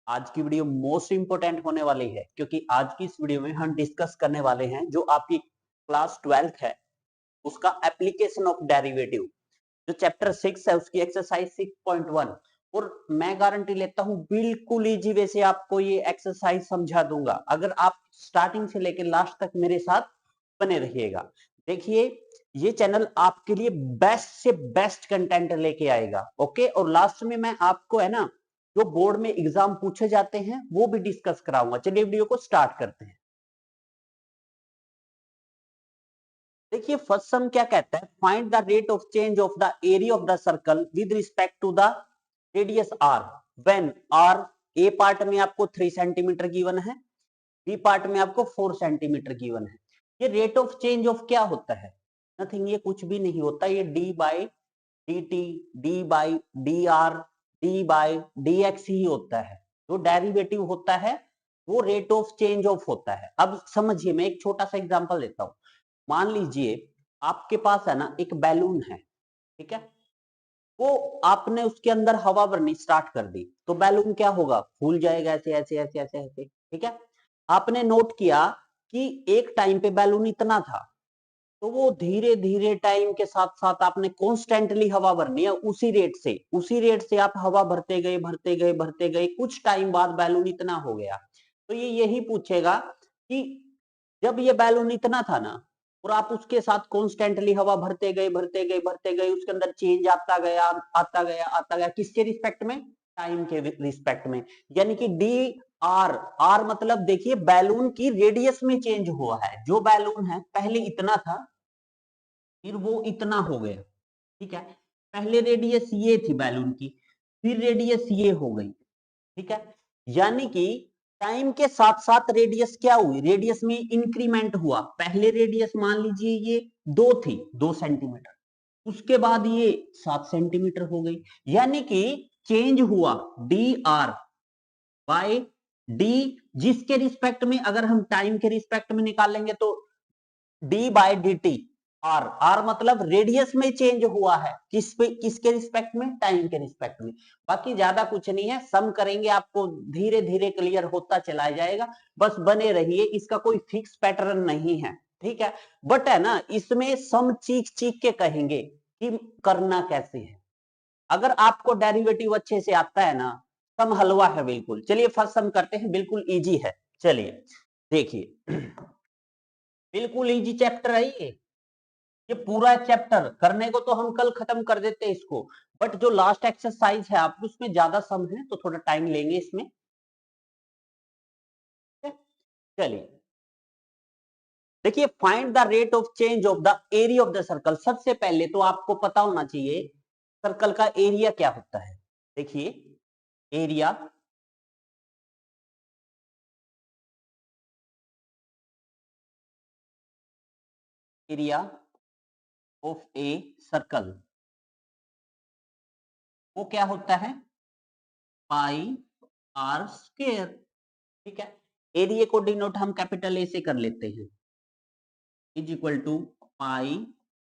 आज की video most important होने वाली है क्योंकि आज की इस वीडियो में हम डिस्कस करने वाले हैं जो आपकी क्लास 12th है उसका एप्लीकेशन ऑफ डेरिवेटिव, जो चैप्टर 6 है उसकी एक्सरसाइज 6.1। और मैं गारंटी लेता हूं बिल्कुल इजी वे से आपको ये एक्सरसाइज समझा दूंगा अगर आप स्टार्टिंग से लेकर लास्ट तक मेरे साथ बने रहिएगा। देखिए, ये चैनल आपके लिए बेस्ट से बेस्ट कंटेंट लेके आएगा। ओके, और लास्ट में मैं आपको है ना जो बोर्ड में एग्जाम पूछे जाते हैं वो भी डिस्कस कराऊंगा। चलिए वीडियो को स्टार्ट करते हैं। देखिए, फर्स्ट सम क्या कहता है, find the rate of change of the area of the circle with respect to the radius R when R. A part में आपको 3 सेंटीमीटर गिवन है, बी पार्ट में आपको 4 सेंटीमीटर गिवन है। ये रेट ऑफ चेंज ऑफ क्या होता है? नथिंग, ये कुछ भी नहीं होता, ये d by D t, d by D r, d by d x ही होता है। जो डेरिवेटिव होता है वो रेट ऑफ चेंज ऑफ होता है। अब समझिए, मैं एक छोटा सा एग्जांपल देता हूं। मान लीजिए आपके पास है ना एक बैलून है, ठीक है, वो आपने उसके अंदर हवा भरनी स्टार्ट कर दी तो बैलून क्या होगा, फूल जाएगा ऐसे ऐसे ऐसे ऐसे ऐसे, ठीक है। आपने नोट किया कि एक टाइम पे बैलून इतना था, तो वो धीरे धीरे टाइम के साथ साथ आपने कॉन्स्टेंटली हवा भरनी है उसी रेट से आप हवा भरते गए भरते गए भरते गए, कुछ टाइम बाद बैलून इतना हो गया। तो ये यही पूछेगा कि जब ये बैलून इतना था ना और आप उसके साथ कॉन्स्टेंटली हवा भरते गए भरते गए भरते गए, उसके अंदर चेंज आता गया आता गया आता गया, किसके रिस्पेक्ट में? टाइम के रिस्पेक्ट में। यानी कि डी आर, आर मतलब देखिए बैलून की रेडियस में चेंज हुआ है। जो बैलून है पहले इतना था, फिर वो इतना हो गया, ठीक है। पहले रेडियस ये थी बैलून की, फिर रेडियस ये हो गई, ठीक है। यानी कि टाइम के साथ साथ रेडियस क्या हुई, रेडियस में इंक्रीमेंट हुआ। पहले रेडियस मान लीजिए ये 2 थी, 2 सेंटीमीटर, उसके बाद ये 7 सेंटीमीटर हो गई। यानी कि चेंज हुआ डी आर बाय डी, जिसके रिस्पेक्ट में अगर हम टाइम के रिस्पेक्ट में निकालेंगे तो D by D T. R, R मतलब रेडियस में चेंज हुआ है, किस पे, किसके रिस्पेक्ट में? टाइम के रिस्पेक्ट में। बाकी ज्यादा कुछ नहीं है, सम करेंगे आपको धीरे धीरे क्लियर होता चला जाएगा। बस बने रहिए, इसका कोई फिक्स पैटर्न नहीं है, ठीक है। बट है ना, इसमें सम चीख चीख के कहेंगे कि करना कैसे है। अगर आपको डेरिवेटिव अच्छे से आता है ना, सम हलवा है बिल्कुल। चलिए फर्स्ट सम करते हैं, बिल्कुल इजी है। चलिए देखिए, बिल्कुल इजी चैप्टर है ये पूरा चैप्टर करने को तो हम कल खत्म कर देते हैं इसको, बट जो लास्ट एक्सरसाइज है आप उसमें ज्यादा सम है तो थोड़ा टाइम लेंगे इसमें। चलिए देखिए, find the rate of change of the area of the circle. सबसे पहले तो आपको पता होना चाहिए सर्कल का एरिया क्या होता है। देखिए, area area of a circle वो क्या होता है, पाई आर स्क्वायर, ठीक है। एरिया को डिनोट हम कैपिटल ए से कर लेते हैं, is equal to pi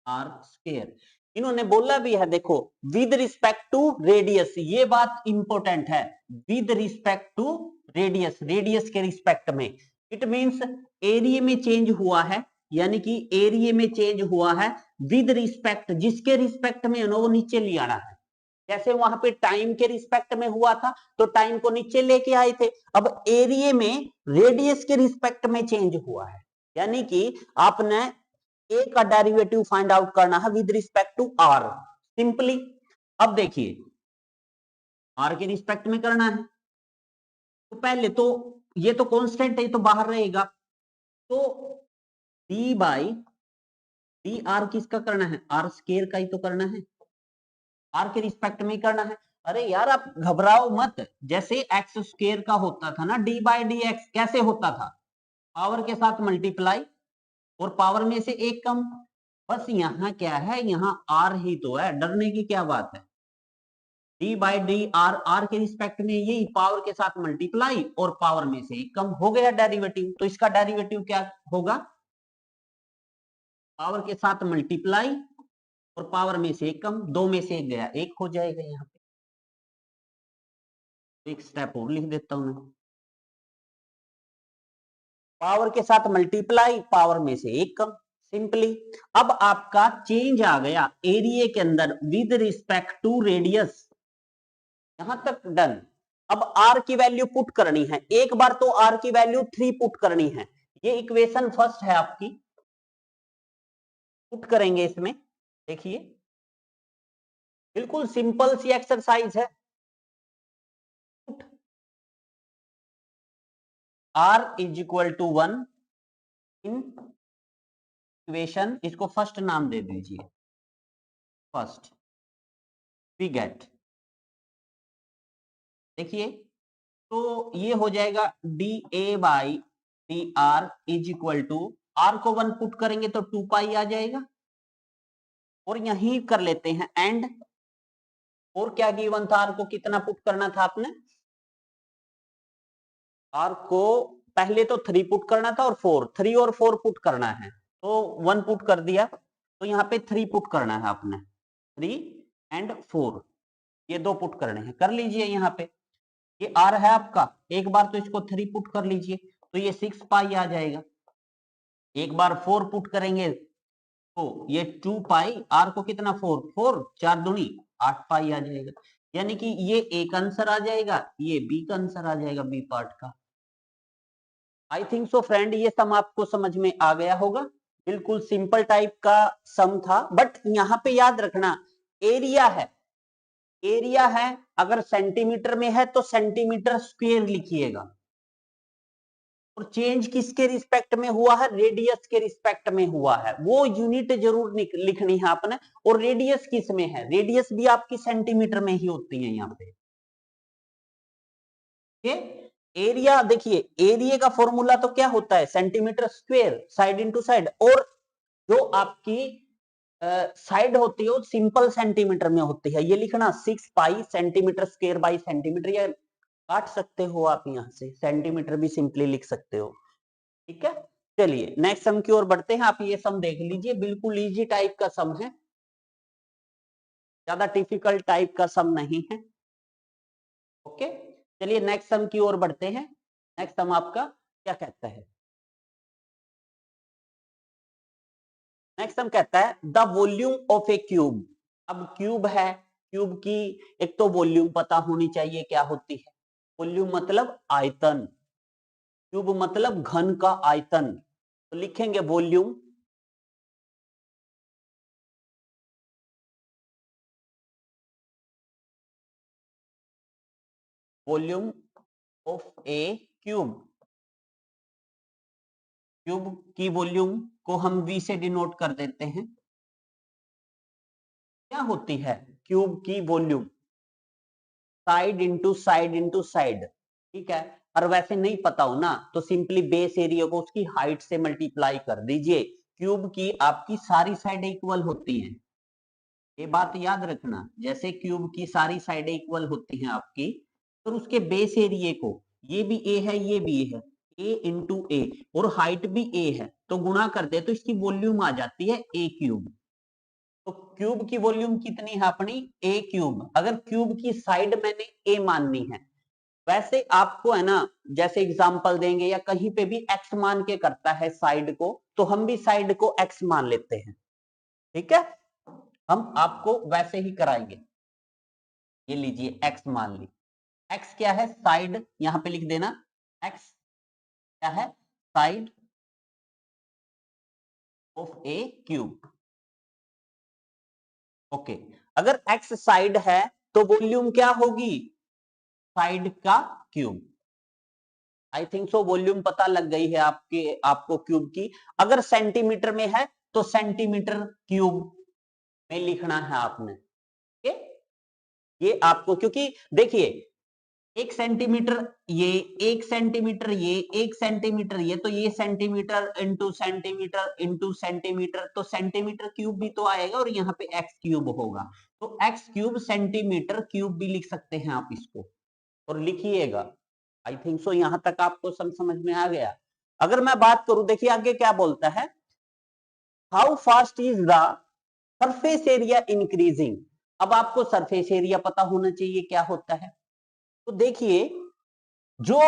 are square. इन्होंने बोला भी है, देखो, विद रिस्पेक्ट टू रेडियस, ये बात इंपॉर्टेंट है। With respect to radius, radius के रिस्पेक्ट में, इट मींस एरिया में चेंज हुआ है, यानी कि एरिया में चेंज हुआ है विद रिस्पेक्ट, जिसके रिस्पेक्ट में वो नीचे ले आना है। जैसे वहां पे टाइम के रिस्पेक्ट में हुआ था तो टाइम को नीचे लेके आए थे, अब एरिया में रेडियस के रिस्पेक्ट में चेंज हुआ है, यानी कि आपने ए का डेरिवेटिव फाइंड आउट करना है with respect to R, simply. अब देखिए, आर के रिस्पेक्ट में करना है तो पहले तो ये तो कांस्टेंट है, ये तो बाहर रहेगा, तो डी बाई डी आर किसका करना है, आर स्केयर का ही तो करना है, आर के रिस्पेक्ट में ही करना है। अरे यार आप घबराओ मत, जैसे एक्स स्क्वायर का होता था ना डी बाई डी एक्स, कैसे होता था, पावर के साथ मल्टीप्लाई और पावर में से एक कम। बस यहाँ क्या है, यहाँ आर ही तो है, डरने की क्या बात है। D by D R, R के रिस्पेक्ट में यही पावर के साथ मल्टीप्लाई और पावर में से एक कम, हो गया डेरिवेटिव। तो इसका डेरिवेटिव क्या होगा, पावर के साथ मल्टीप्लाई और पावर में से एक कम, दो में से एक गया, एक हो जाएगा यहाँ पे। एक स्टेप और लिख देता हूं मैं, पावर के साथ मल्टीप्लाई, पावर में से एक कम, सिंपली। अब आपका चेंज आ गया एरिया के अंदर विद रिस्पेक्ट टू रेडियस, यहां तक डन। अब आर की वैल्यू पुट करनी है, एक बार तो आर की वैल्यू 3 पुट करनी है। ये इक्वेशन फर्स्ट है आपकी, पुट करेंगे इसमें। देखिए बिल्कुल सिंपल सी एक्सरसाइज है। Put R is equal to 1 in equation, इसको फर्स्ट नाम दे दीजिए, फर्स्ट वी गेट। देखिए तो ये हो जाएगा D A by D R is equal to, R को 1 पुट करेंगे तो 2 पाई आ जाएगा, और यहीं कर लेते हैं एंड। और क्या गिवन था, आर को कितना पुट करना था आपने, आर को पहले तो 3 पुट करना था और 4, 3 और 4 पुट करना है, तो 1 पुट कर दिया, तो यहाँ पे 3 पुट करना है आपने, 3 एंड 4, ये 2 पुट करने हैं, कर लीजिए। यहाँ पे ये आर है आपका, एक बार तो इसको 3 पुट कर लीजिए तो ये 6 पाई आ जाएगा, एक बार 4 पुट करेंगे तो ये 2 पाई, आर को कितना 4, 4 4 दूनी 8 पाई आ जाएगा, यानी कि ये ए का आंसर आ जाएगा, ये बी का आंसर आ जाएगा, बी पार्ट का। आई थिंक सो फ्रेंड, ये सम आपको समझ में आ गया होगा। बिल्कुल सिंपल टाइप का सम था, बट यहाँ पे याद रखना एरिया है, एरिया है, अगर सेंटीमीटर में है तो सेंटीमीटर स्क्वायर लिखिएगा, और चेंज किसके रिस्पेक्ट में हुआ है, रेडियस के रिस्पेक्ट में हुआ है, वो यूनिट जरूर लिखनी है आपने। और रेडियस किस में है, रेडियस भी आपकी सेंटीमीटर में ही होती है यहाँ पे। एरिया देखिए, एरिया का फॉर्मूला तो क्या होता है, centimetre square side into side, और जो आपकी साइड होती है वो सिंपल सेंटीमीटर में होती है, ये लिखना 6 पाई सेंटीमीटर स्क्वायर बाई सेंटीमीटर, या काट सकते हो आप यहां से, सेंटीमीटर भी सिंपली लिख सकते हो, ठीक है। चलिए नेक्स्ट सम की ओर बढ़ते हैं, आप ये सम देख लीजिए, बिल्कुल इजी टाइप का सम है, ज्यादा डिफिकल्ट टाइप का सम नहीं है। ओके चलिए नेक्स्ट सम की ओर बढ़ते हैं। नेक्स्ट सम आपका क्या कहता है, नेक्स्ट सम कहता है the volume of a cube. अब क्यूब है, क्यूब की एक तो वॉल्यूम पता होनी चाहिए क्या होती है, वॉल्यूम मतलब आयतन, क्यूब मतलब घन का आयतन, तो लिखेंगे volume volume of a cube. Cube की वॉल्यूम को हम वी से डिनोट कर देते हैं। क्या होती है क्यूब की volume, side into side into side, ठीक है। और वैसे नहीं पता हो ना तो सिंपली बेस एरिया को उसकी हाइट से मल्टीप्लाई कर दीजिए, क्यूब की आपकी सारी साइड इक्वल होती हैं, ये बात याद रखना, जैसे क्यूब की सारी साइडें इक्वल होती हैं आपकी, तो उसके बेस एरिया को, ये भी ए है ये भी ए है, ए इंटू ए, और हाइट भी ए है, तो गुणा कर दे तो इसकी वॉल्यूम आ जाती है ए क्यूब। तो क्यूब की वॉल्यूम कितनी है अपनी, ए क्यूब। अगर क्यूब की साइड मैंने ए माननी है, वैसे आपको है ना, जैसे एग्जांपल देंगे या कहीं पे भी एक्स मान के करता है साइड को, तो हम भी साइड को एक्स मान लेते हैं, ठीक है, हम आपको वैसे ही कराएंगे। ये लीजिए एक्स मान ली, एक्स क्या है, साइड, यहां पे लिख देना एक्स क्या है, side of a cube. Okay, अगर एक्स साइड है तो वॉल्यूम क्या होगी, साइड का क्यूब। आई थिंक सो वॉल्यूम पता लग गई है आपके, आपको क्यूब की। अगर सेंटीमीटर में है तो सेंटीमीटर क्यूब में लिखना है आपने, ओके। ये आपको, क्योंकि देखिए 1 सेंटीमीटर ये, 1 सेंटीमीटर ये, 1 सेंटीमीटर ये, तो ये centimetre into centimetre into centimetre, तो सेंटीमीटर क्यूब भी तो आएगा, और यहाँ पे एक्स क्यूब होगा, तो एक्स क्यूब सेंटीमीटर क्यूब भी लिख सकते हैं आप इसको, और लिखिएगा। आई थिंक सो यहां तक आपको समझ में आ गया। अगर मैं बात करूं, देखिए आगे क्या बोलता है, how fast is the surface area increasing. अब आपको सरफेस एरिया पता होना चाहिए क्या होता है, तो देखिए, जो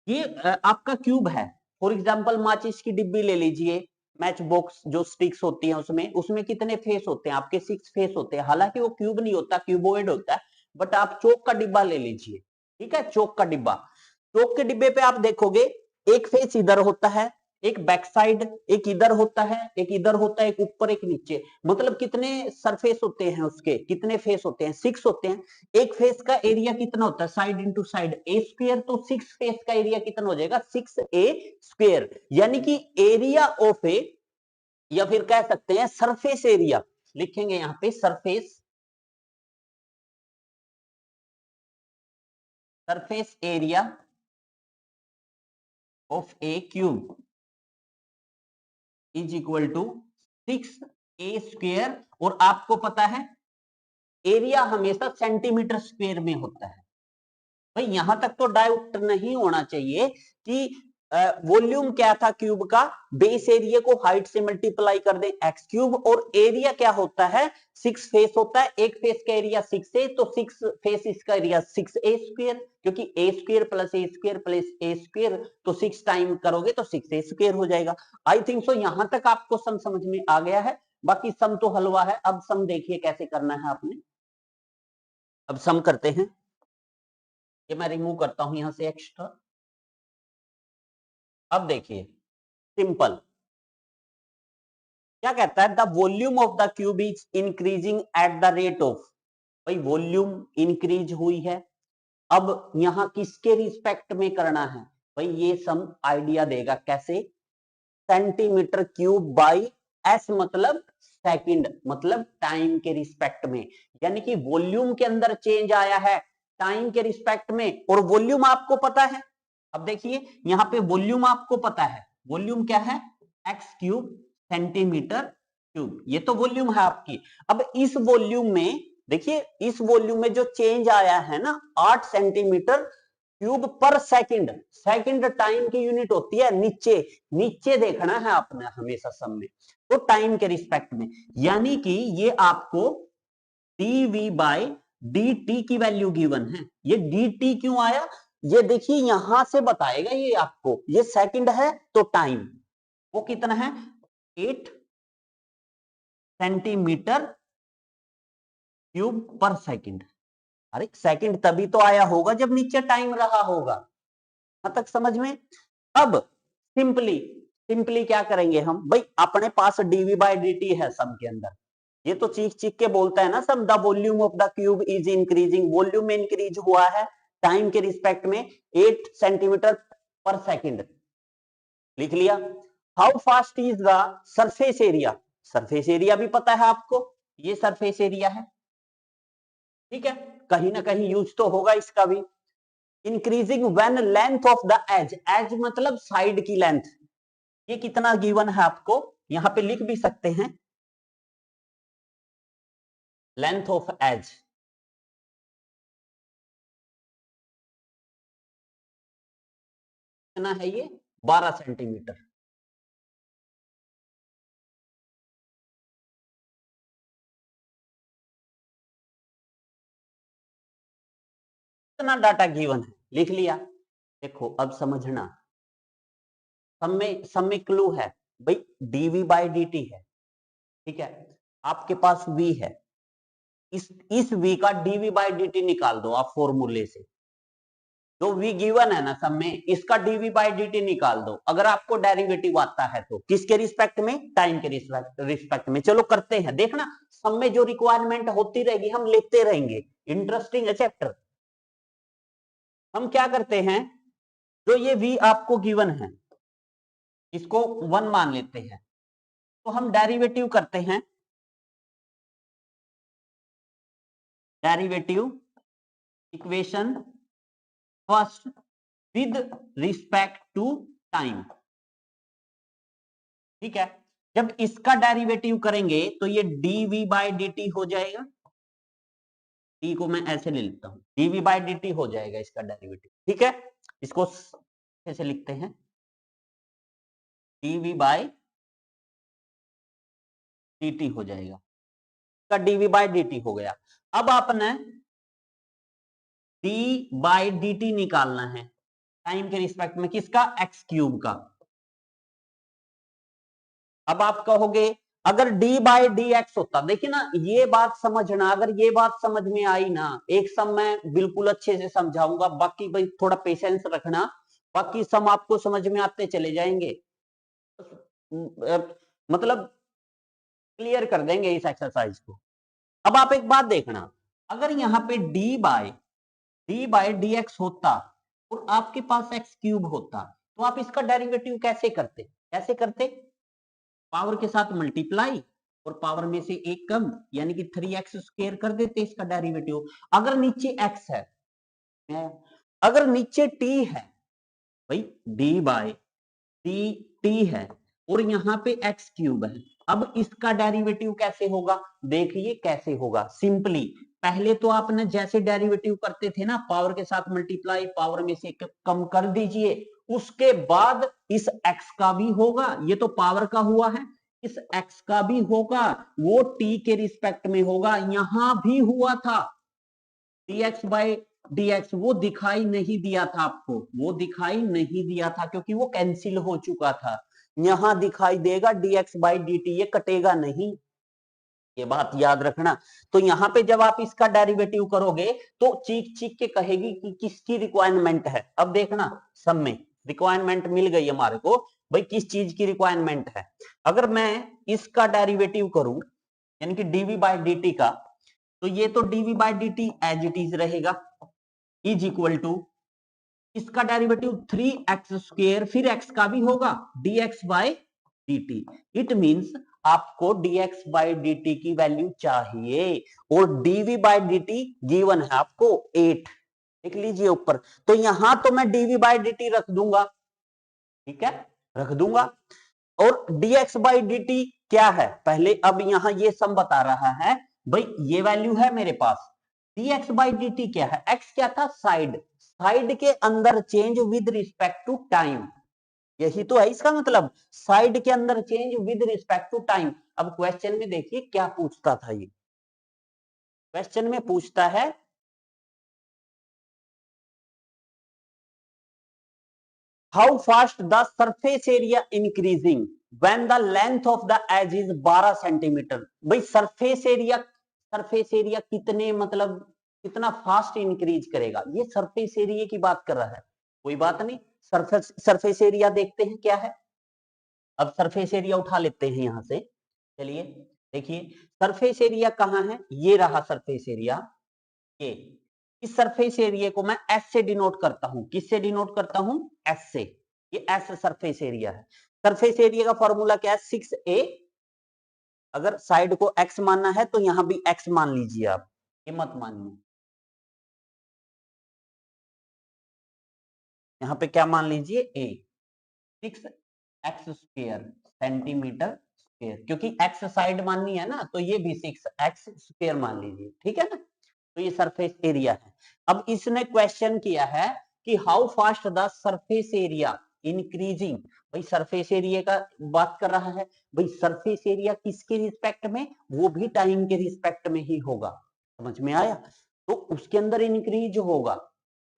ये आपका क्यूब है, फॉर एग्जांपल माचिस की डिब्बी ले लीजिए, मैच बॉक्स जो स्टिक्स होती हैं उसमें कितने फेस होते हैं आपके? 6 फेस होते हैं। हालांकि वो क्यूब नहीं होता, क्यूबोइड होता है, बट आप चौक का डिब्बा ले लीजिए, ठीक है, चौक का डिब्बा। चौक के डिब्बे पे आप देखोगे एक फेस इधर होता है, एक बैक साइड, एक इधर होता है, एक इधर होता है, एक ऊपर, एक नीचे। मतलब कितने सरफेस होते हैं उसके, कितने फेस होते हैं? 6 होते हैं। एक फेस का एरिया कितना होता है? साइड इंटू साइड ए स्क्वायर। तो 6 फेस का एरिया कितना हो जाएगा? 6a square. यानी कि एरिया ऑफ ए, या फिर कह सकते हैं सरफेस एरिया, लिखेंगे यहां पे surface area of a cube is equal to 6a square. और आपको पता है एरिया हमेशा सेंटीमीटर स्क्वायर में होता है। भाई यहां तक तो डाउट नहीं होना चाहिए कि वॉल्यूम क्या था क्यूब का? बेस एरिया को हाइट से मल्टीप्लाई कर दें, एक्स क्यूब। और एरिया क्या होता है? 6 फेस होता है, एक फेस का एरिया 6a, तो 6 फेस इसका एरिया 6a स्क्वायर, क्योंकि a square plus a square plus a square, तो 6 टाइम करोगे तो 6a स्क्वायर हो जाएगा। आई थिंक सो यहां तक आपको सम समझ में आ गया है। बाकी सम तो हलवा है। अब सम देखिए कैसे करना है आपने। अब सम करते हैं। ये मैं रिमूव करता हूं यहां से एक्स्ट्रा। अब देखिए, सिंपल क्या कहता है? The volume of the cube is increasing at the rate of, भाई वॉल्यूम इंक्रीज हुई है। अब यहां किसके रिस्पेक्ट में करना है? भाई ये सम आइडिया देगा कैसे। सेंटीमीटर क्यूब बाई एस, मतलब सेकंड, मतलब टाइम के रिस्पेक्ट में। यानी कि वॉल्यूम के अंदर चेंज आया है टाइम के रिस्पेक्ट में, और वॉल्यूम आपको पता है। अब देखिए यहां पे वॉल्यूम आपको पता है, वॉल्यूम क्या है? एक्स क्यूब सेंटीमीटर क्यूब, ये तो वॉल्यूम है आपकी। अब इस वॉल्यूम में देखिए, इस वॉल्यूम में जो चेंज आया है ना, 8 centimetre cube per second. Second time की यूनिट होती है, नीचे नीचे देखना है आपने हमेशा सम में, तो टाइम के रिस्पेक्ट में। यानी कि ये आपको dv बाय dt की वैल्यू गिवन है। ये dt क्यों आया? ये देखिए यहां से बताएगा ये आपको। ये सेकंड है तो टाइम वो कितना है? 8 सेंटीमीटर क्यूब पर सेकंड। अरे सेकंड तभी तो आया होगा जब नीचे टाइम रहा होगा। यहां तक समझ में? अब सिंपली सिंपली क्या करेंगे हम? भाई अपने पास dv बाय dt है सम के अंदर। ये तो चीख चीख के बोलता है ना sum, the volume of the cube is increasing. Volume में इंक्रीज हुआ है टाइम के रिस्पेक्ट में 8 सेंटीमीटर पर सेकंड। लिख लिया। How fast is the surface area? Surface area भी पता है आपको, ये सरफेस एरिया है, ठीक है, कहीं ना कहीं यूज तो होगा इसका भी। Increasing when length of the edge, edge मतलब साइड की लेंथ। ये कितना गिवन है आपको? यहां पे लिख भी सकते हैं, लेंथ ऑफ एज कितना है? ये 12 सेंटीमीटर। कितना डाटा गिवन है, लिख लिया। देखो अब समझना, सब में क्लू है। भाई dv बाई dt है, ठीक है, आपके पास v है। इस v का dv बाई dt निकाल दो आप फॉर्मूले से। जो v गिवन है ना सब में, इसका dv बाई dt निकाल दो, अगर आपको डेरिवेटिव आता है तो। किसके रिस्पेक्ट में? टाइम के रिस्पेक्ट में। चलो करते हैं, देखना सब में जो रिक्वायरमेंट होती रहेगी हम लेते रहेंगे। इंटरेस्टिंग है चैप्टर। हम क्या करते हैं, जो ये v आपको गिवन है इसको 1 मान लेते हैं, तो हम डेरिवेटिव करते हैं। Derivative equation first with respect to time, ठीक है। जब इसका डेरिवेटिव करेंगे तो ये dv बाई dt हो जाएगा। डी को मैं ऐसे ले लेता हूं, dv बाई dt हो जाएगा इसका डेरिवेटिव, ठीक है। इसको कैसे लिखते हैं? dv बाई dt हो जाएगा, इसका dv बाई dt हो गया। अब आपने डी बाई डी टी निकालना है टाइम के रिस्पेक्ट में, किसका, एक्स क्यूब का। अब आप कहोगे अगर d बाई डी एक्स होता, देखिए ना ये बात समझना, अगर ये बात समझ में आई ना, एक सम मैं बिल्कुल अच्छे से समझाऊंगा, बाकी भाई थोड़ा पेशेंस रखना, बाकी सम आपको समझ में आते चले जाएंगे, मतलब क्लियर कर देंगे इस एक्सरसाइज को। अब आप एक बात देखना, अगर यहाँ पे डी बाई डी एक्स होता और आपके पास एक्स क्यूब होता, तो आप इसका डेरिवेटिव कैसे करते, पावर के साथ मल्टीप्लाई और पावर में से एक कम, यानी कि 3x² कर देते इसका डेरिवेटिव। अगर नीचे x है, अगर नीचे t है, भाई d बाई डी टी है और यहाँ पे x क्यूब है, अब इसका डेरिवेटिव कैसे होगा, देखिए कैसे होगा। सिंपली पहले तो आपने जैसे डेरिवेटिव करते थे ना, पावर के साथ मल्टीप्लाई, पावर में से कम कर दीजिए, उसके बाद इस x का भी होगा, ये तो पावर का हुआ है, इस x का भी होगा, वो t के रिस्पेक्ट में होगा। यहां भी हुआ था dx बाई dx, वो दिखाई नहीं दिया था आपको, वो दिखाई नहीं दिया था क्योंकि वो कैंसिल हो चुका था। यहां दिखाई देगा dx बाई dt, ये कटेगा नहीं, ये बात याद रखना। तो यहां पे जब आप इसका डेरिवेटिव करोगे तो चीख चीख के कहेगी कि किसकी रिक्वायरमेंट है। अब देखना सब में रिक्वायरमेंट मिल गई हमारे को, भाई किस चीज की रिक्वायरमेंट है। अगर मैं इसका डेरिवेटिव करूं यानी कि dv बाई dt का, तो ये तो dv by dt as it is रहेगा, इज इक्वल टू इसका डेरिवेटिव 3x², फिर x का भी होगा dx by dt। It means आपको dx बाई dt की वैल्यू चाहिए और dv बाई dt गिवन है आपको 8, लिख लीजिए ऊपर। तो यहां तो मैं dv बाई dt रख दूंगा, ठीक है, रख दूंगा। और dx बाई dt क्या है पहले, अब यहां ये सम बता रहा है, भाई ये वैल्यू है मेरे पास, dx बाई dt क्या है, x क्या था, साइड के अंदर change with respect to time, यही तो है इसका मतलब, साइड के अंदर change with respect to time. अब क्वेश्चन में देखिए क्या पूछता था, ये क्वेश्चन में पूछता है how fast the surface area increasing when the length of the edge is 12 centimetre. भाई सरफेस एरिया कितने मतलब कितना फास्ट इंक्रीज करेगा, ये सरफेस एरिया की बात कर रहा है, कोई बात नहीं। सरफेस एरिया देखते हैं क्या है, अब सरफेस एरिया उठा लेते हैं यहां से, चलिए देखिए सरफेस एरिया कहां है, ये रहा सरफेस एरिया, ये इस सरफेस एरिया को मैं एस से डिनोट करता हूं, किससे डिनोट करता हूं, एस से, ये एस सरफेस एरिया है। सरफेस एरिया का फॉर्मूला क्या है, 6a, अगर साइड को x मानना है तो यहां भी x मान लीजिए आप, ये मत मानिए, यहां पे क्या मान लीजिए a, 6x² सेंटीमीटर स्क्वायर, क्योंकि x साइड माननी है ना, तो ये भी 6x² मान लीजिए, ठीक है ना। तो ये सरफेस एरिया है। अब इसने क्वेश्चन किया है कि how fast the surface area increasing, भाई सरफेस एरिया का बात कर रहा है, भाई सरफेस एरिया किसके रिस्पेक्ट में, वो भी टाइम के रिस्पेक्ट में ही होगा, समझ में आया। तो उसके अंदर इंक्रीज होगा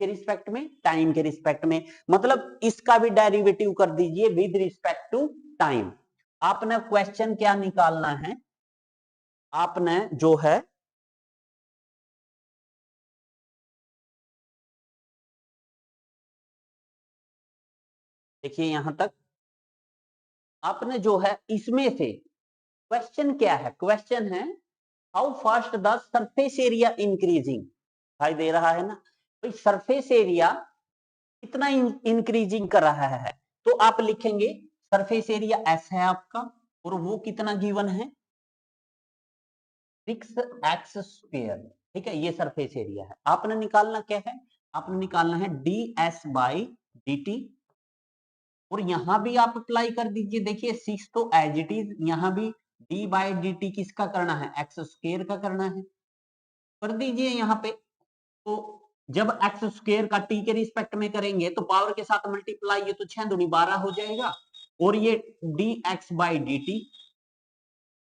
के रिस्पेक्ट में, टाइम के रिस्पेक्ट में, मतलब इसका भी डेरिवेटिव कर दीजिए विद रिस्पेक्ट टू टाइम। आपने क्वेश्चन क्या निकालना है, आपने जो है देखिए यहां तक आपने जो है इसमें से क्वेश्चन क्या है, क्वेश्चन है how fast the surface area increasing, दिखाई दे रहा है ना, भाई सरफेस एरिया कितना इंक्रीजिंग कर रहा है, तो आप लिखेंगे सरफेस एरिया एस है आपका और वो कितना गिवन है 6x², ठीक है, ये सरफेस एरिया है। आपने निकालना क्या है, आपने निकालना है ds बाई dt, और यहां भी आप अप्लाई कर दीजिए, देखिए 6 तो एज इट इज, यहां भी d बाई dt किसका करना है, x² का करना है, कर दीजिए यहां पे। तो जब x² का t के रिस्पेक्ट में करेंगे तो पावर के साथ मल्टीप्लाई, ये तो 6 दूनी 12 हो जाएगा, और ये dx बाई dt,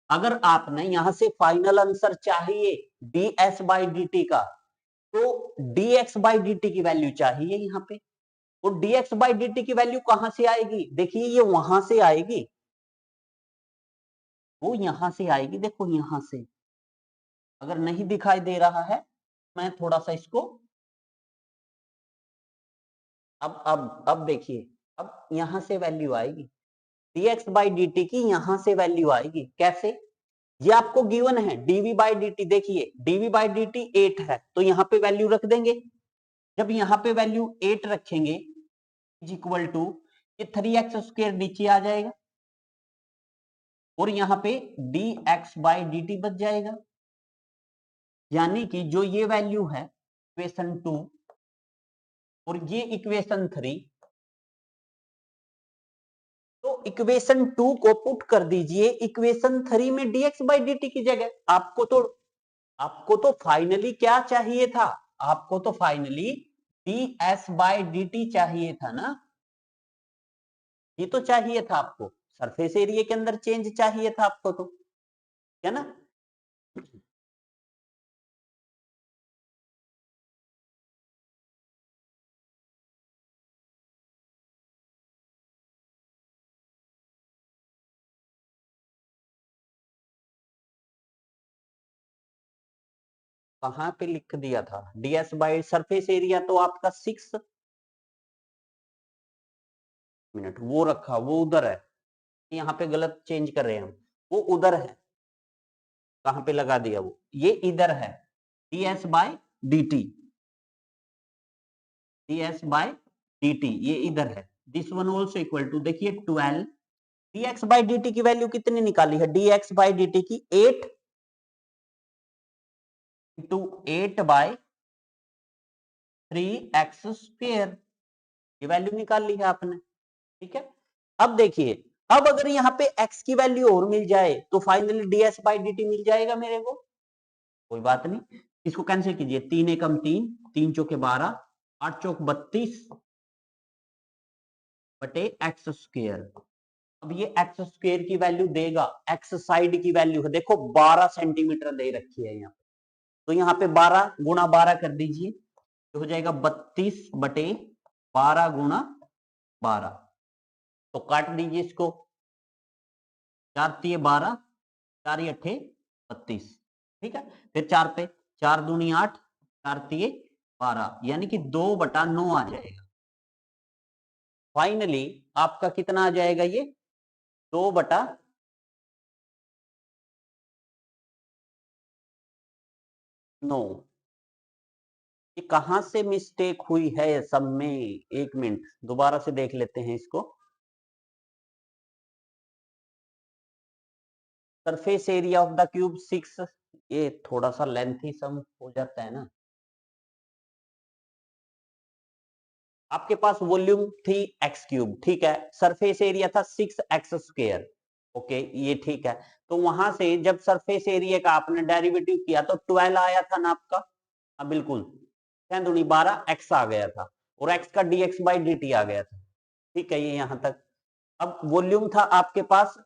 अगर आपने यहां से फाइनल आंसर चाहिए ds बाई dt का, तो dx बाई dt की वैल्यू चाहिए यहाँ पे। और dx बाई dt की वैल्यू कहां से आएगी? देखिए ये वहां से आएगी, वो यहां से आएगी, देखो यहां से। अगर नहीं दिखाई दे रहा है मैं थोड़ा सा इसको, अब देखिए, अब यहां से वैल्यू आएगी dx बाई dt की, यहां से वैल्यू आएगी। कैसे? ये आपको गिवन है dv बाई dt। देखिए dv बाई dt 8 है, तो यहाँ पे वैल्यू रख देंगे। जब यहाँ पे वैल्यू 8 रखेंगे इज इक्वल टू, ये 3x² नीचे आ जाएगा और यहाँ पे dx बाई dt बच जाएगा। यानी कि जो ये वैल्यू है इक्वेशन 2 और ये इक्वेशन 3, तो इक्वेशन 2 को पुट कर दीजिए इक्वेशन 3 में dx बाई dt की जगह। आपको तो फाइनली क्या चाहिए था? आपको तो फाइनली ds बाई dt चाहिए था ना, ये तो चाहिए था आपको, सरफेस एरिया के अंदर चेंज चाहिए था आपको, तो है ना। कहां पे लिख दिया था ds बाई सरफेस एरिया? तो आपका 6 मिनट वो रखा, वो उधर है, यहाँ पे गलत चेंज कर रहे हैं हम, वो उधर है। कहां पे लगा दिया? वो ये इधर है, ds by dt, ds by dt ये इधर है। This one also equal to, देखिए 12 dx बाई dt की वैल्यू कितनी निकाली है? dx बाई dt की 8 इंटू 8 बाई 3x², ये वैल्यू निकाल ली है आपने। ठीक है, अब देखिए, अब अगर यहाँ पे x की वैल्यू और मिल जाए तो फाइनली ds बाई dt मिल जाएगा मेरे को। कोई बात नहीं, इसको कैंसिल कीजिए, 3 एकम 3, 3 चौके 12, 8 चौक 32 बटे x²। अब ये x² की वैल्यू देगा, x साइड की वैल्यू है, देखो 12 सेंटीमीटर दे रखी है यहाँ, तो यहाँ पे 12 गुणा 12 कर दीजिए, तो हो जाएगा 32 बटे 12 गुणा 12। तो काट दीजिए इसको, 4 तिये 12, 4 अट्ठे 32। ठीक है, फिर 4 पे 4 दूनी 8, 4 तिये 12, यानी कि 2/9 आ जाएगा। फाइनली आपका कितना आ जाएगा? ये 2/9। ये कहां से मिस्टेक हुई है सब में? एक मिनट दोबारा से देख लेते हैं इसको। Surface area of the cube 6, ये थोड़ा सा लेंथी सम हो जाता है ना। आपके पास वॉल्यूम थी x³, ठीक है, सरफेस एरिया था 6x²। ओके, ये ठीक है। तो वहां से जब सरफेस एरिया का आपने डेरिवेटिव किया तो 12 आया था ना आपका? हाँ बिल्कुल, 6 दूनी 12 x आ गया था, और x का dx बाई dt आ गया था। ठीक है, ये यहां तक। अब वॉल्यूम था आपके पास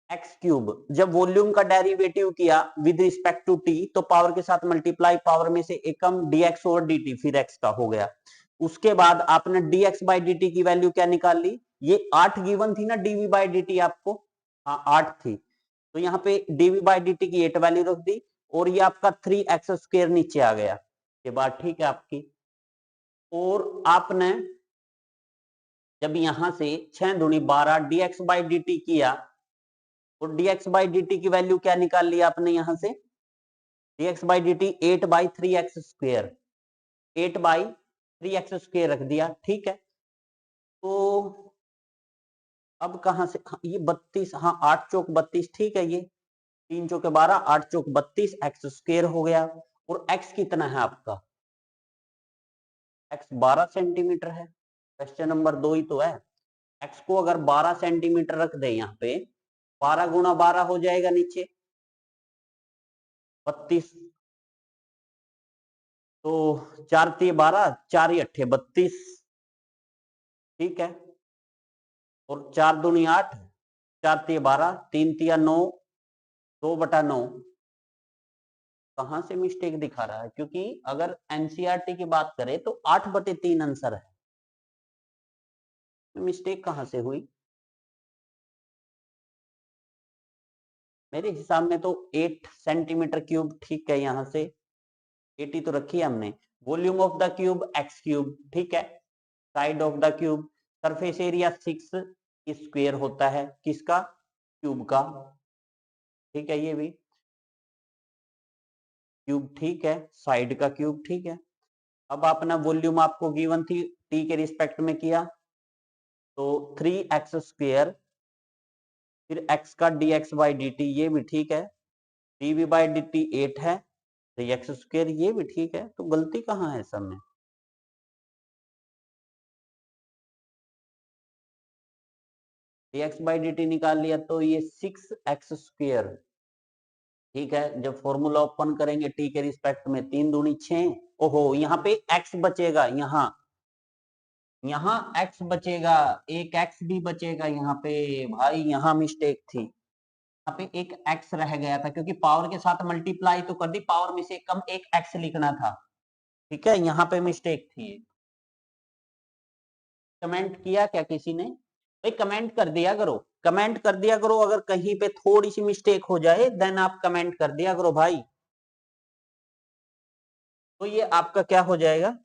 x³, जब वॉल्यूम का डेरिवेटिव किया विद रिस्पेक्ट टू t, तो पावर के साथ मल्टीप्लाई, पावर में से एकम dx और dt, फिर x का हो गया। उसके बाद आपने dx बाई dt की वैल्यू क्या निकाल ली? ये 8 गिवन थी ना dv बाई dt आपको, हाँ 8 थी, तो यहाँ पे dv बाई dt की 8 वैल्यू रख दी, और ये आपका 3x² नीचे आ गया। ये बात ठीक है आपकी। और आपने जब यहां से 6 दूनी 12 dx बाई dt किया, और dx बाई dt की वैल्यू क्या निकाल ली आपने यहां से? dx by dt 8/3x², 8/3x² रख दिया। ठीक है, तो अब कहां से, हाँ, ये 32, हाँ 8 चौक 32, ठीक है, ये 3 चौके 12, 8 चौक 32 x² हो गया। और x कितना है आपका? x 12 सेंटीमीटर है, क्वेश्चन नंबर 2 ही तो है। x को अगर 12 सेंटीमीटर रख दे यहाँ पे, 12 गुणा 12 हो जाएगा नीचे 32, तो 4 तिये 12, 4 अट्ठे 32। ठीक है, और 4 दूनी 8, 4 तिये 12, 3 तिया 9, 2/9, कहां से मिस्टेक दिखा रहा है, क्योंकि अगर एनसीईआरटी की बात करें तो 8/3 आंसर है, मिस्टेक कहां से हुई? मेरे हिसाब में तो 8 सेंटीमीटर क्यूब ठीक है, यहां से 80 तो रखी है हमने। Volume of the cube x cube, ठीक है। Side of the cube, surface area 6 square होता है, किसका? क्यूब का, ठीक है। ये भी क्यूब ठीक है, साइड का क्यूब ठीक है। अब अपना वॉल्यूम आपको गिवन थी, t के रिस्पेक्ट में किया तो 3x स्क्वायर, फिर x का dx बाई dt, ये भी ठीक है। dv बाई dt 8 है, 3x स्क्वायर, ये भी ठीक है। तो गलती कहाँ है सब में? dx बाई dt निकाल लिया तो ये 6x स्क्वायर, ठीक है। जब फॉर्मूला ओपन करेंगे t के रिस्पेक्ट में, 3 दूनी 6, ओहो यहाँ पे x बचेगा, यहाँ x बचेगा, एक x भी बचेगा यहाँ पे। भाई यहाँ मिस्टेक थी, यहाँ पे एक x रह गया था, क्योंकि पावर के साथ मल्टीप्लाई तो कर दी, पावर में से कम एक x लिखना था, ठीक है। यहाँ पे मिस्टेक थी। कमेंट किया क्या किसी ने? भाई कमेंट कर दिया करो, कमेंट कर दिया करो, अगर कहीं पे थोड़ी सी मिस्टेक हो जाए देन आप कमेंट कर दिया करो भाई। तो ये आपका क्या हो जाएगा?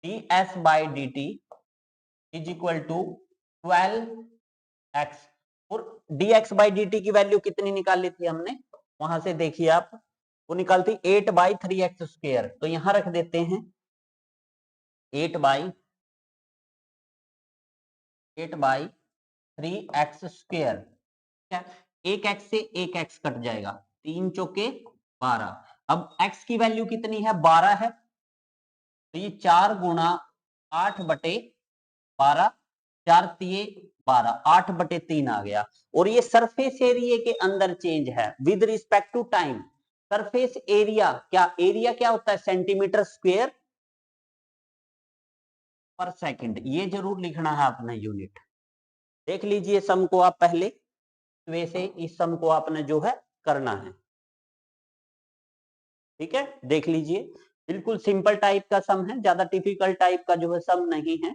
ds by D T is equal to 12x, और dx बाई डी टी की वैल्यू कितनी निकाली थी हमने? वहां से देखिए आप, वो निकालती 8/3x स्क्वायर, तो यहां रख देते हैं 8/3x स्क्वायर, ठीक है। एक x से एक x कट जाएगा, 3 चौके 12। अब x की वैल्यू कितनी है? 12 है, तो ये 4 गुणा 8/12, 4 तिये 12, 8/3 आ गया। और ये सरफेस एरिया के अंदर चेंज है with respect to time. Surface area क्या होता है? सेंटीमीटर स्क्वायर पर सेकंड, ये जरूर लिखना है आपने यूनिट। देख लीजिए सम को आप पहले, वैसे इस सम को आपने जो है करना है, ठीक है। देख लीजिए, बिल्कुल सिंपल टाइप का सम है, ज्यादा टिपिकल टाइप का जो है सम नहीं है।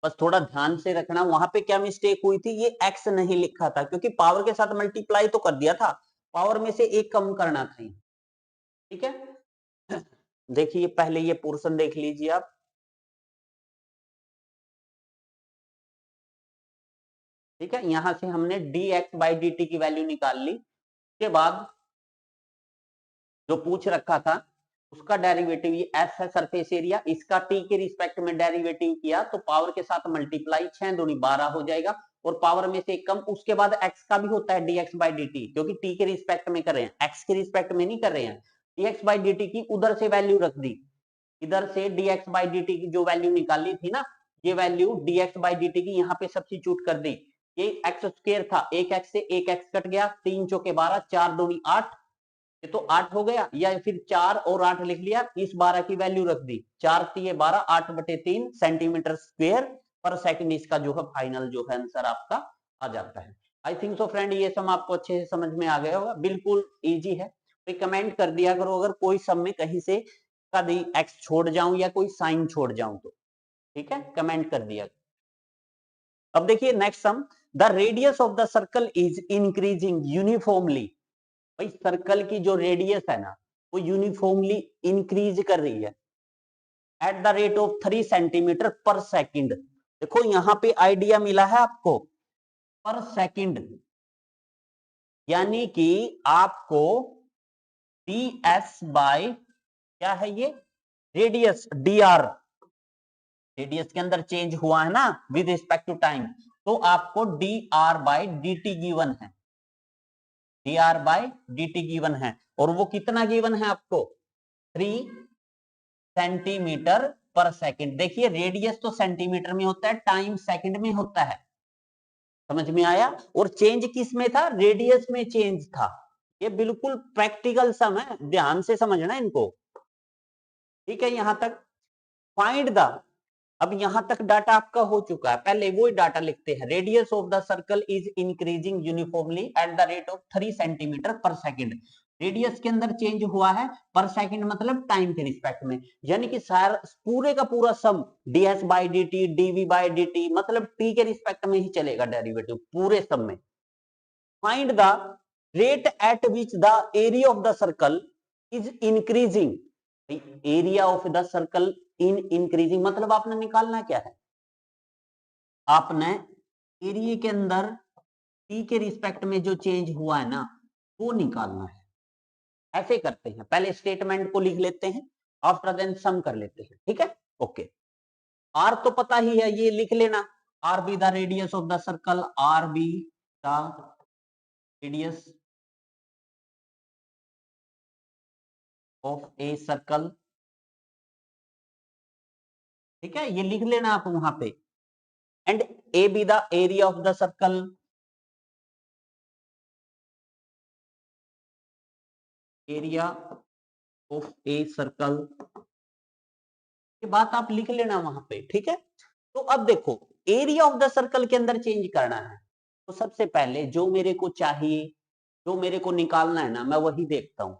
बस थोड़ा ध्यान से रखना, वहां पे क्या मिस्टेक हुई थी, ये x नहीं लिखा था, क्योंकि पावर के साथ मल्टीप्लाई तो कर दिया था, पावर में से एक कम करना था, ठीक है। देखिए पहले ये पोर्शन देख लीजिए आप, ठीक है। यहां से हमने dx बाई dt की वैल्यू निकाल ली, उसके बाद जो पूछ रखा था उसका डेरिवेटिव, ये s है सरफेस एरिया, इसका t के रिस्पेक्ट में डेरिवेटिव किया तो पावर के साथ मल्टीप्लाई, 6 दूनी 12 हो जाएगा, और पावर में से कम। उसके बाद x का भी होता है dx बाई dt, क्योंकि t के रिस्पेक्ट में कर रहे हैं, x के रिस्पेक्ट में नहीं कर रहे हैं। dx बाई dt की उधर से वैल्यू रख दी, इधर से dx बाई dt की जो वैल्यू निकाली थी ना, ये वैल्यू dx बाई dt की यहाँ पे सब्स्टिट्यूट कर दी। ये एक्स स्क्वायर था, एक x से एक x कट गया, 3 चौके 12, 4 दूनी 8, ये तो 8 हो गया, या फिर 4 और 8 लिख लिया, इस 12 की वैल्यू रख दी, 4 तिये 12, 8/3 सेंटीमीटर स्क्वायर पर सेकंड, इसका जो है फाइनल जो है आंसर आपका आ जाता है। आई थिंक सो फ्रेंड, ये सम आपको अच्छे से समझ में आ गया होगा, बिल्कुल इजी है। तो कमेंट कर दिया करो अगर कोई सम में कहीं से कभी एक्स छोड़ जाऊं या कोई साइन छोड़ जाऊं तो, ठीक है, कमेंट कर दिया। अब देखिए next sum, the radius of the circle is increasing uniformly. भाई सर्कल की जो रेडियस है ना, वो यूनिफॉर्मली इंक्रीज कर रही है at the rate of 3 centimetre per second. देखो यहां पे आइडिया मिला है आपको, पर सेकंड, यानी कि आपको ds बाय क्या है ये, रेडियस dr, रेडियस के अंदर चेंज हुआ है ना विद रिस्पेक्ट टू टाइम, तो आपको dr बाय dt गिवन है, dr बाय dt गिवन है, और वो कितना गिवन है आपको? 3 सेंटीमीटर पर सेकंड। देखिए रेडियस तो सेंटीमीटर में होता है, टाइम सेकंड में होता है, समझ में आया? और चेंज किस में था? रेडियस में चेंज था। ये बिल्कुल प्रैक्टिकल सम है, ध्यान से समझना इनको, ठीक है। यहां तक फाइंड द, अब यहां तक डाटा आपका हो चुका है, पहले वो डाटा लिखते हैं। Radius of the circle is increasing uniformly eight the rate of 3 centimetre per second. Radius के अंदर चेंज हुआ है, पर सेकंड मतलब टाइम के रिस्पेक्ट में, यानी कि सारा पूरे का पूरा सम ds by D T, dv by D t, मतलब t के रिस्पेक्ट में ही चलेगा डेरिवेटिव पूरे सम में। Find the rate at which the area of the circle is increasing. Area of the circle in increasing मतलब आपने निकालना क्या है, आपने एरिया के अंदर t के रिस्पेक्ट में जो चेंज हुआ है ना वो निकालना है। ऐसे करते हैं, पहले स्टेटमेंट को लिख लेते हैं, आफ्टर देन सम कर लेते हैं, ठीक है। ओके, आर तो पता ही है, ये लिख लेना, R be the radius of the circle, R be the radius of a circle, ठीक है, ये लिख लेना आप वहां पे। And A be the area of the circle, area of a circle, ये बात आप लिख लेना वहां पे, ठीक है। तो अब देखो, एरिया ऑफ द सर्कल के अंदर चेंज करना है, तो सबसे पहले जो मेरे को चाहिए, जो मेरे को निकालना है ना, मैं वही देखता हूं।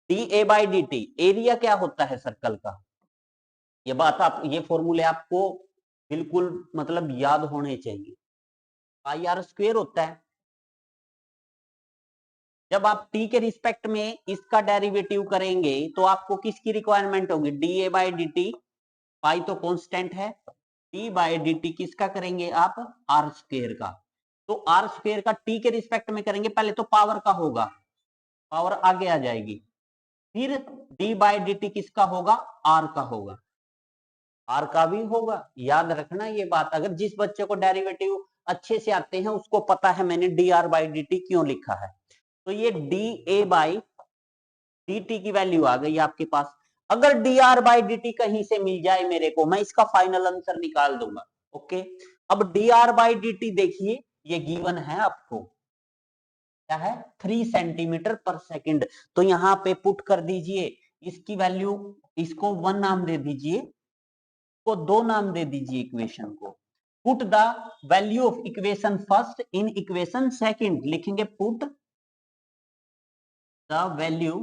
D A by D T, area क्या होता है सर्कल का, ये बात आप, ये फॉर्मूले आपको बिल्कुल मतलब याद होने चाहिए। पाई आर स्क्वायर होता है, जब आप t के रिस्पेक्ट में इसका डेरिवेटिव करेंगे तो आपको किसकी रिक्वायरमेंट होगी, d A by D t, pi तो कांस्टेंट है, टी बाई डी टी किसका करेंगे आप, आर स्क्वायर का। तो आर स्क्वायर का टी के रिस्पेक्ट में करेंगे, पहले तो पावर का होगा, पावर आगे आ जाएगी, फिर डी बाई डी टी किसका होगा, आर का होगा, आर का भी होगा। याद रखना ये बात, अगर जिस बच्चे को डेरिवेटिव अच्छे से आते हैं उसको पता है मैंने D R by D T क्यों लिखा है। तो ये D A by D T की वैल्यू आ गई आपके पास। अगर D R by D T कहीं से मिल जाए मेरे को, मैं इसका फाइनल आंसर निकाल दूंगा। ओके, अब D R by D T देखिए, ये गिवन है आपको, क्या है, 3 सेंटीमीटर पर सेकंड। तो यहाँ पे पुट कर दीजिए इसकी वैल्यू, इसको 1 नाम दे दीजिए, को 2 नाम दे दीजिए इक्वेशन को। Put the value of equation first in equation second, लिखेंगे put the value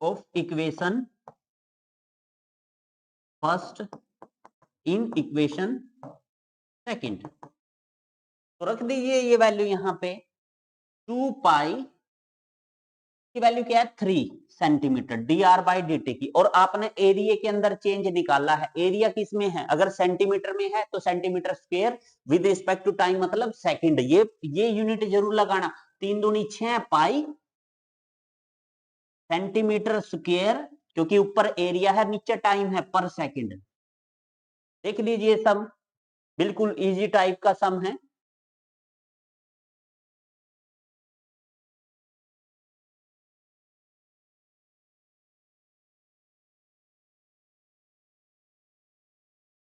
of equation first in equation second. तो रख दीजिए ये वैल्यू यहाँ पे, 2 पाई की वैल्यू क्या है, 3 centimetre D R by D T की, और आपने एरिया के अंदर चेंज निकाला है। एरिया किस में है, अगर सेंटीमीटर में है तो centimetre square with respect to time मतलब सेकंड, ये यूनिट जरूर लगाना। 3 दूनी 6 पाई सेंटीमीटर स्क्वायर, क्योंकि ऊपर एरिया है नीचे टाइम है, पर सेकंड। देख लीजिए सम, बिल्कुल इजी टाइप का सम है।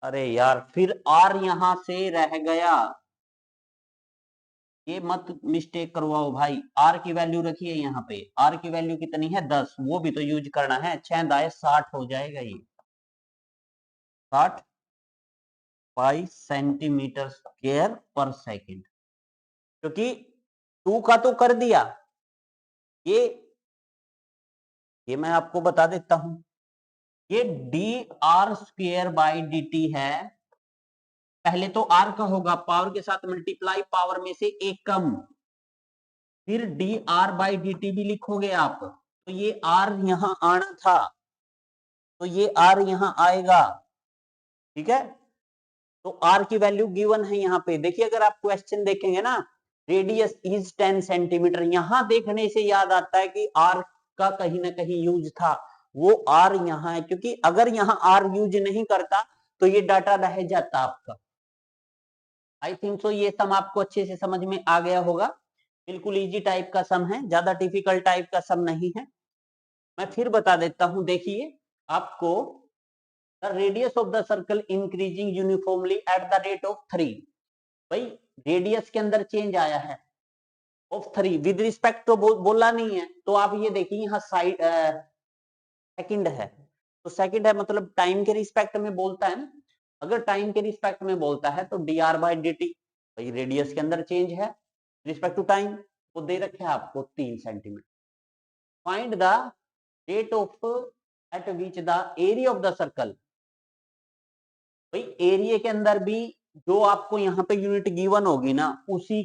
अरे यार, फिर आर यहां से रह गया, ये मत मिस्टेक करवाओ भाई। आर की वैल्यू रखिए यहाँ पे, आर की वैल्यू कितनी है, 10, वो भी तो यूज करना है। 6 दाए 60 हो जाएगा, ये 60 पाई सेंटीमीटर स्क्वायर पर सेकंड, क्योंकि 2 का तो कर दिया, ये मैं आपको बता देता हूं, ये D R square by D t है। पहले तो आर का होगा, पावर के साथ मल्टीप्लाई, पावर में से एक कम, फिर D R by D T भी लिखोगे आप, तो ये आर यहां आना था, तो ये आर यहां आएगा, ठीक है। तो आर की वैल्यू गिवन है यहाँ पे, देखिए अगर आप क्वेश्चन देखेंगे ना, रेडियस इज 10 सेंटीमीटर, यहां देखने से याद आता है कि आर का कहीं ना कहीं यूज था, वो आर यहां है, क्योंकि अगर यहां आर यूज नहीं करता तो ये डाटा रह जाता आपका। आई थिंक सो ये सम आपको अच्छे से समझ में आ गया होगा। बिल्कुल इजी टाइप का सम है, ज्यादा डिफिकल्ट टाइप का सम नहीं है। मैं फिर बता देता हूं, देखिए आपको, the radius of the circle increasing uniformly eight the rate of 3। भाई रेडियस के अंदर चेंज आया है ऑफ 3 विद रिस्पेक्ट तो बोला नहीं है, तो आप ये देखिए यहाँ साइड सेकंड है, तो सेकंड है मतलब टाइम के रिस्पेक्ट में बोलता है ना। अगर टाइम के रिस्पेक्ट में बोलता है तो D R by D T, भाई रेडियस के अंदर चेंज है रिस्पेक्ट टू टाइम, वो दे रखे है आपको 3 centimetre. Find the rate of eight which the area of the circle. भाई एरिया के अंदर भी जो आपको यहाँ पे यूनिट गिवन होगी ना, उसी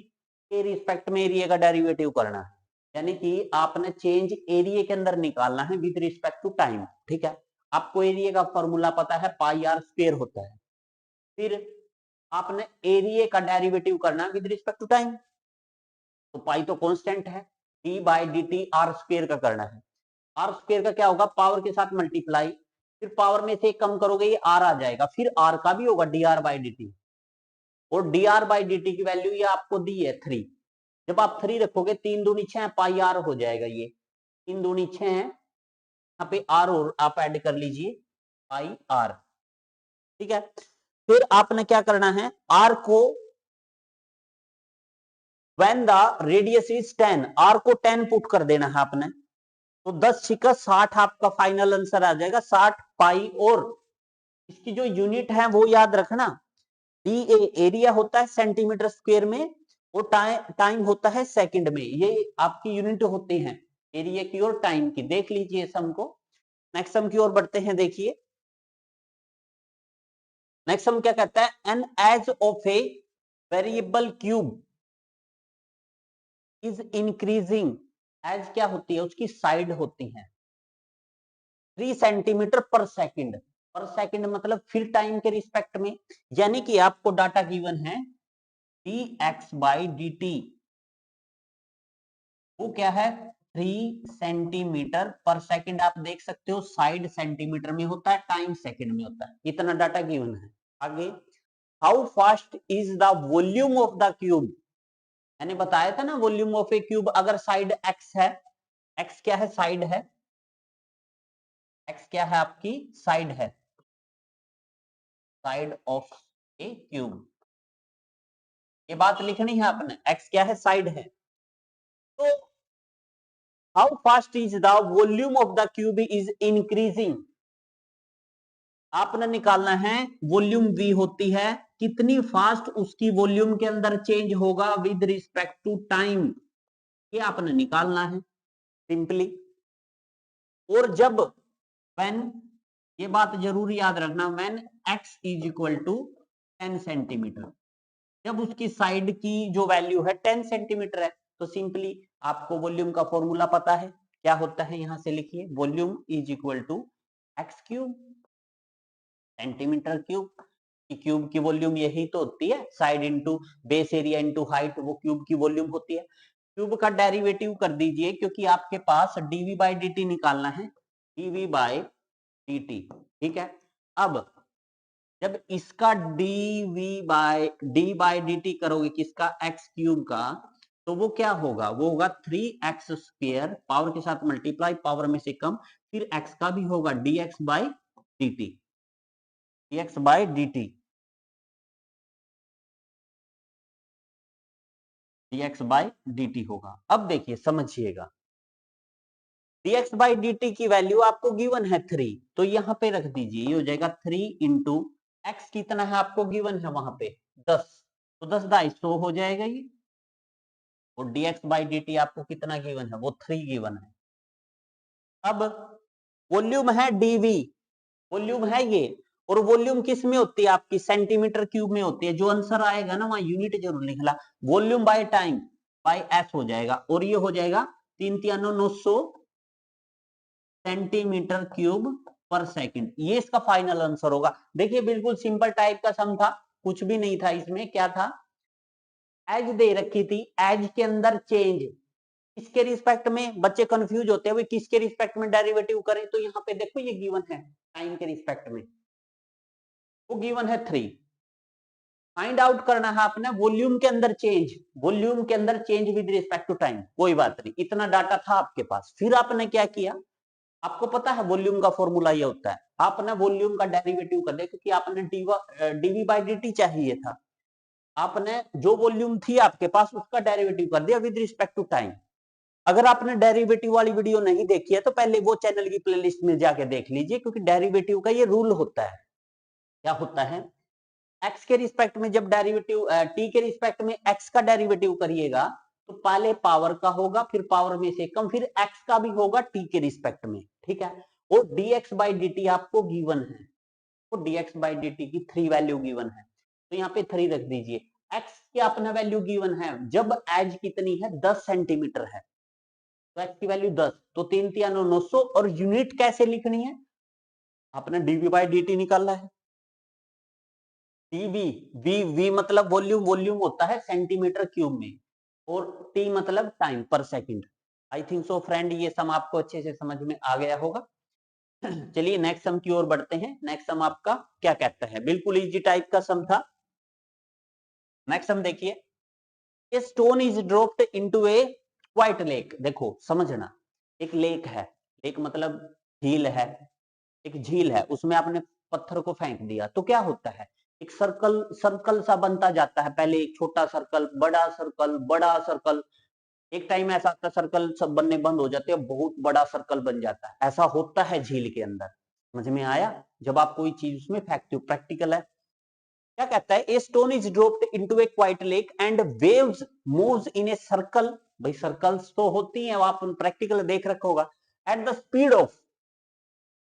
के रिस्पेक्ट में एरिया का डेरिवेटिव करना है। यानी कि आपने चेंज एरिया के अंदर निकालना है विद रिस्पेक्ट टू टाइम। ठीक है, आपको एरिया का फॉर्मूला पता है, पाई आर स्क्वायर होता है। फिर आपने एरिया का डेरिवेटिव करना है विद रिस्पेक्ट टू टाइम। तो पाई तो कांस्टेंट है, D by D T are square का करना है। आर स्क्वायर का क्या होगा, पावर के साथ मल्टीप्लाई, फिर पावर में से कम करोगे ये आर आ जाएगा, फिर आर का भी होगा d are by D t. और d are by D T की वैल्यू ये आपको दी है 3। जब आप 3 रखोगे, 3 दूनी 6 पाई आर हो जाएगा। ये 3 दूनी 6 है, यहाँ पे आर और आप ऐड कर लीजिए पाई आर। ठीक है, फिर आपने क्या करना है, आर को when the radius is 10, r को 10 पुट कर देना है आपने। तो 10 छिका 60 आपका फाइनल आंसर आ जाएगा, 60 पाई। और इसकी जो यूनिट है वो याद रखना, डी एरिया होता है सेंटीमीटर स्क्वायर में, और टाइम होता है सेकंड में। ये आपकी यूनिट होती हैं एरिया की और टाइम की। देख लीजिए सम को। नेक्स्ट सम की ओर बढ़ते हैं। देखिए नेक्स्ट सम क्या कहता है, an edge of a variable cube is increasing. Edge क्या होती है, उसकी साइड होती है 3 सेंटीमीटर पर सेकंड। पर सेकंड मतलब फिर टाइम के रिस्पेक्ट में। यानी कि आपको डाटा गिवन है D x by D T, वो क्या है 3 सेंटीमीटर पर सेकंड। आप देख सकते हो साइड सेंटीमीटर में होता है, टाइम सेकंड में होता है। इतना डाटा गिवन है। आगे, how fast is the volume of the cube. मैंने बताया था ना, वॉल्यूम ऑफ ए क्यूब अगर साइड एक्स है, एक्स क्या है, साइड है, एक्स क्या है आपकी साइड है, साइड ऑफ ए क्यूब। ये बात लिखनी है आपने, एक्स क्या है, साइड है। तो how fast is the volume of the cube is increasing. आपने निकालना है वॉल्यूम वी होती है, कितनी फास्ट उसकी वॉल्यूम के अंदर चेंज होगा विद रिस्पेक्ट टू टाइम, ये आपने निकालना है सिंपली। और जब व्हेन, ये बात जरूर याद रखना, when X is equal to 10 centimetre, जब उसकी साइड की जो वैल्यू है 10 सेंटीमीटर है, तो सिंपली आपको वॉल्यूम का फॉर्मूला पता है क्या होता है। यहां से लिखिए, volume is equal to x cube, centimetre cube. Cube की वॉल्यूम यही तो होती है, side into base area into height, वो क्यूब की वॉल्यूम होती है। क्यूब का डेरिवेटिव कर दीजिए, क्योंकि आपके पास डीवी बाई डी टी निकालना है, डीवी बाई डी टी। ठीक है, अब जब इसका डी बाई डी टी करोगे किसका, एक्स क्यूब का, तो वो क्या होगा, वो होगा 3x स्क्वायर, पावर के साथ मल्टीप्लाई, पावर में से कम, फिर x का भी होगा dx by D T, dx by D T, dx by D T होगा। अब देखिए समझिएगा, dx बाई डी टी की वैल्यू आपको गिवन है 3, तो यहां पे रख दीजिए, ये हो जाएगा 3 इंटू एक्स कितना है आपको गिवन है वहां पे 10, तो 10 250 हो जाएगा ये। और dx बाई डी टी आपको कितना गिवन है, वो 3 गिवन है। अब वॉल्यूम है dv, वॉल्यूम है ये, और वॉल्यूम किस में होती है आपकी, सेंटीमीटर क्यूब में होती है। जो आंसर आएगा ना, वहां यूनिट जरूर लिखना, volume by time by S हो जाएगा, और ये हो जाएगा 3 3 900 सेंटीमीटर क्यूब पर सेकंड। ये इसका फाइनल आंसर होगा। देखिए बिल्कुल सिंपल टाइप का सम था, कुछ भी नहीं था इसमें। क्या था, एज दे रखी थी, एज के अंदर चेंज, किसके रिस्पेक्ट में, बच्चे कंफ्यूज होते हैं किसके रिस्पेक्ट में डेरिवेटिव करें। तो यहाँ पे देखो ये गिवन है टाइम के रिस्पेक्ट में, वो गिवन है 3। फाइंड आउट करना है आपने वॉल्यूम के अंदर चेंज, वॉल्यूम के अंदर change with respect to time. कोई बात नहीं, इतना डाटा था आपके पास। फिर आपने क्या किया, आपको पता है वॉल्यूम का फॉर्मूला ये होता है, आपने वॉल्यूम का डेरिवेटिव कर दिया, क्योंकि आपने डीवी बाई डी चाहिए था। आपने जो वॉल्यूम थी आपके पास उसका डेरिवेटिव कर दिया विद रिस्पेक्ट टू टाइम। अगर आपने डेरिवेटिव वाली वीडियो नहीं देखी है तो पहले वो चैनल की प्लेलिस्ट में जाके देख लीजिए, क्योंकि डेरिवेटिव का ये रूल होता है। क्या होता है, एक्स के रिस्पेक्ट में जब डेरिवेटिव टी के रिस्पेक्ट में एक्स का डेरिवेटिव करिएगा, तो पहले पावर का होगा, फिर पावर में से कम, फिर एक्स का भी होगा टी के रिस्पेक्ट में, ठीक है। और dx बाई dt आपको गिवन है, तो dx बाई dt की 3 वैल्यू गिवन है, तो यहाँ पे 3 रख दीजिए। x की अपना वैल्यू गिवन है, जब एज कितनी है 10 सेंटीमीटर है, तो x की वैल्यू 10, तो 3 3 900, और यूनिट कैसे लिखनी है, आपने dv बाई dt निकालना है। dv, v मतलब वॉल्यूम, वॉल्यूम होता है सेंटीमीटर क्यूब में, और t मतलब टाइम पर सेकंड। आई थिंक सो फ्रेंड ये सम आपको अच्छे से समझ में आ गया होगा। चलिए नेक्स्ट सम की ओर बढ़ते हैं। नेक्स्ट सम आपका क्या कहता है, बिल्कुल इजी टाइप का सम था। नेक्स्ट सम देखिए, a stone is dropped into A quite lake. देखो समझना, एक लेक है, लेक मतलब झील है, एक झील है, उसमें आपने पत्थर को फेंक दिया, तो क्या होता है, एक सर्कल, सर्कल सा बनता जाता है, पहले एक छोटा सर्कल, बड़ा सर्कल, बड़ा सर्कल, एक टाइम ऐसा आता है सर्कल सब बनने बंद हो जाते हैं, बहुत बड़ा सर्कल बन जाता है। ऐसा होता है झील के अंदर, समझ में आया, जब आप कोई चीज उसमें फेंकते हो, प्रैक्टिकल है। क्या कहता है, a stone is dropped into A quite lake and waves moves in a circle. भाई सर्कल्स तो होती हैं, आप प्रैक्टिकल देख रखा होगा, एट द स्पीड ऑफ,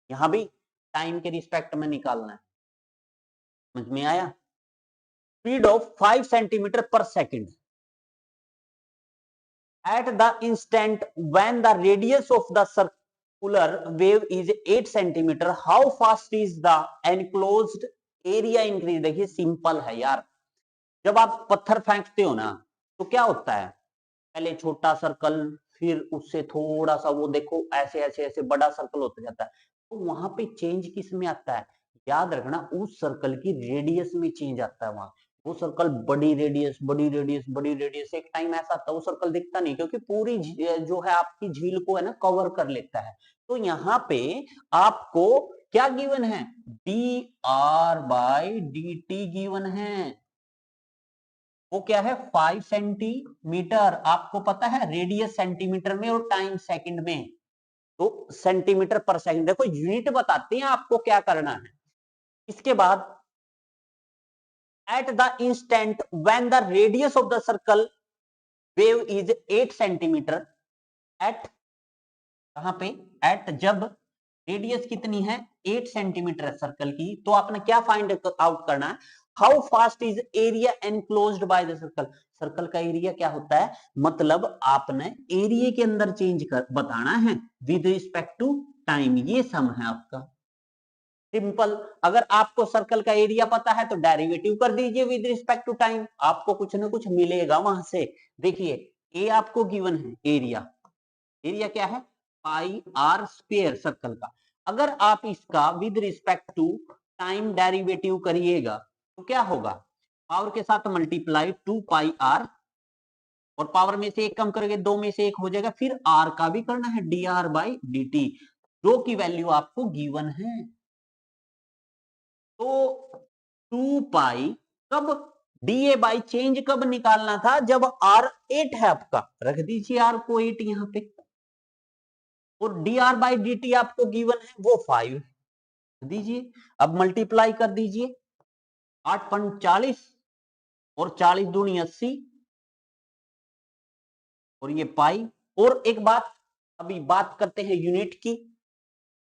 यहां भी टाइम के रिस्पेक्ट में निकालना है, समझ में आया, speed of 5 centimetre per second, at the instant when the radius of the circular wave is 8 centimeter, how fast is the enclosed area increase। देखिए सिंपल है यार, जब आप पत्थर फेंकते हो ना, तो क्या होता है, पहले छोटा सर्कल, फिर उससे थोड़ा सा वो देखो ऐसे ऐसे ऐसे बड़ा सर्कल होता जाता है, तो वहां पे चेंज किस में आता है, याद रखना उस सर्कल की रेडियस में चेंज आता है। वहां वो सर्कल बड़ी रेडियस, बड़ी रेडियस, बड़ी रेडियस, एक टाइम ऐसा आता है वो सर्कल दिखता नहीं, क्योंकि पूरी जो है आपकी झील को है ना कवर कर लेता है। तो यहाँ पे आपको क्या गिवन है, d are by D T given है, वो क्या है 5 सेंटीमीटर, आपको पता है रेडियस सेंटीमीटर में और टाइम सेकंड में, तो सेंटीमीटर पर सेकंड, देखो यूनिट बताते हैं आपको क्या करना है। इसके बाद at the instant when the radius of the circle wave is 8 centimetre, at कहां पे, एट जब रेडियस कितनी है 8 सेंटीमीटर सर्कल की, तो आपने क्या फाइंड आउट करना है, how fast is area enclosed by the circle. Circle का एरिया क्या होता है, मतलब आपने एरिया के अंदर चेंज कर बताना है विद रिस्पेक्ट टू टाइम, ये सम है आपका सिंपल। अगर आपको सर्कल का एरिया पता है तो डेरिवेटिव कर दीजिए विद रिस्पेक्ट टू टाइम, आपको कुछ ना कुछ मिलेगा वहां से। देखिए ए आपको गिवन है एरिया, एरिया क्या है पाई आर स्क्वायर सर्कल का, अगर आप इसका with respect to time derivative करिएगा तो क्या होगा, पावर के साथ मल्टीप्लाई 2 पाई आर, और पावर में से एक कम करेंगे 2 में से एक हो जाएगा, फिर आर का भी करना है d are by D T, जो की वैल्यू आपको गिवन है। तो 2 पाई कब, डीए बाई चेंज कब निकालना था, जब आर 8 है आपका, रख दीजिए आर को 8 यहां पे, और d are by D T आपको गिवन है वो 5 दीजिए, अब मल्टीप्लाई कर दीजिए, 8 और 40 दूनी 80, और ये पाई। और एक बात, अभी बात करते हैं यूनिट की,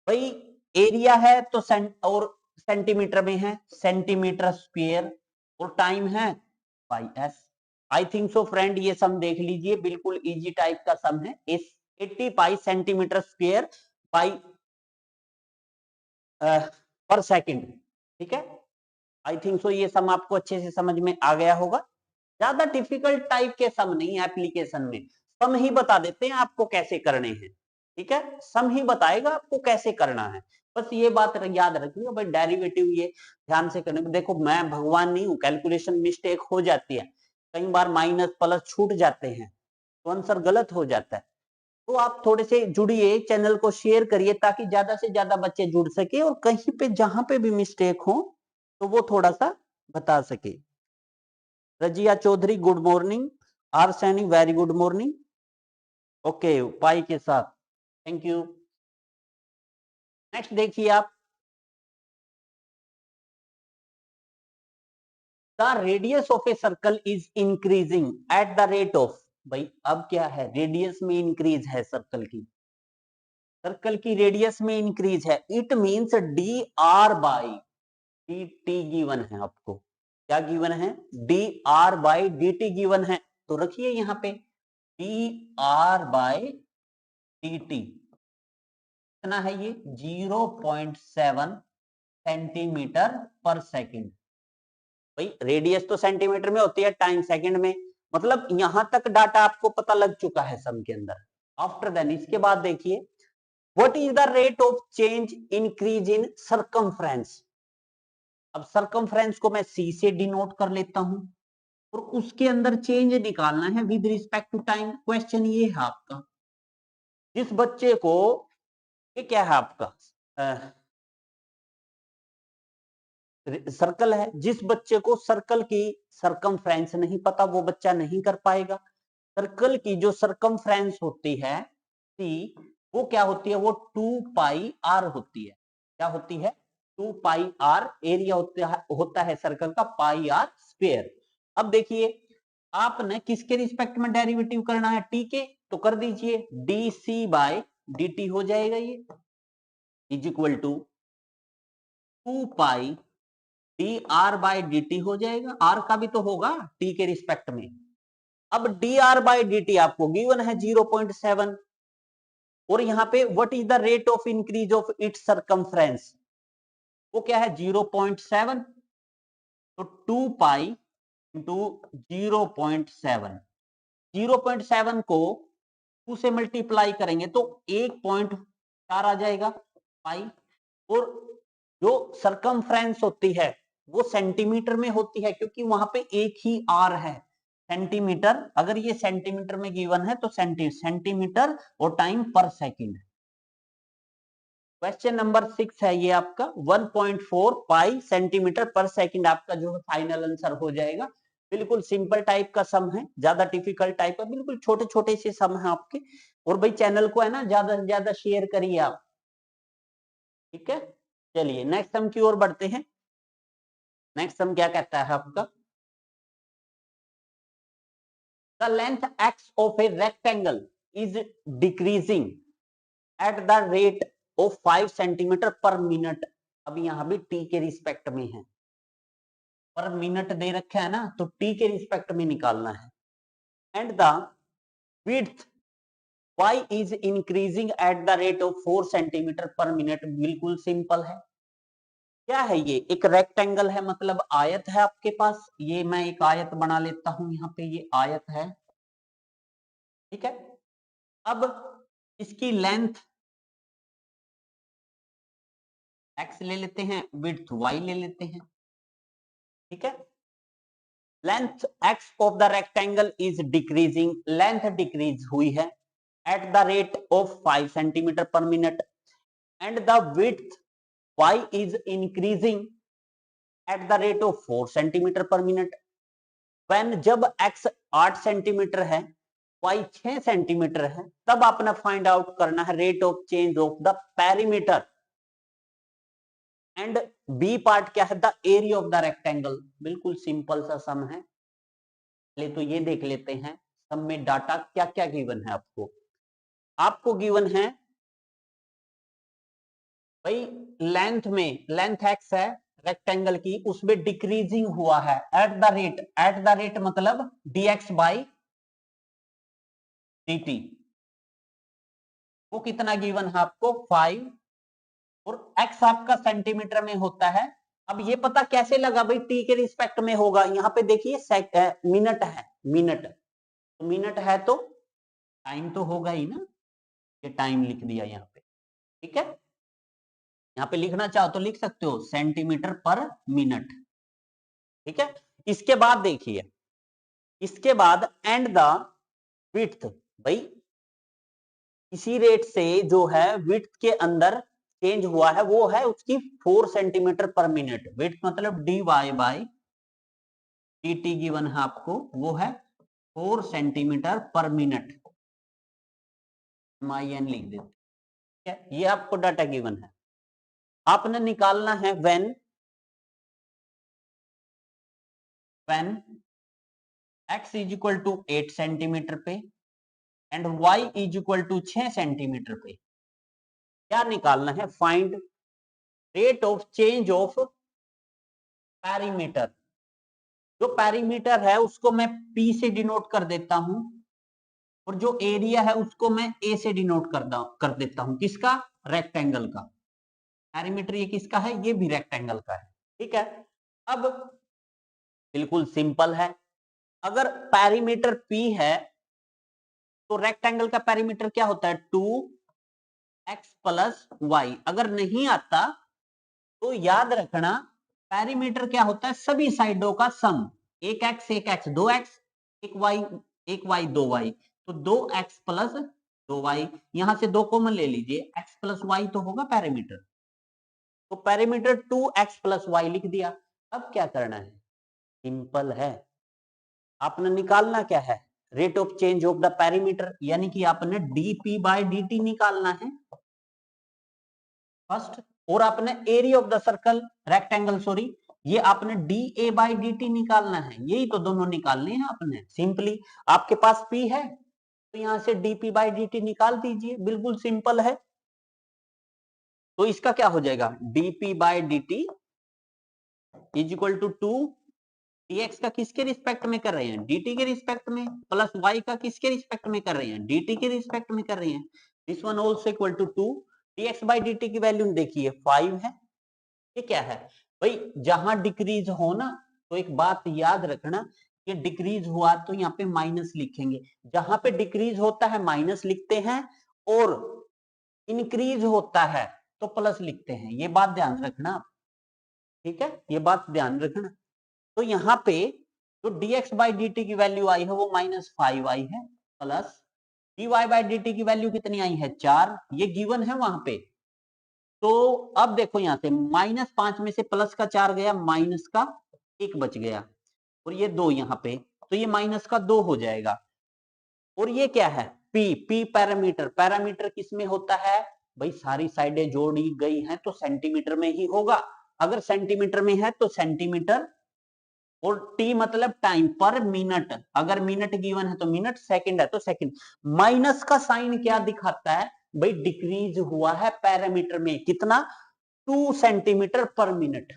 भाई एरिया है तो और सेंटीमीटर में है सेंटीमीटर स्क्वायर, और टाइम है pi s. I think so friend ये सम देख लीजिए, बिल्कुल इजी टाइप का सम है, इस 80 पाई सेंटीमीटर स्क्वायर पाई पर सेकंड, ठीक है। आई थिंक सो ये सम आपको अच्छे से समझ में आ गया होगा, ज्यादा डिफिकल्ट टाइप के सम नहीं, एप्लीकेशन में सम ही बता देते हैं आपको कैसे करने हैं, ठीक है, सम ही बताएगा आपको कैसे करना है, बस ये बात याद रखिए भाई, डेरिवेटिव ये ध्यान से करने। देखो मैं भगवान नहीं हूं, कैलकुलेशन मिस्टेक हो जाती है, कई बार माइनस प्लस छूट जाते हैं, तो आंसर गलत हो जाता है, तो आप थोड़े से जुड़िए, चैनल को शेयर करिए ताकि ज्यादा से ज्यादा बच्चे जुड़ सके, और कहीं पे जहां पे भी मिस्टेक हो तो वो थोड़ा सा बता सके। Razia Chaudhary good morning, R Saini very good morning, okay pi के साथ, थैंक यू। नेक्स्ट देखिए आप, the radius of a circle is increasing at the rate of, भाई अब क्या है, रेडियस में इंक्रीज है सर्कल की रेडियस में इंक्रीज है, it means D R by D T given है आपको। क्या गिवन है? D are by D T given है, तो रखिए यहां पे D R by D T कितना है ये? 0.7 सेंटीमीटर पर सेकंड। भाई रेडियस तो सेंटीमीटर में होती है, टाइम सेकंड में, मतलब यहां तक डाटा आपको पता लग चुका है सम के अंदर। आफ्टर देन इसके बाद देखिए, what is the rate of change increase in circumference. अब सरकमफ्रेंस को मैं सी से डिनोट कर लेता हूं और उसके अंदर चेंज निकालना है with respect to time. Question ये है आपका, जिस बच्चे को, ये क्या है आपका सर्कल है, जिस बच्चे को सर्कल की सरकमफ्रेंस नहीं पता वो बच्चा नहीं कर पाएगा। सर्कल की जो सरकमफ्रेंस होती है सी, वो क्या होती है? वो 2 पाई आर होती है। क्या होती है? 2 पाई आर। एरिया होता है सर्कल का पाई आर स्क्वायर। अब देखिए, आपने किसके रिस्पेक्ट में डेरिवेटिव करना है? टी के, तो कर दीजिए D C by D T हो जाएगा ये, is equal to 2 pi D are by D T हो जाएगा। आर का भी तो होगा टी के रिस्पेक्ट में। अब D R by D T आपको गिवन है 0.7, और यहां पे what is the rate of increase of its circumference, वो क्या है? 0.7। तो 2 पाई इंटू 0.7, 0.7 को 2 से मल्टीप्लाई करेंगे तो 1.4 आ जाएगा पाई। और जो सरकमफ्रेंस होती है वो सेंटीमीटर में होती है, क्योंकि वहां पे एक ही आर है सेंटीमीटर। अगर ये सेंटीमीटर में गिवन है तो सेंटीमीटर और टाइम पर सेकंड। क्वेश्चन नंबर 6 है ये आपका, 1.4 पाई सेंटीमीटर पर सेकंड आपका जो है फाइनल आंसर हो जाएगा। बिल्कुल सिंपल टाइप का सम है, ज्यादा डिफिकल्ट टाइप का, बिल्कुल छोटे छोटे से सम है आपके। और भाई चैनल को है ना ज्यादा से ज्यादा शेयर करिए आप, ठीक है। चलिए नेक्स्ट सम की ओर बढ़ते हैं। नेक्स्ट सम क्या कहता है आपका? The length x of a rectangle is decreasing eight the rate of 5 centimetre per minute. अब यहां भी टी के रिस्पेक्ट में है, पर मिनट दे रखा है ना, तो टी के रिस्पेक्ट में निकालना है। And the width y is increasing at the rate of 4 centimetre per minute. बिल्कुल सिंपल है। क्या है ये? एक रेक्टेंगल है, मतलब आयत है आपके पास। ये मैं एक आयत बना लेता हूं, यहाँ पे ये आयत है, ठीक है। अब इसकी लेंथ x ले लेते हैं, विड्थ y ले लेते हैं, ठीक है। Length x of the rectangle is decreasing, length decrease हुई है at the rate of 5 centimetre per minute. And the width y is increasing at the rate of 4 centimetre per minute. when जब x 8 centimetre है, y 6 centimetre है, तब आपने find out करना है rate of change of the perimeter. And B part क्या है? The area of the rectangle. बिल्कुल सिंपल सा सम है। पहले तो ये देख लेते हैं सम में डाटा क्या क्या गिवन है आपको। आपको गिवन है भाई लेंथ में, लेंथ एक्स है रेक्टेंगल की, उसमें डिक्रीजिंग हुआ है एट द रेट मतलब dx बाई dt। वो कितना गिवन है आपको? 5। और x आपका सेंटीमीटर में होता है। अब ये पता कैसे लगा भाई? t के रिस्पेक्ट में होगा। यहाँ पे देखिए मिनट है, मिनट तो मिनट है तो टाइम तो होगा ही ना। ये टाइम लिख दिया यहाँ पे, ठीक है। यहाँ पे लिखना चाहो तो लिख सकते हो सेंटीमीटर पर मिनट, ठीक है। इसके बाद देखिए, इसके बाद एंड द विड्थ, भाई इसी रेट से जो है विड्थ के अंदर चेंज हुआ है वो है उसकी 4 सेंटीमीटर पर मिनट। विड्थ मतलब D Y by D T given है आपको, वो है 4 सेंटीमीटर पर मिनट। MIN लिख देते, ठीक है। ये आपको डाटा गिवन है, आपने निकालना है when x is equal to 8 centimetre पे and y is equal to 6 centimetre पे। क्या निकालना है? Find rate of change of perimeter. जो पैरीमीटर है उसको मैं P से डिनोट कर देता हूं और जो एरिया है उसको मैं A से डिनोट कर देता हूं। किसका? रेक्टेंगल का। पैरीमीटर ये किसका है? ये भी रेक्टेंगल का है। ठीक है, अब बिल्कुल सिंपल है। अगर पैरीमीटर P है तो रेक्टेंगल का पैरीमीटर क्या होता है? 2x plus Y. अगर नहीं आता तो याद रखना पैरीमीटर क्या होता है? सभी साइडों का सम। एक x 2x, एक y 2y, तो 2x प्लस 2y। यहां से 2 कॉमन ले लीजिए, x प्लस वाई तो होगा पैरीमीटर। तो पैरीमीटर 2x प्लस वाई लिख दिया। अब क्या करना है? सिंपल है, आपने निकालना क्या है? Rate of change of the perimeter, यानी कि आपने dp बाय dt निकालना है फर्स्ट, और आपने area of the circle rectangle sorry ये आपने dA बाय dt निकालना है। यही तो दोनों निकालने हैं आपने। सिंपली आपके पास P है तो यहां से dP बाय dt निकाल दीजिए, बिल्कुल सिंपल है। तो इसका क्या हो जाएगा? dP by dt is equal to 2 dx का किसके रिस्पेक्ट में कर रहे हैं? dt के रिस्पेक्ट में, प्लस y का किसके रिस्पेक्ट में कर रहे हैं? dt के रिस्पेक्ट में कर रहे हैं। This one also equal to 2 dx by dt की वैल्यू देखिए 5 है। ये क्या है भाई? जहां डिक्रीज हो ना, तो एक बात याद रखना, कि डिक्रीज हुआ तो यहाँ पे माइनस लिखेंगे। जहां पे डिक्रीज होता है माइनस लिखते हैं और इंक्रीज होता है तो प्लस लिखते हैं। ये बात ध्यान रखना, ठीक है, ये बात ध्यान रखना। तो यहाँ पे जो dx बाई dt की वैल्यू आई है वो -5 आई है, प्लस dy बाई dt की वैल्यू कितनी आई है? 4। ये गिवन है वहां पे। तो अब देखो यहां से -5 में से प्लस का 4 गया, माइनस का 1 बच गया, और ये 2 यहाँ पे, तो ये माइनस का 2 हो जाएगा। और ये क्या है? p parameter. पैरामीटर किस में होता है भाई? सारी साइडें जोड़ी गई हैं तो सेंटीमीटर में ही होगा। अगर सेंटीमीटर में है तो सेंटीमीटर, और टी मतलब टाइम पर मिनट। अगर मिनट गिवन है तो मिनट, सेकंड है तो सेकंड। माइनस का साइन क्या दिखाता है भाई? डिक्रीज हुआ है पैरामीटर में। कितना? 2 सेंटीमीटर पर मिनट।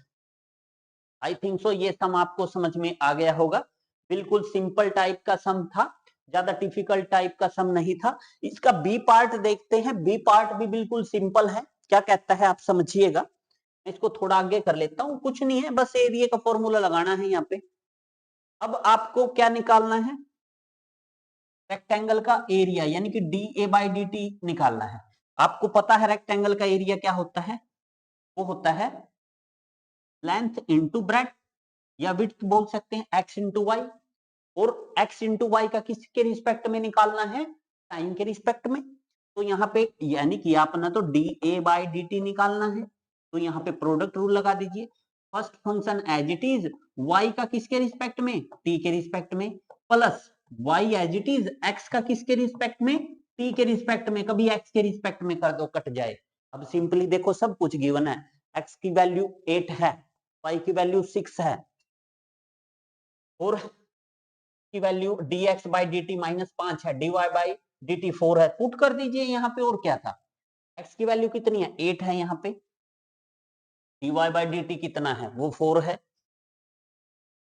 आई थिंक सो ये सम आपको समझ में आ गया होगा। बिल्कुल सिंपल टाइप का सम था, ज्यादा डिफिकल्ट टाइप का सम नहीं था। इसका बी पार्ट देखते हैं। बी पार्ट भी बिल्कुल सिंपल है। क्या कहता है आप समझिएगा। इसको थोड़ा आगे कर लेता हूं, कुछ नहीं है, बस एरिया का फॉर्मूला लगाना है यहाँ पे। अब आपको क्या निकालना है? रेक्टेंगल का एरिया, यानी कि d A by D T निकालना है। आपको पता है रेक्टेंगल का एरिया क्या होता है? वो होता है लेंथ इंटू ब्रेड्थ, या विड्थ बोल सकते हैं, एक्स इंटू वाई। और एक्स इंटू वाई का किसके रिस्पेक्ट में निकालना है? टाइम के रिस्पेक्ट में। तो यहाँ पे यानी कि आपने तो D A by D T निकालना है, तो यहाँ पे प्रोडक्ट रूल लगा दीजिए। First function as it is y का किसके रिस्पेक्ट में? t के रिस्पेक्ट में, plus y as it is x का किसके रिस्पेक्ट में? t के रिस्पेक्ट में। कभी x के रिस्पेक्ट में कर दो, कट जाए। अब सिंपली देखो, सब कुछ गिवन है। x की वैल्यू 8 है, y की वैल्यू 6 है, और की वैल्यू dx बाई dt -5 है, dy बाई dt 4 है। पुट कर दीजिए यहाँ पे। और क्या था? x की वैल्यू कितनी है? 8 है यहाँ पे। dy बाई dt कितना है? वो 4 है,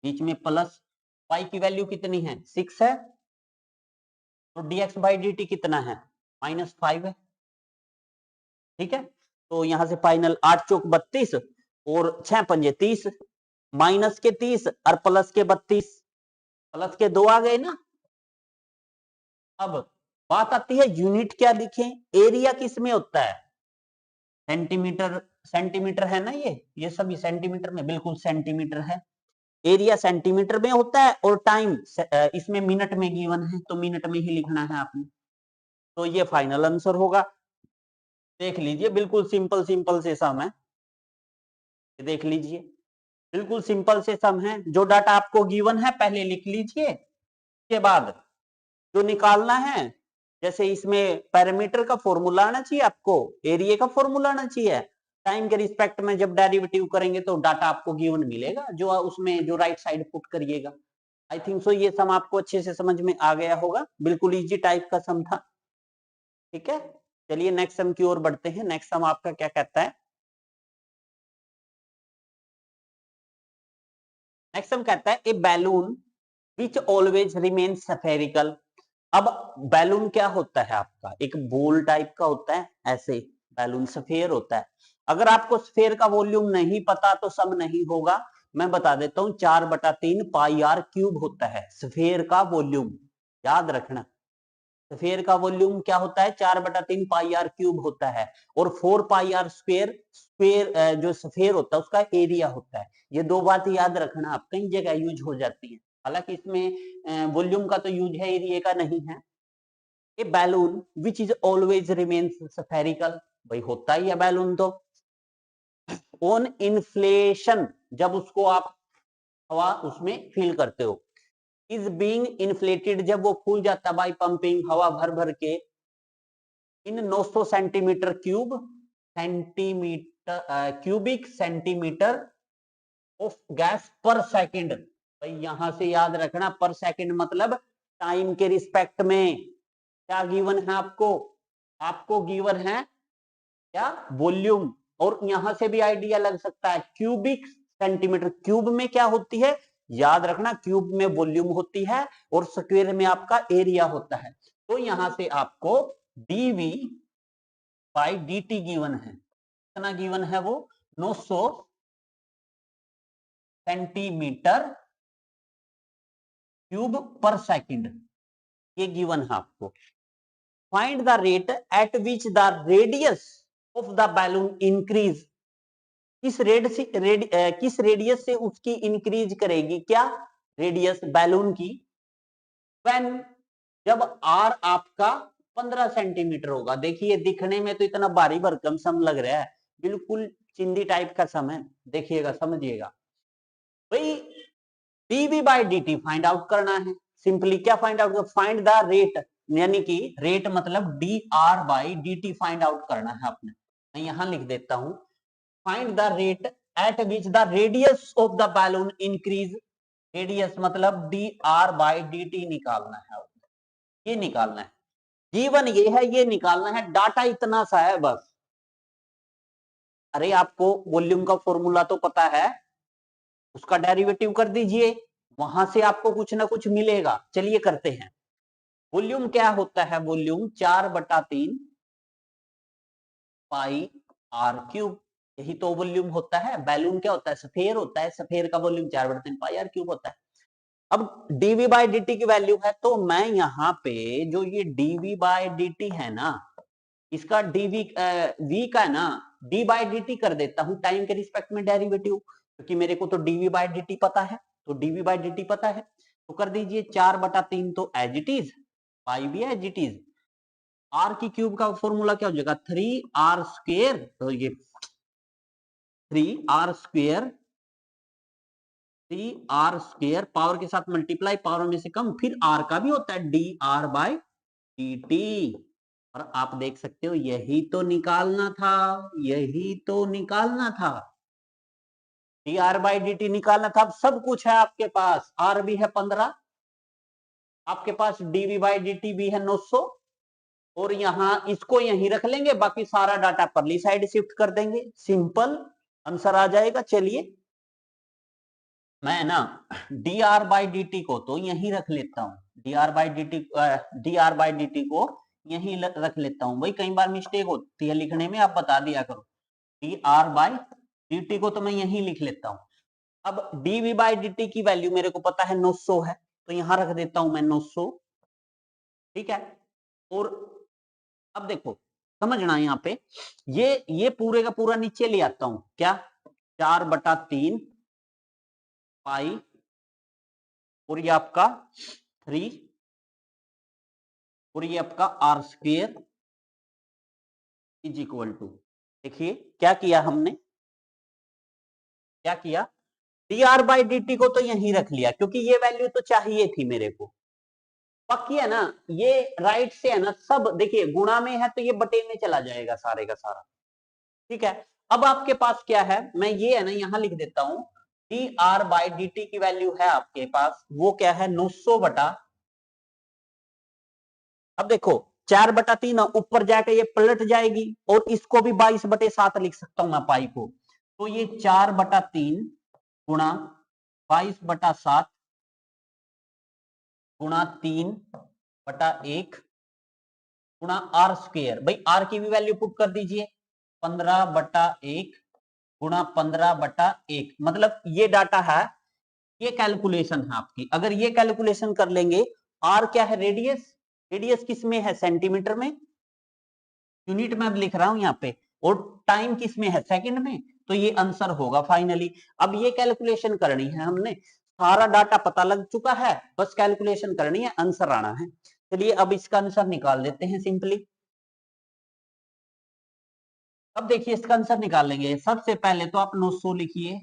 बीच में प्लस। y की वैल्यू कितनी है? 6 है, तो dx बाई dt कितना है? -5 है। ठीक है, तो यहां से फाइनल 8 चौक 32 और 6 पंजे 30, माइनस के 30 और प्लस के 32, प्लस के 2 आ गए ना। अब बात आती है यूनिट क्या लिखें? एरिया किस में होता है? सेंटीमीटर। सेंटीमीटर है ना, ये सभी सेंटीमीटर में, बिल्कुल सेंटीमीटर है। एरिया सेंटीमीटर में होता है, और टाइम इसमें मिनट में गिवन है, तो मिनट में ही लिखना है आपने। तो ये फाइनल आंसर होगा। देख लीजिए, बिल्कुल सिंपल सिंपल से सम है। देख लीजिए, बिल्कुल सिंपल से सम है। जो डाटा आपको गिवन है पहले लिख लीजिए, उसके बाद जो निकालना है, जैसे इसमें पैरामीटर का फॉर्मूला आना चाहिए आपको, एरिया का फॉर्मूला आना चाहिए। टाइम के रिस्पेक्ट में जब डेरिवेटिव करेंगे तो डाटा आपको गिवन मिलेगा, जो उसमें जो राइट साइड पुट करिएगा। आई थिंक सो ये सम आपको अच्छे से समझ में आ गया होगा, बिल्कुल इजी टाइप का सम था। ठीक है, चलिए नेक्स्ट सम की ओर बढ़ते हैं। नेक्स्ट सम आपका क्या कहता है? नेक्स्ट सम कहता है a balloon which always remain spherical. अब बैलून क्या होता है आपका? एक बॉल टाइप का होता है, ऐसे बैलून स्फेयर होता है। अगर आपको स्फेयर का वॉल्यूम नहीं पता तो सम नहीं होगा। मैं बता देता हूं, 4/3 पाई आर क्यूब होता है स्फेयर का वॉल्यूम। याद रखना, स्फेयर का वॉल्यूम क्या होता है? 4/3 पाई आर क्यूब होता है। और 4 पाई आर स्क्वेयर, स्क्वेयर जो स्फेयर होता है उसका एरिया होता है। ये दो बात याद रखना, आप कई जगह यूज हो जाती है। हालांकि इसमें वॉल्यूम का तो यूज है, एरिया का नहीं है। A balloon which is always remains spherical, भाई होता ही है बैलून तो। ऑन इन्फ्लेशन, जब उसको आप हवा उसमें फिल करते हो। इज बीइंग इन्फ्लेटेड, जब वो फूल जाता है बाय पंपिंग, हवा भर भर के। इन 900 centimetre cube, centimetre cubic centimetre of gas पर सेकंड। भाई यहां से याद रखना, पर सेकंड मतलब टाइम के रिस्पेक्ट में। क्या गिवन है आपको? आपको गिवन है क्या? वॉल्यूम। और यहां से भी आइडिया लग सकता है, क्यूबिक सेंटीमीटर, क्यूब में क्या होती है? याद रखना, क्यूब में वॉल्यूम होती है और स्क्वायर में आपका एरिया होता है। तो यहां से आपको D V by D T given है। कितना गिवन है वो? 900 सेंटीमीटर क्यूब पर सेकंड, ये गिवन है आपको। Find the rate at which the radius of the balloon increase. किस रेडियस से उसकी इंक्रीज करेगी? क्या रेडियस बैलून की? व्हेन, जब आर आपका 15 सेंटीमीटर होगा। देखिए दिखने में तो इतना भारी भरकम सम लग रहा है, बिल्कुल चिंदी टाइप का सम है। देखिएगा, समझिएगा भाई। D v by D t find out करना है। सिंपली क्या find out? Find the rate, यानी कि रेट मतलब d are by D t find out करना है आपने। मैं यहां लिख देता हूं, find the rate at which the radius of the balloon increase. Radius मतलब d are by D T निकालना है, ये निकालना है। गिवन ये है, ये निकालना है। डाटा इतना सा है बस। अरे आपको वॉल्यूम का फॉर्मूला तो पता है, उसका डेरिवेटिव कर दीजिए, वहां से आपको कुछ ना कुछ मिलेगा। चलिए करते हैं। वॉल्यूम क्या होता है? वॉल्यूम 4/3 पाई आर क्यूब, यही तो वॉल्यूम होता है। बैलून क्या होता है? स्फेयर होता है, स्फेयर का वॉल्यूम 4/3 पाई आर क्यूब होता है। अब डीवी बाई डी टी की वैल्यू है, तो मैं यहाँ पे जो ये डीवी बाई डी टी है ना, इसका डीवी वी का है ना, डी बाई डी टी कर देता हूं टाइम के रिस्पेक्ट में डेरिवेटिव, क्योंकि मेरे को तो डीवी बाई डी टी पता है, तो डीवी बाई डी टी पता है। तो कर दीजिए 4/3 तो एज इट इज, पाई भी एज इट इज। आर की क्यूब का फॉर्मूला क्या हो जाएगा? 3r square. तो ये 3r square, 3r square power के साथ मल्टीप्लाई, पावर में से कम, फिर r का भी होता है d are by D t. और आप देख सकते हो, यही तो निकालना था, यही तो निकालना था। D R by D T निकालना था। अब सब कुछ है आपके पास, आर भी है 15, आपके पास डीवी बाई डी टी भी है 900, और यहां इसको यहीं रख लेंगे, बाकी सारा डाटा परली साइड शिफ्ट कर देंगे, सिंपल आंसर आ जाएगा। चलिए मैं ना D R by D T को तो यहीं रख लेता हूं, D R by D T को यहीं रख लेता हूं। भाई कई बार मिस्टेक होती है लिखने में, आप बता दिया करो। D R by D T को तो मैं यहीं लिख लेता हूं। अब डीवी बाई डी टी की वैल्यू मेरे को पता है 900 है, तो यहां रख देता हूं मैं 900। ठीक है, और अब देखो समझना यहाँ पे, ये पूरे का पूरा नीचे ले आता हूं। क्या? 4/3 पाई, और ये आपका 3, और ये आपका R square is equal to. देखिए क्या किया हमने, क्या किया? D are by D T को तो यहीं रख लिया, क्योंकि ये वैल्यू तो चाहिए थी मेरे को। बाकी है ना, ये राइट से है ना सब, देखिए गुणा में है तो ये बटे में चला जाएगा सारे का सारा। ठीक है, अब आपके पास क्या है, मैं ये है ना यहां लिख देता हूं, D R by D T की वैल्यू है आपके पास, वो क्या है 900 बटा, अब देखो 4/3 ऊपर जाकर ये पलट जाएगी और इसको भी 22/7 लिख सकता हूं मैं पाई को, तो ये 4/3 गुणा 22/7 गुणा 3/1 गुणा आर स्क्वेयर। भाई आर की भी वैल्यू पुट कर दीजिए, 15/1 गुणा 15/1, मतलब ये डाटा है, ये कैलकुलेशन है आपकी। अगर ये कैलकुलेशन कर लेंगे, आर क्या है रेडियस, रेडियस किस में है सेंटीमीटर में, यूनिट में अब लिख रहा हूं यहाँ पे, और टाइम किस में है सेकंड में, तो ये आंसर होगा फाइनली। अब ये कैलकुलेशन करनी है हमने, सारा डाटा पता लग चुका है, बस कैलकुलेशन करनी है, आंसर आना है। चलिए अब इसका आंसर निकाल देते हैं सिंपली। अब देखिए इसका आंसर निकालेंगे, सबसे पहले तो आप 900 लिखिए,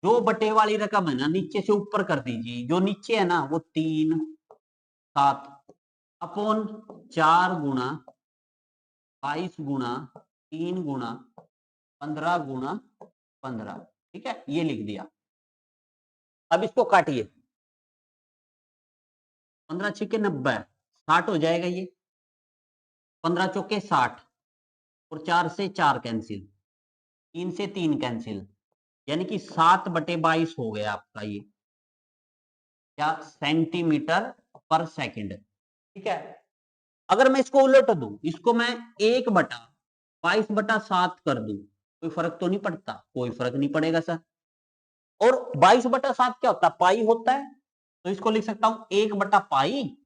जो बटे वाली रकम है ना नीचे से ऊपर कर दीजिए, जो नीचे है ना वो 3/7 अपॉन 4 गुणा 22 गुणा 3 गुणा 15 गुणा 15, ठीक है ये लिख दिया। अब इसको काटिए, 15 छिके 90, 60 हो जाएगा ये, 15 चौके 60 और 4 से 4 कैंसिल, 3 से 3 कैंसिल, यानी कि 7/22 हो गया आपका ये क्या सेंटीमीटर पर सेकंड, ठीक है। अगर मैं इसको उलट दूं, इसको मैं 1/22/7 कर दूं, कोई फर्क तो नहीं पड़ता, कोई फर्क नहीं पड़ेगा सर। और 22/7 क्या होता है, पाई होता है, तो इसको लिख सकता हूं 1/पाई,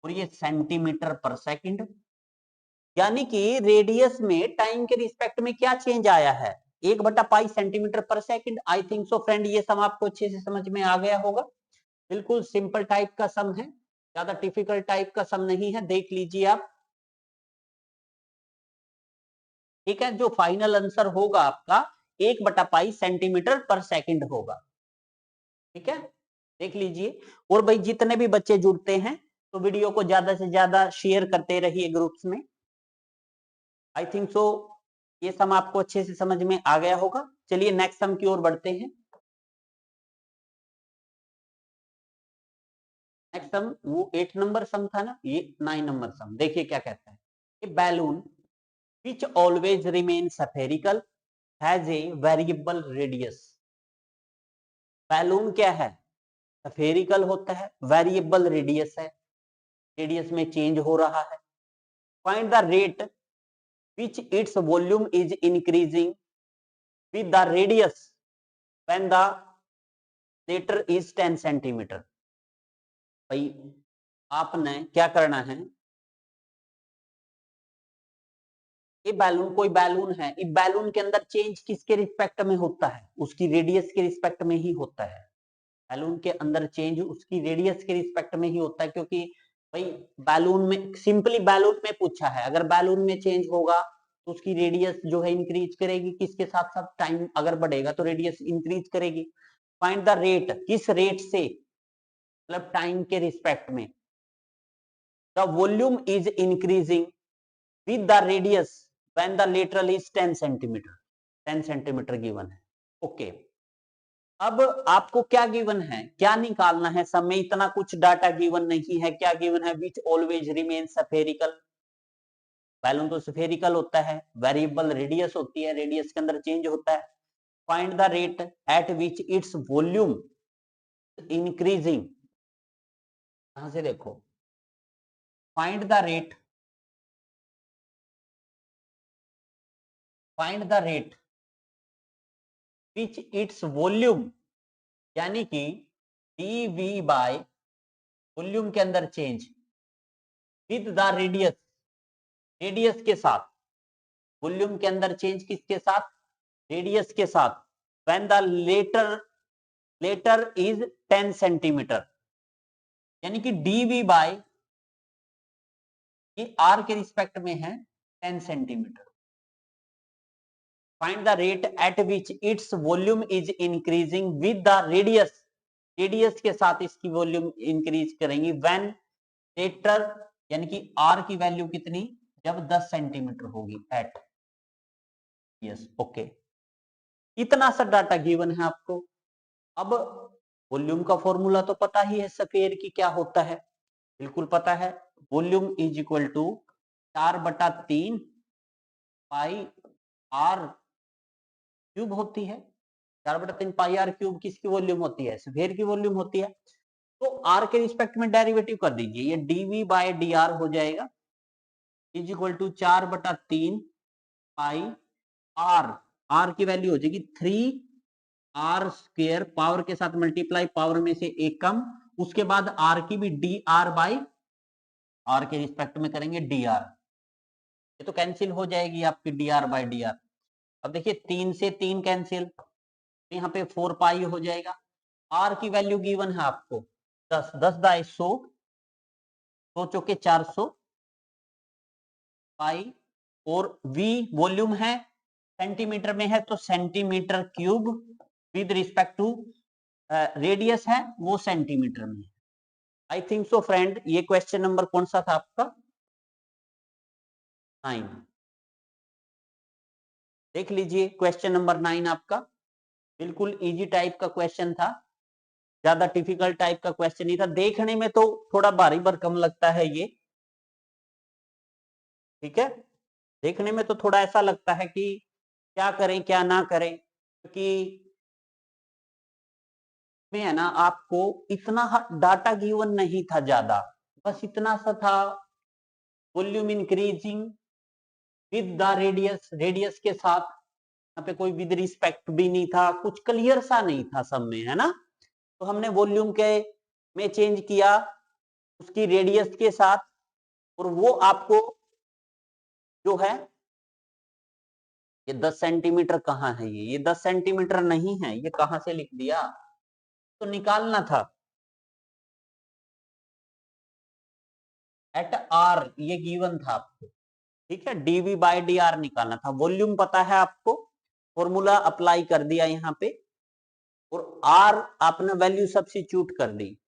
और ये सेंटीमीटर पर सेकंड, यानी कि रेडियस में टाइम के रिस्पेक्ट में क्या चेंज आया है, 1/पाई सेंटीमीटर पर सेकंड। आई थिंक सो फ्रेंड ये सम आपको अच्छे से समझ में आ गया होगा। बिल्कुल सिंपल टाइप का सम है, ज्यादा डिफिकल्ट टाइप का सम नहीं है, देख लीजिए आप, ठीक है। जो फाइनल आंसर होगा आपका 1/पाई सेंटीमीटर पर सेकंड होगा, ठीक है, देख लीजिए। और भाई जितने भी बच्चे जुड़ते हैं तो वीडियो को ज्यादा से ज्यादा शेयर करते रहिए ग्रुप्स में। आई थिंक सो ये सम आपको अच्छे से समझ में आ गया होगा। चलिए नेक्स्ट सम की ओर बढ़ते हैं। नेक्स्ट सम वो 8 नंबर सम था ना, ये 9 नंबर सम, देखिए क्या कहता है, कि balloon which always remains spherical has a variable radius। Balloon क्या है, स्फेरिकल होता है, वेरिएबल रेडियस है, रेडियस में चेंज हो रहा है। Find the rate which its volume is increasing with the radius when the latter is 10 centimetre. भाई आपने क्या करना है, ये बैलून कोई बैलून है, इस बैलून के अंदर चेंज किसके रिस्पेक्ट में होता है, उसकी रेडियस के रिस्पेक्ट में ही होता है। बैलून के अंदर चेंज उसकी रेडियस के रिस्पेक्ट में ही होता है, क्योंकि भाई बैलून में सिंपली बैलून में पूछा है, अगर बैलून में चेंज होगा तो उसकी रेडियस जो है इंक्रीज करेगी, किसके साथ साथ, टाइम अगर बढ़ेगा तो रेडियस इंक्रीज करेगी। फाइंड द रेट, किस रेट से, मतलब टाइम के रिस्पेक्ट में, the volume is increasing with the radius when the lateral is 10 centimetre, 10 centimetre given है, ओके। अब आपको क्या गिवन है, क्या निकालना है, सब में इतना कुछ डाटा गिवन नहीं है, क्या गिवन है, विच ऑलवेज रिमेन स्फेरिकल, बैलून तो स्फेरिकल होता है, वेरिएबल रेडियस होती है, रेडियस के अंदर चेंज होता है। Find the rate at which its volume increasing, यहां से देखो, find the rate, find the rate which its volume, यानी कि dv बाय वॉल्यूम के अंदर change with the radius, radius के साथ, वॉल्यूम के अंदर चेंज किसके साथ, रेडियस के साथ, when the latter is 10 centimetre, यानी कि dv बाय, ये r के रिस्पेक्ट में है 10 centimetre. Find the rate at which its volume is increasing with the radius, radius के साथ इसकी वॉल्यूम इंक्रीज करेंगी, व्हेन लेटर, यानी कि r की वैल्यू कितनी, जब 10 सेंटीमीटर होगी एट, यस ओके। इतना सा डाटा गिवन है आपको, अब वॉल्यूम का फॉर्मूला तो पता ही है स्फीयर की क्या होता है, बिल्कुल पता है। Volume is equal to 4/3 pi r cube होती है। 4/3 पाई आर क्यूब किसकी वॉल्यूम होती है? स्फीयर की वॉल्यूम होती है। तो आर के रिस्पेक्ट में डेरिवेटिव कर दीजिए, ये डीवी बाय डी आर हो जाएगा is equal to 4/3 pi r, r की वैल्यू हो जाएगी 3r², पावर के साथ मल्टीप्लाई, पावर में से एक कम, उसके बाद आर की भी डी आर बाई आर के रिस्पेक्ट में करेंगे डी आर, ये तो कैंसिल हो जाएगी आपकी D R by D R. अब देखिए 3 से 3 कैंसिल, तो यहाँ पे 4 पाई हो जाएगा। आर की वैल्यू गिवन है आपको 10, 10 दाई 100, 100 चौके 400 पाई, और वी वॉल्यूम है सेंटीमीटर में है तो centimetre cube, with respect to radius है वो सेंटीमीटर में है। आई थिंक सो फ्रेंड, ये क्वेश्चन नंबर कौन सा था आपका? 9। देख लीजिए क्वेश्चन नंबर 9 आपका बिल्कुल इजी टाइप का क्वेश्चन था, ज्यादा डिफिकल्ट टाइप का क्वेश्चन नहीं था। देखने में तो थोड़ा भारी भरकम लगता है ये, ठीक है, देखने में तो थोड़ा ऐसा लगता है कि क्या करें क्या ना करें, क्योंकि में है ना आपको इतना डाटा गिवन नहीं था ज्यादा, बस इतना सा था, volume increasing with the radius, radius के साथ, यहाँ पे कोई विद रिस्पेक्ट भी नहीं था, कुछ क्लियर सा नहीं था सब में, है ना। तो हमने वॉल्यूम के में चेंज किया उसकी रेडियस के साथ, और वो आपको जो है, ये 10 सेंटीमीटर कहाँ है, ये 10 सेंटीमीटर नहीं है, ये कहां से लिख दिया, तो निकालना था एट आर, ये गिवन था आपको, ठीक है, डीवी बाय डी आर निकालना था। वॉल्यूम पता है आपको, फॉर्मूला अप्लाई कर दिया यहाँ पे, और आर आपने वैल्यू सब्स्टिट्यूट कर दी,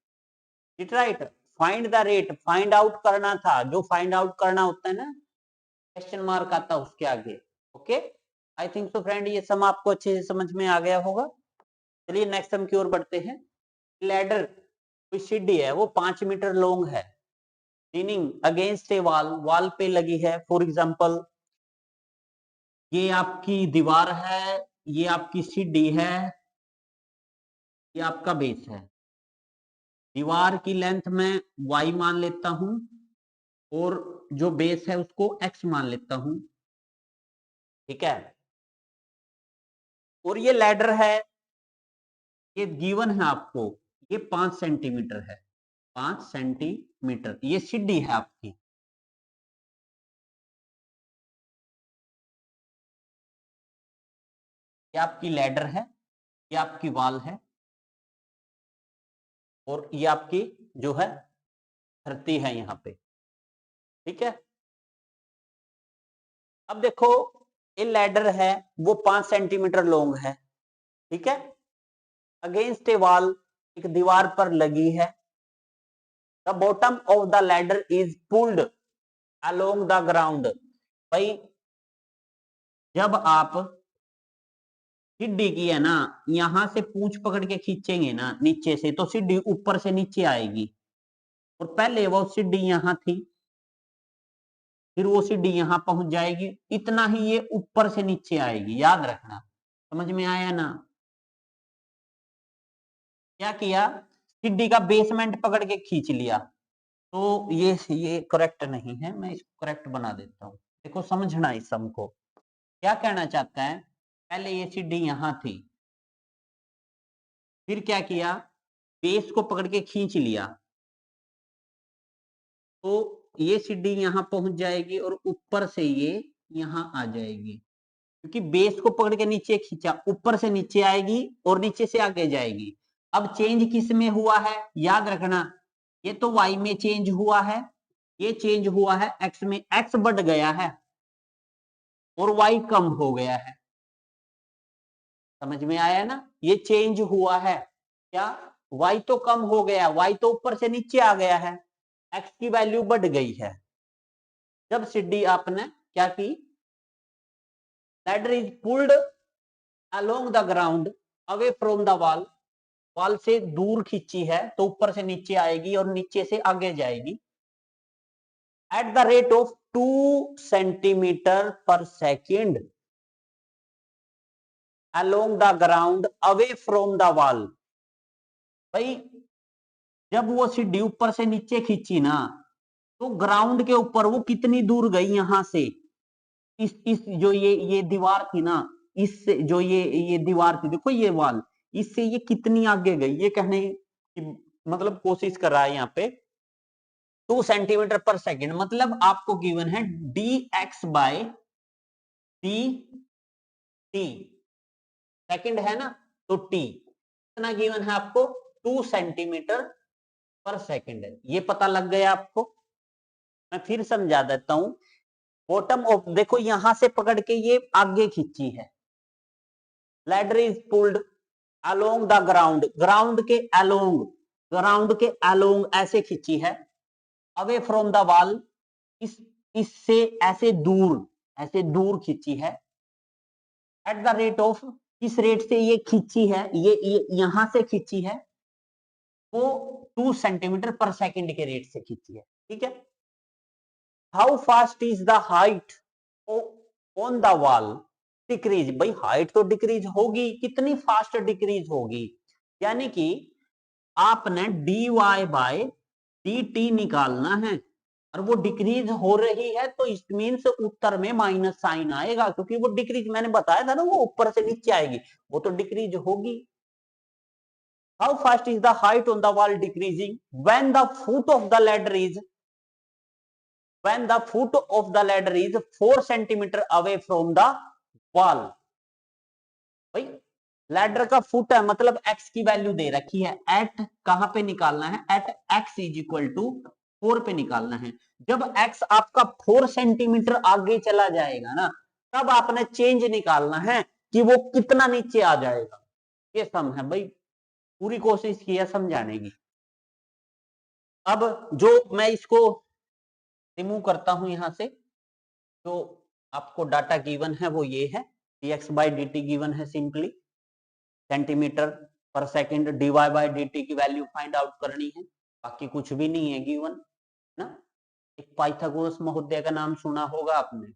it right. Find the rate, find out करना था, जो फाइंड आउट करना होता है ना, क्वेश्चन मार्क आता है उसके आगे, ओके। आई थिंक सो फ्रेंड, ये सम आपको अच्छे से समझ में आ गया होगा। चलिए नेक्स्ट सम की ओर बढ़ते हैं। लैडर, कोई सीढ़ी है वो 5 मीटर लॉन्ग है, मीनिंग अगेंस्ट ए वॉल, वॉल पे लगी है। फॉर एग्जांपल ये आपकी दीवार है, ये आपकी सीढ़ी है, ये आपका बेस है। दीवार की लेंथ में y मान लेता हूं, और जो बेस है उसको x मान लेता हूं, ठीक है। और ये लैडर है, ये गिवन है आपको, ये 5 सेंटीमीटर है, 5 सेंटीमीटर, ये सीढ़ी है आपकी, ये आपकी लैडर है, ये आपकी वॉल है, और ये आपकी जो है धरती है यहाँ पे, ठीक है। अब देखो ये लैडर है वो 5 सेंटीमीटर लॉन्ग है, ठीक है, अगेंस्ट ए वॉल, एक दीवार पर लगी है। The bottom of the ladder is pulled along the ground. भाई जब आप सीढ़ी की है ना, यहां से पूंछ पकड़ के खींचेंगे ना नीचे से, तो सीढ़ी ऊपर से नीचे आएगी, और पहले वो सीढ़ी यहां थी, फिर वो सीढ़ी यहां पहुंच जाएगी, इतना ही ये ऊपर से नीचे आएगी, याद रखना। समझ में आया ना? क्या किया, सीढ़ी का बेसमेंट पकड़ के खींच लिया, तो ये करेक्ट नहीं है, मैं इसको करेक्ट बना देता हूं। देखो समझना इस सम को, क्या कहना चाहता है, पहले ये सीढ़ी यहां थी, फिर क्या किया, बेस को पकड़ के खींच लिया, तो ये सीढ़ी यहां पहुंच जाएगी, और ऊपर से ये यहां आ जाएगी, क्योंकि बेस को पकड़ के नीचे खींचा, ऊपर से नीचे आएगी और नीचे से आगे जाएगी। अब चेंज किस में हुआ है, याद रखना, ये तो y में चेंज हुआ है, ये चेंज हुआ है x में, x बढ़ गया है और y कम हो गया है। समझ में आया ना, ये चेंज हुआ है, क्या, y तो कम हो गया, y तो ऊपर से नीचे आ गया है, x की वैल्यू बढ़ गई है। जब सीढ़ी आपने क्या की, ladder is pulled along the ground away from the wall, wall से दूर खींची है तो ऊपर से नीचे आएगी और नीचे से आगे जाएगी at the rate of 2 centimetre पर second along the ground away from the wall. भाई जब वो सीढ़ी ऊपर से नीचे खींची ना तो ग्राउंड के ऊपर वो कितनी दूर गई यहां से, इस जो ये दीवार थी ना, इससे जो ये दीवार थी, देखो ये वॉल, इससे ये कितनी आगे गई, ये कहने की मतलब कोशिश कर रहा है यहाँ पे 2 सेंटीमीटर पर सेकेंड। मतलब आपको गिवन है dx by D t, second है ना, तो t कितना गिवन है आपको 2 सेंटीमीटर पर सेकेंड है। ये पता लग गया आपको। मैं फिर समझा देता हूं। बॉटम ऑफ, देखो यहां से पकड़ के ये आगे खींची है, ladder is pulled along the ground, ground के अलोंग ऐसे खींची है, अवे फ्रॉम द वॉल, इससे ऐसे दूर खींची है एट द रेट ऑफ, किस रेट से ये खींची है, ये यहां से खींची है, वो 2 सेंटीमीटर पर सेकेंड के रेट से खींची है। ठीक है। How fast is the height on the wall decrease, भाई हाइट तो डिक्रीज होगी, कितनी फास्ट डिक्रीज होगी, यानी कि आपने dy बाय dt निकालना है और वो डिक्रीज हो रही है तो इट मीन्स उत्तर में माइनस साइन आएगा, क्योंकि वो डिक्रीज मैंने बताया था ना, वो ऊपर से नीचे आएगी, वो तो डिक्रीज होगी। How fast is the height on the wall decreasing when the foot of the ladder is, when the foot of the ladder is 4 centimeter away from the wall। भाई लैडर का फुट है, मतलब x की value दे रखी है, eight कहां पे निकालना है, at x is equal to 4 पे निकालना है। जब x आपका 4 सेंटीमीटर आगे चला जाएगा ना, तब आपने चेंज निकालना है कि वो कितना नीचे आ जाएगा। ये सम है भाई, पूरी कोशिश की है समझाने की। अब जो मैं इसको रिमूव करता हूं यहां से, जो आपको डाटा गिवन है वो ये है, dx by D T given है, सिंपली सेंटीमीटर पर second, dy by D T की वैल्यू फाइंड आउट करनी है, बाकी कुछ भी नहीं है गिवन ना। एक पाइथागोरस महोदय का नाम सुना होगा आपने।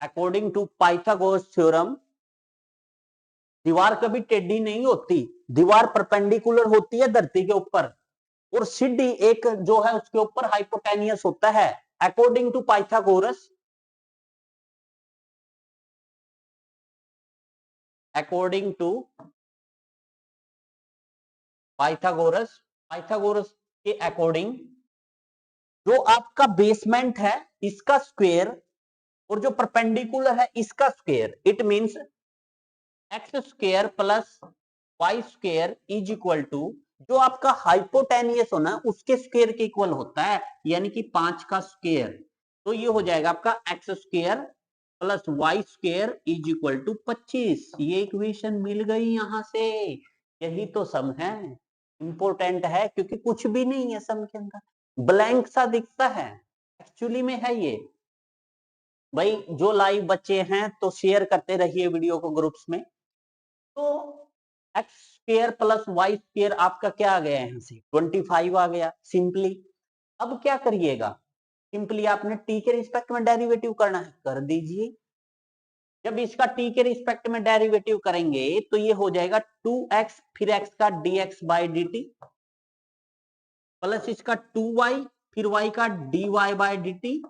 अकॉर्डिंग टू पाइथागोरस थ्योरम, दीवार कभी टेढ़ी नहीं होती, दीवार परपेंडिकुलर होती है धरती के ऊपर, और सीढ़ी एक जो है उसके ऊपर हाइपोटेनियस होता है। According to Pythagoras, according to Pythagoras के अकॉर्डिंग, जो आपका बेसमेंट है इसका स्क्वायर और जो परपेंडिकुलर है इसका square, it means x square plus y square is equal to, जो आपका हाइपोटेनियस होना उसके स्क्वायर के इक्वल होता है, यानी कि 5 का स्क्वायर। तो ये हो जाएगा आपका x square plus y square is equal to 25। ये इक्वेशन मिल गई यहां से, यही तो सम है, इंपॉर्टेंट है क्योंकि कुछ भी नहीं है सम के अंदर, ब्लैंक सा दिखता है, एक्चुअली में है ये। भाई जो लाइव बच्चे हैं तो शेयर करते रहिए वीडियो को ग्रुप्स में। तो x square plus y square आपका क्या आ गया यहां से 25 आ गया सिंपली। अब क्या करिएगा, सिंपली आपने टी के रिस्पेक्ट में डेरिवेटिव करना है, कर दीजिए। जब इसका टी के रिस्पेक्ट में डेरिवेटिव करेंगे तो ये हो जाएगा 2x, फिर x का dx by D t, plus इसका 2y, फिर y का dy बाई डी टी,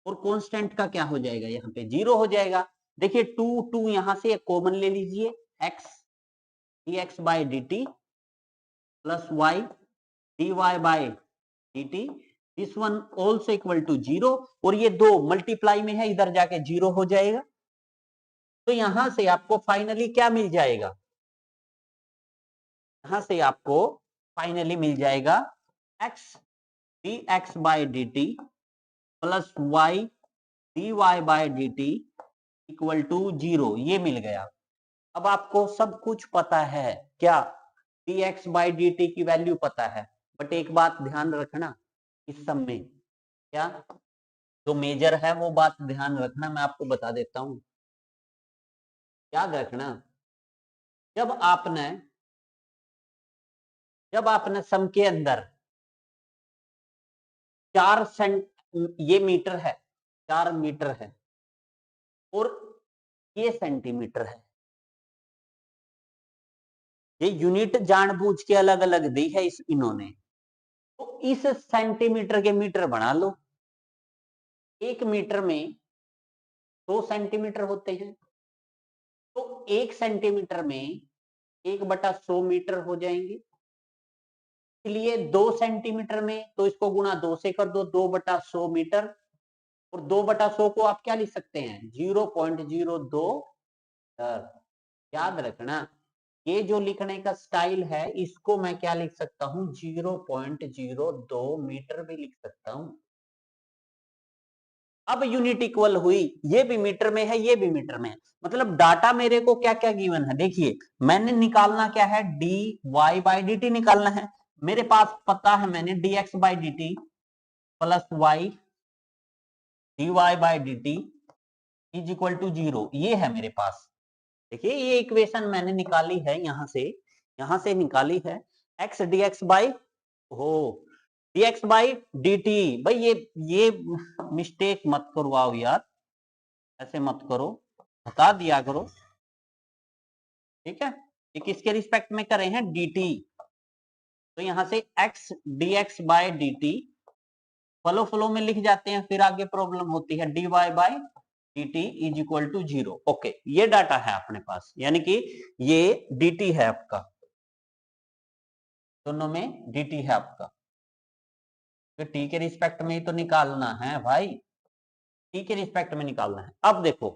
और कांस्टेंट का क्या हो जाएगा यहाँ पे 0 हो जाएगा। देखिए 2 यहां से कॉमन ले लीजिए, x dx by D t plus y dy by D t, this one also equal to 0, और ये दो मल्टीप्लाई में है, इधर जाके 0 हो जाएगा। तो यहां से आपको फाइनली क्या मिल जाएगा, यहां से आपको फाइनली मिल जाएगा x dx by D t plus y dy by D t equal to 0, ये मिल गया। अब आपको सब कुछ पता है, क्या dx बाई डी टी की वैल्यू पता है, बट एक बात ध्यान रखना इस सब में, क्या जो मेजर है वो बात ध्यान रखना, मैं आपको बता देता हूं, याद रखना। जब आपने जब आपने सम के अंदर 4 सेंट, ये मीटर है, 4 मीटर है और ये सेंटीमीटर है, ये यूनिट जानबूझ के अलग अलग दी है इन्होंने, तो इस सेंटीमीटर के मीटर बना लो। 1 मीटर में 2 सेंटीमीटर होते हैं, तो 1 सेंटीमीटर में 1/100 मीटर हो जाएंगे। इसलिए 2 सेंटीमीटर में, तो इसको गुणा 2 से कर दो, 2/100 मीटर, और 2/100 को आप क्या लिख सकते हैं, 0.02 मीटर। याद रखना, ये जो लिखने का स्टाइल है इसको मैं क्या लिख सकता हूं, 0.02 मीटर भी लिख सकता हूं। अब यूनिट इक्वल हुई, ये भी मीटर में है, ये भी मीटर में है, मतलब डाटा मेरे को क्या क्या गिवन है, देखिए मैंने निकालना क्या है, d Y by D T निकालना है। मेरे पास पता है, मैंने d x by D t plus y d Y by D T is equal to 0, ये है मेरे पास। देखिए ये इक्वेशन मैंने निकाली है, यहां से निकाली है, एक्स डी एक्स बाई हो D x by D T. भाई ये मिस्टेक मत करवाओ यार, ऐसे मत करो, बता दिया करो, ठीक है। ये किसके रिस्पेक्ट में करे हैं, डी टी, तो यहां से x d x by D t फलो फ्लो में लिख जाते हैं, फिर आगे प्रॉब्लम होती है, d Y by D T is equal to 0। Okay, ये डाटा है अपने पास, यानी कि ये डी टी है आपका, दोनों में डी टी है आपका, तो टी के रिस्पेक्ट में ही तो निकालना है भाई, टी के रिस्पेक्ट में निकालना है। अब देखो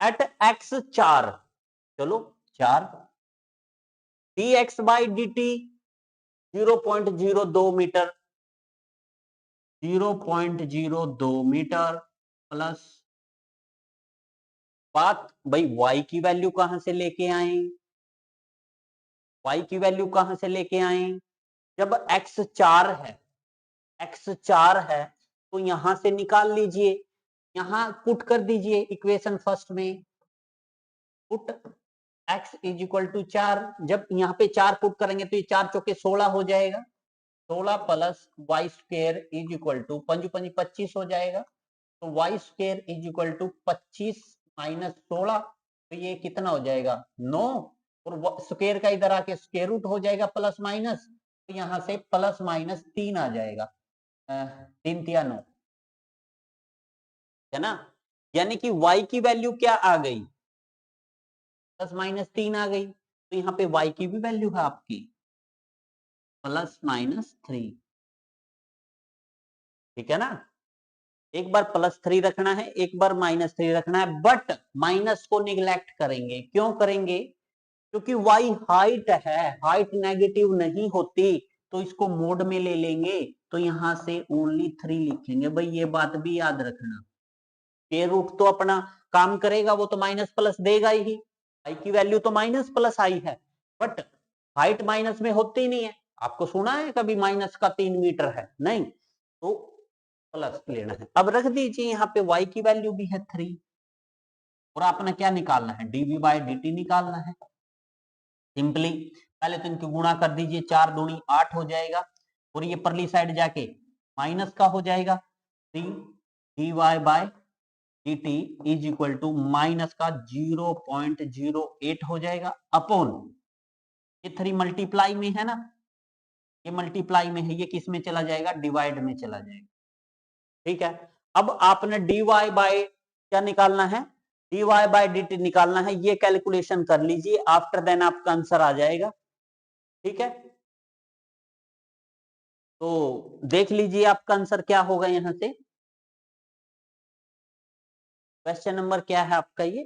एट एक्स 4, चलो 4, d x by D t 0.02 metre, 0.02 metre plus, बात भाई y की वैल्यू कहां से लेके आए, y की वैल्यू कहां से लेके आए, जब x 4 है, x 4 है तो यहां से निकाल लीजिए, यहां पुट कर दीजिए इक्वेशन फर्स्ट में, put x is equal to 4, जब यहाँ पे 4 पुट करेंगे तो ये 4 चौके 16 हो जाएगा, 16 plus y square is equal to 5 5 25 हो जाएगा, तो y square is equal to 25 minus 16, तो ये कितना हो जाएगा 9, और स्क्वेयर का इधर आके स्क्वेयर रूट हो जाएगा प्लस माइनस, तो यहां से प्लस माइनस 3 आ जाएगा, 3 तिया 9, है ना, यानी कि y की वैल्यू क्या आ गई, प्लस माइनस 3 आ गई, तो यहाँ पे y की भी वैल्यू है आपकी प्लस माइनस 3, ठीक है ना। एक बार +3 रखना है, एक बार -3 रखना है, बट माइनस को निगलेक्ट करेंगे, क्यों करेंगे, क्योंकि y हाइट है, हाइट नेगेटिव नहीं होती, तो इसको मोड में ले लेंगे, तो यहां से ओनली 3 लिखेंगे। भाई ये बात भी याद रखना, के रूट तो अपना काम करेगा, वो तो माइनस प्लस देगा ही, आई की वैल्यू तो माइनस प्लस आई है, बट हाइट माइनस में होती नहीं है, आपको सुना है कभी माइनस का 3 मीटर है, नहीं, तो प्लस लेना है। अब रख दीजिए यहाँ पे y की वैल्यू भी है 3, और आपने क्या निकालना है, dv बाई dt निकालना है, सिंपली पहले तो इनको गुणा कर दीजिए, 4 दूनी 8 हो जाएगा, और ये परली साइड जाके माइनस का हो जाएगा, 3 dy by dt is equal to minus का 0.08 हो जाएगा, अपॉन ये 3 मल्टीप्लाई में है ना, ये मल्टीप्लाई में है, ये किस में चला जाएगा, डिवाइड में चला जाएगा, ठीक है। अब आपने dy बाय क्या निकालना है, dy बाय dt निकालना है, ये कैलकुलेशन कर लीजिए, आफ्टर देन आपका आंसर आ जाएगा, ठीक है। तो देख लीजिए आपका आंसर क्या होगा, यहां से क्वेश्चन नंबर क्या है आपका, ये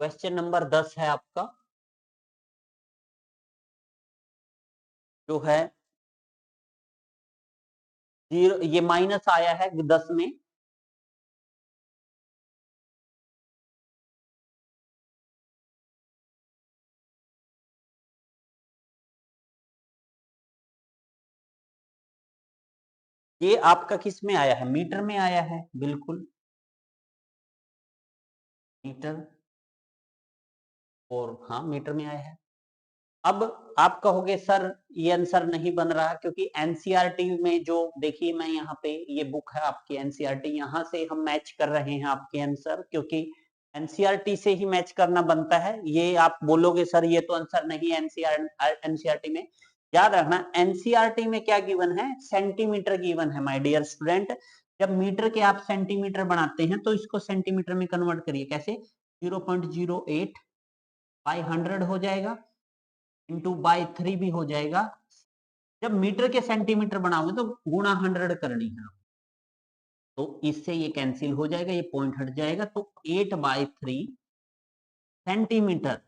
क्वेश्चन नंबर 10 है आपका, जो है 0, ये माइनस आया है 10 में, ये आपका किस में आया है, मीटर में आया है, बिल्कुल मीटर, और हाँ मीटर में आया है। अब आप कहोगे सर ये आंसर नहीं बन रहा क्योंकि एनसीईआरटी में जो देखिए मैं यहाँ पे ये बुक है आपकी एनसीईआरटी, यहाँ से हम मैच कर रहे हैं आपके आंसर, क्योंकि एनसीईआरटी से ही मैच करना बनता है। ये आप बोलोगे सर ये तो आंसर नहीं है एनसीईआरटी में, याद रखना एनसीईआरटी में क्या गिवन है, सेंटीमीटर गिवन है माय डियर स्टूडेंट। जब मीटर के आप सेंटीमीटर बनाते हैं तो इसको सेंटीमीटर में कन्वर्ट करिए, कैसे 0.08 बाई 100 हो जाएगा, इंटू बाई 3 भी हो जाएगा। जब मीटर के सेंटीमीटर बनाओगे तो गुणा 100 करनी है, तो इससे ये कैंसिल हो जाएगा, ये पॉइंट हट जाएगा, तो 8/3 सेंटीमीटर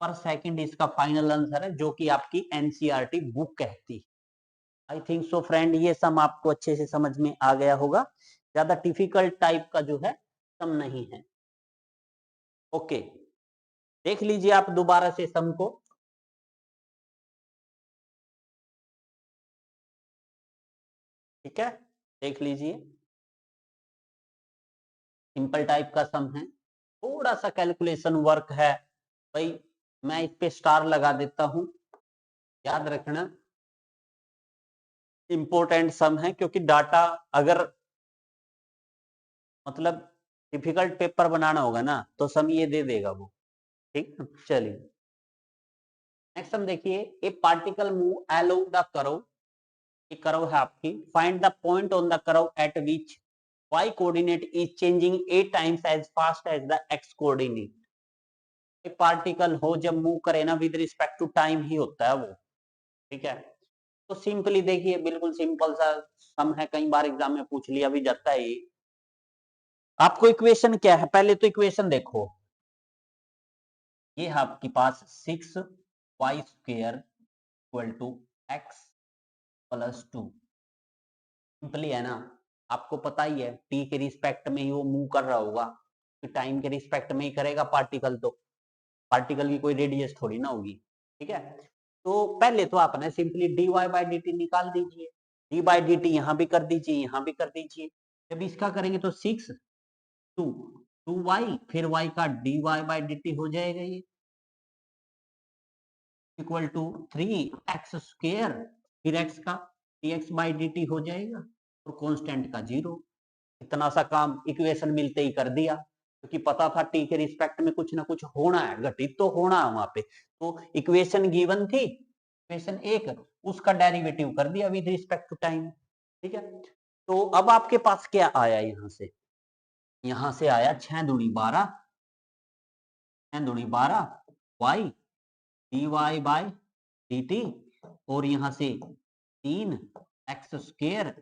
पर सेकंड इसका फाइनल आंसर है, जो कि आपकी एनसीईआरटी बुक कहती है। आई थिंक सो फ्रेंड ये सम आपको अच्छे से समझ में आ गया होगा, ज्यादा डिफिकल्ट टाइप का जो है सम नहीं है। ओके, देख लीजिए आप दोबारा से सम को। ठीक है, देख लीजिए, सिंपल टाइप का सम है, थोड़ा सा कैलकुलेशन वर्क है भाई, मैं इस पे स्टार लगा देता हूं, याद रखना इंपॉर्टेंट सम है, क्योंकि डाटा अगर मतलब डिफिकल्ट पेपर बनाना होगा ना तो सम ये दे देगा वो। ठीक, चलिए नेक्स्ट सम देखिए, a particle move along the curve, ये कर्व है आपकी, find the point on the curve at which y coordinate is changing 8 times as fast as the x coordinate. Particle हो जब मूव करे ना विद रिस्पेक्ट टू टाइम ही होता है वो। ठीक है, तो सिंपली देखिए बिल्कुल सिंपल सा सम है, कई बार एग्जाम में पूछ लिया भी जाता है। आपको इक्वेशन क्या है, पहले तो इक्वेशन देखो, ये है आपके पास 6y square equal to x plus 2, simply है ना, आपको पता ही है टी के रिस्पेक्ट में ही वो मूव कर रहा होगा, तो टाइम के रिस्पेक्ट में ही करेगा पार्टिकल, तो पार्टिकल की कोई रेडियस थोड़ी ना होगी। ठीक है, तो पहले तो आपने simply dy by D T निकाल दीजिए, डी बाई डी टी यहाँ भी कर दीजिए, यहाँ भी कर दीजिए। जब इसका करेंगे तो 6 2y, फिर y का dy बाई डी टी हो जाएगा ये इक्वल टू 3x स्क्वायर, फिर x का dx बाई डी टी हो जाएगा और कांस्टेंट का 0। इतना सा काम इक्वेशन मिलते ही कर दिया, क्योंकि पता था टी के रिस्पेक्ट में कुछ ना कुछ होना है, घटित तो होना है वहां पे। तो इक्वेशन गिवन थी, इक्वेशन एक, उसका डेरिवेटिव कर दिया विद रिस्पेक्ट टू टाइम। ठीक है, तो अब आपके पास क्या आया, यहां से आया 6 दूनी 12, 6 दूनी 12 y dy by D t, और यहां से 3x square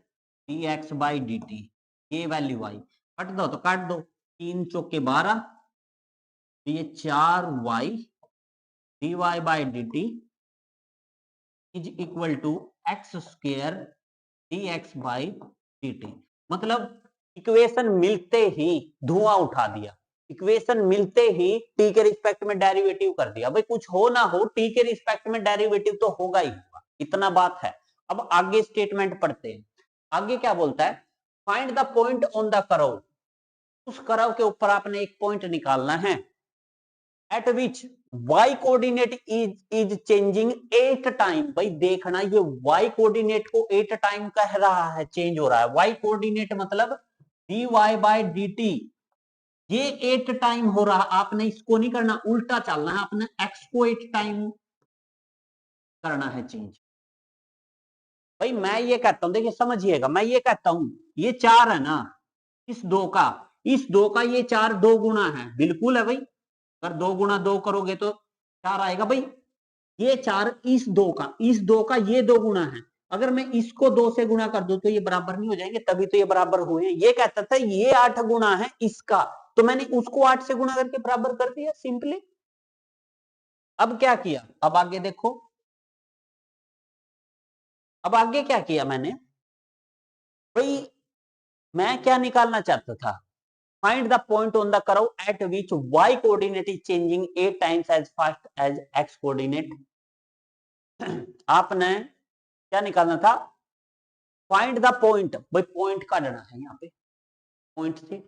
dx by D t, ये वैल्यू आई, कट दो तो काट दो, 3 चौके 12, ये 4y dy by D T is equal to x square dx by D t. मतलब इक्वेशन मिलते ही धुआं उठा दिया, इक्वेशन मिलते ही टी के रिस्पेक्ट में डेरिवेटिव कर दिया। भाई कुछ हो ना हो टी के रिस्पेक्ट में डेरिवेटिव तो होगा ही होगा, इतना बात है। अब आगे स्टेटमेंट पढ़ते हैं, आगे क्या बोलता है, find the point on the curve, उस कर्व के ऊपर आपने एक पॉइंट निकालना है, eight which y coordinate is changing 8 time. भाई देखना ये y कोऑर्डिनेट को 8 टाइम कह रहा है, चेंज हो रहा है, y कोऑर्डिनेट मतलब dy बाई डी टी, ये 8 टाइम हो रहा, आपने इसको नहीं करना, उल्टा चलना है, आपने x को 8 टाइम करना है चेंज। भाई मैं ये कहता हूं, देखिए समझिएगा, मैं ये कहता हूं ये 4 है ना, इस 2 का, इस 2 का ये 4 2 गुना है, बिल्कुल है भाई, अगर 2 गुना 2 करोगे तो 4 आएगा। भाई ये 4 इस 2 का, इस 2 का ये 2 गुना है, अगर मैं इसको 2 से गुना कर दूं तो ये बराबर नहीं हो जाएंगे, तभी तो ये बराबर हुए। ये कहता था ये 8 गुना है इसका, तो मैंने उसको 8 से गुना करके बराबर कर दिया सिंपली। अब क्या किया, अब आगे देखो, अब आगे क्या किया मैंने, भाई मैं क्या निकालना चाहता था, find the point on the curve at which y coordinate is changing 8 times as fast as x coordinate. आपने क्या निकालना था, फाइंड द पॉइंट, भाई पॉइंट का डालना है यहाँ पे, पॉइंट थी।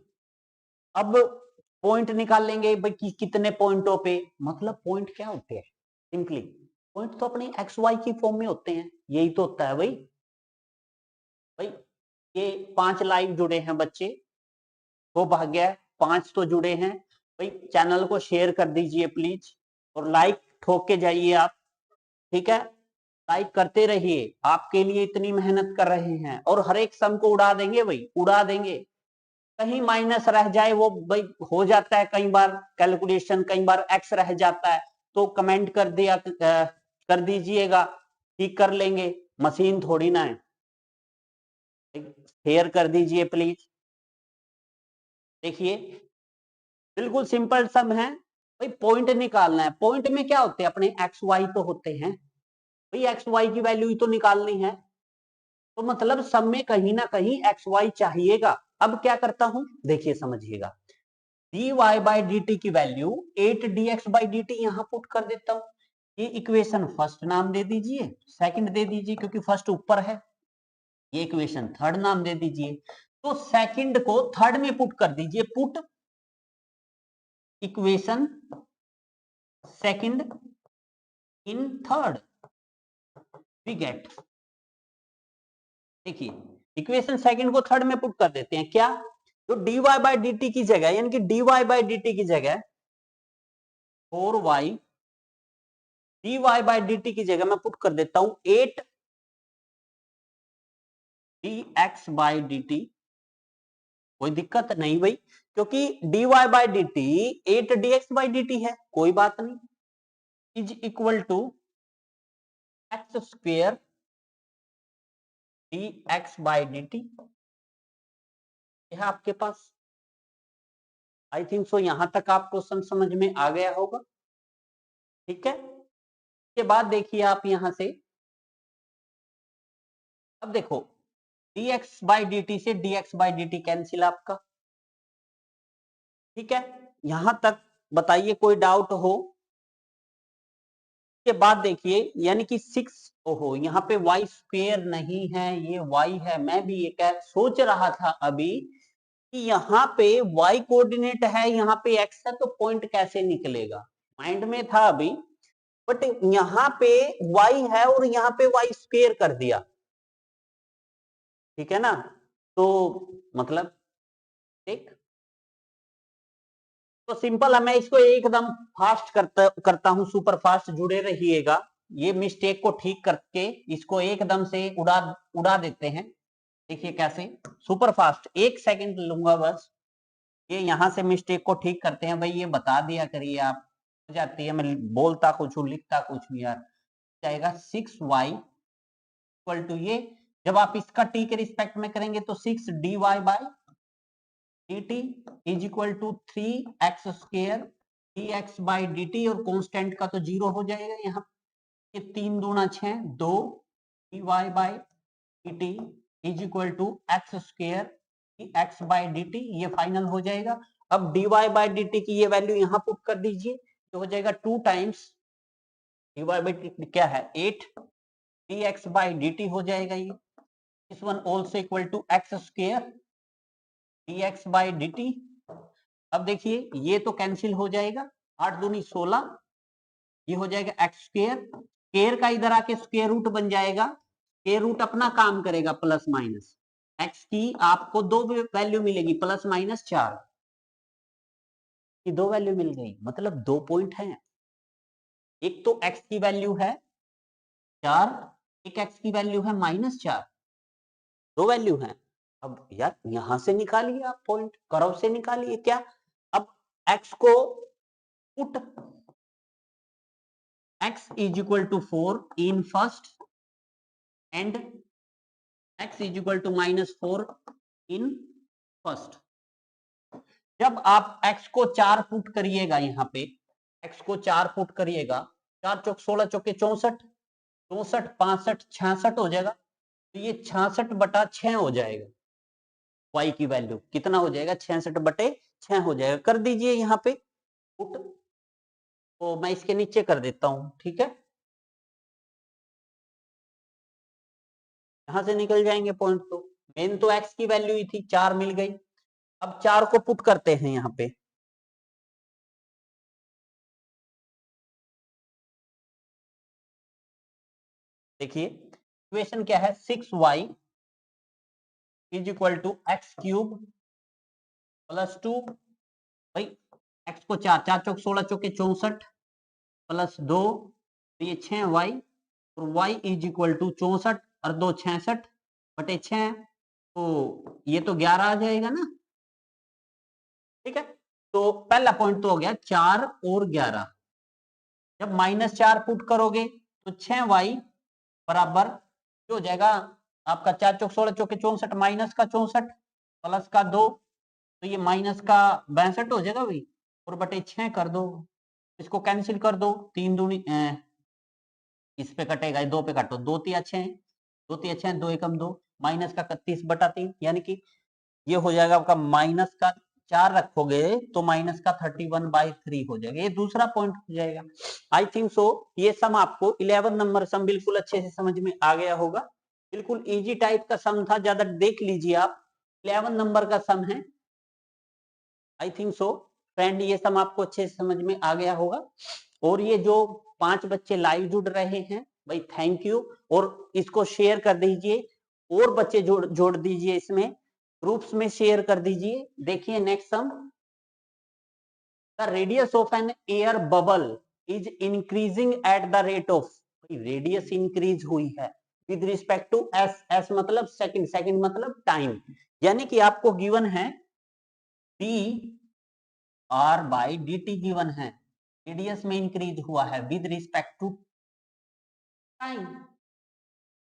अब पॉइंट निकाल लेंगे भाई कितने पॉइंटों पे, मतलब पॉइंट क्या होते हैं, सिंपली पॉइंट तो अपने एक्स वाई की फॉर्म में होते हैं, यही तो होता है भाई। भाई ये 5 लाइव जुड़े हैं बच्चे, वो भाग गया, 5 तो जुड़े हैं भाई। चैनल को शेयर कर दीजिए प्लीज, और लाइक ठोक के जाइए आप, ठीक है, लाइक करते रहिए, आपके लिए इतनी मेहनत कर रहे हैं, और हर एक सम को उड़ा देंगे भाई, उड़ा देंगे। कहीं माइनस रह जाए वो भाई हो जाता है कई बार कैलकुलेशन, कई बार एक्स रह जाता है, तो कमेंट कर दीजिएगा, ठीक कर लेंगे, मशीन थोड़ी ना है। शेयर कर दीजिए प्लीज। देखिए बिल्कुल सिंपल सम है भाई, पॉइंट निकालना है। पॉइंट में क्या होते हैं अपने, एक्स वाई तो होते हैं भाई, एक्स वाई की वैल्यू ही तो निकालनी है, तो मतलब सम में कहीं ना कहीं एक्स वाई चाहिएगा। अब क्या करता हूं, देखिए समझिएगा, dy बाई डी टी की value 8 dx by D T यहां पुट कर देता हूं। ये इक्वेशन फर्स्ट नाम दे दीजिए, सेकंड दे दीजिए क्योंकि फर्स्ट ऊपर है, ये इक्वेशन थर्ड नाम दे दीजिए, तो सेकंड को थर्ड में पुट कर दीजिए, put equation second in third, we get, देखिए इक्वेशन सेकंड को थर्ड में पुट कर देते हैं, क्या, तो dy बाई डी टी की जगह, यानी कि dy बाई डी टी की जगह 4y, dy by D T की जगह मैं पुट कर देता हूं 8 dx बाई डी टी, कोई दिक्कत नहीं भाई, क्योंकि dy by D t 8 dx by D t है, कोई बात नहीं, is equal to x square dx by D t, यह आपके पास। आई थिंक सो यहां तक आपको समझ में आ गया होगा, ठीक है। के बाद देखिए आप यहां से, अब देखो dx बाई डी टी से dx by D T cancel आपका, ठीक है, यहां तक बताइए कोई डाउट हो। के बाद देखिए, यानी कि 6, ओहो यहाँ पे y स्क्वेयर नहीं है, ये y है, मैं भी ये क्या सोच रहा था अभी कि यहाँ पे y कोऑर्डिनेट है, यहाँ पे x है, तो पॉइंट कैसे निकलेगा, माइंड में था अभी, बट यहाँ पे y है और यहाँ पे y स्क्वेयर कर दिया, ठीक है ना, तो मतलब ठीक, तो सिंपल है, मैं इसको एकदम फास्ट करता हूं, सुपर फास्ट, जुड़े रहिएगा, ये मिस्टेक को ठीक करके इसको एकदम से उड़ा देते हैं। देखिए कैसे, सुपर फास्ट, 1 सेकंड लूंगा बस, ये यहां से मिस्टेक को ठीक करते हैं भाई, ये बता दिया करिए आप, हो जाती है, मैं बोलता कुछ हूँ लिखता कुछ भी यार, जाएगा 6y इक्वल टू ये, जब आप इसका t के रिस्पेक्ट में करेंगे तो 6 dy by D T is equal to 3x square dx by D t, और कांस्टेंट का तो 0 हो जाएगा यहाँ, ये 3 दूना 6, 2 dy by D T is equal to x square x by D t, ये फाइनल हो जाएगा। अब dy बाई डी टी की ये वैल्यू यहाँ पुट कर दीजिए, तो हो जाएगा 2 टाइम्स dy बाई क्या है 8 dx बाई डी टी हो जाएगा ये, this one also equal to x square dx by D t. अब देखिए ये तो कैंसिल हो जाएगा, 8 दूनी 16, ये हो जाएगा एक्स स्क्वेयर, स्क्वेयर का इधर आके स्क्वेयर रूट बन जाएगा, स्क्वेयर रूट अपना काम करेगा प्लस माइनस, एक्स की आपको 2 वैल्यू मिलेगी, प्लस माइनस 4 की 2 वैल्यू मिल गई, मतलब 2 पॉइंट हैं, एक तो एक्स की वैल्यू है 4, एक एक्स की वैल्यू है -4, 2 वैल्यू है। अब यार यहां से निकालिए आप पॉइंट, कर्व से निकालिए, क्या, अब x को put x is equal to 4 in first and x is equal to -4 in first, जब आप x को 4 पुट करिएगा, यहाँ पे x को 4 पुट करिएगा, 4 चौक 16 चौके 64, 64 65 66 हो जाएगा, तो ये 66/6 हो जाएगा, y की वैल्यू कितना हो जाएगा, 66/6 हो जाएगा, कर दीजिए यहाँ पे पुट, तो मैं इसके नीचे कर देता हूं, ठीक है, यहां से निकल जाएंगे पॉइंट, तो मेन तो x की वैल्यू ही थी, 4 मिल गई। अब 4 को पुट करते हैं यहाँ पे, देखिए इक्वेशन क्या है, 6y is equal to x cube plus 2, भाई एक्स को 4 4 चौक 16 चौके 64 प्लस 2, तो ये 6y और y इज इक्वल टू 64 और 2 66 बटे 6, तो ये तो 11 आ जाएगा ना। ठीक है, तो पहला पॉइंट तो हो गया 4 और 11। जब -4 पुट करोगे तो 6y बराबर जो हो जाएगा आपका 4 चौक 16 चौके 64 माइनस का 64 प्लस का 2, तो ये माइनस का 62 हो जाएगा भाई, और बटे 6 कर दो, इसको कैंसिल कर दो, 3 दूनी इस पे कटेगा, 2 पे काटो, 2 तिया 6, 2 तिया 6, 2 एकम 2, माइनस का 31 बटा 3, यानी कि ये हो जाएगा आपका माइनस का 4 रखोगे तो माइनस का 31/3 हो जाएगा, ये दूसरा पॉइंट हो जाएगा। आई थिंक सो ये सम आपको 11 नंबर सम बिल्कुल अच्छे से समझ में आ गया होगा, बिल्कुल इजी टाइप का सम था, ज्यादा देख लीजिए आप, 11 नंबर का सम है। आई थिंक सो फ्रेंड ये सम आपको अच्छे से समझ में आ गया होगा। और ये जो 5 बच्चे लाइव जुड़ रहे हैं भाई थैंक यू, और इसको शेयर कर दीजिए, और बच्चे जोड़ जोड़ दीजिए, इसमें ग्रुप्स में शेयर कर दीजिए। देखिए next sum, the radius of an air bubble is increasing at the rate of, radius increase हुई है with respect to s, s मतलब सेकंड, सेकंड मतलब टाइम, यानी कि आपको गिवन है d are by D T given है, radius में इंक्रीज हुआ है विद रिस्पेक्ट टू टाइम,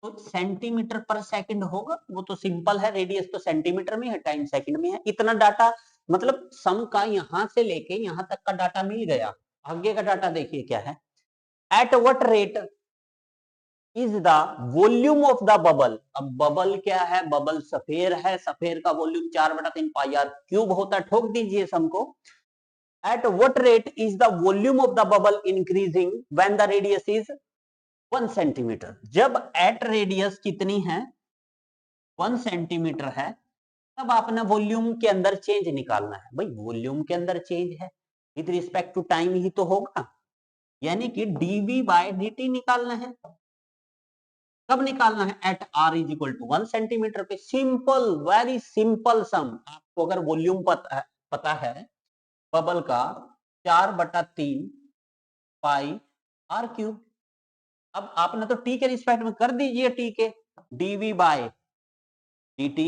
तो सेंटीमीटर पर सेकंड होगा, वो तो सिंपल है, रेडियस तो सेंटीमीटर में है, टाइम सेकंड में है। इतना डाटा मतलब सम का यहां से लेके यहां तक का डाटा मिल गया, आगे का डाटा देखिए क्या है, at what rate is the volume of the bubble, अब बबल क्या है, बबल सफेयर है, सफेयर का वॉल्यूम 4/3 पाई आर क्यूब होता है, ठोक दीजिए सम को, at what rate is the volume of the bubble increasing when the radius is 1 centimetre, जब एट रेडियस कितनी है 1 सेंटीमीटर है, तब आपने वॉल्यूम के अंदर चेंज निकालना है। भाई वॉल्यूम के अंदर चेंज है विद रिस्पेक्ट टू टाइम ही तो होगा, यानी कि dv बाय dt निकालना है। कब निकालना है, at r is equal to 1 centimetre पे, सिंपल, वेरी सिंपल सम। आपको अगर वॉल्यूम पता है बबल का 4/3 पाई आर क्यूब, अब आपने तो टी के रिस्पेक्ट में कर दीजिए, टी के dv by dt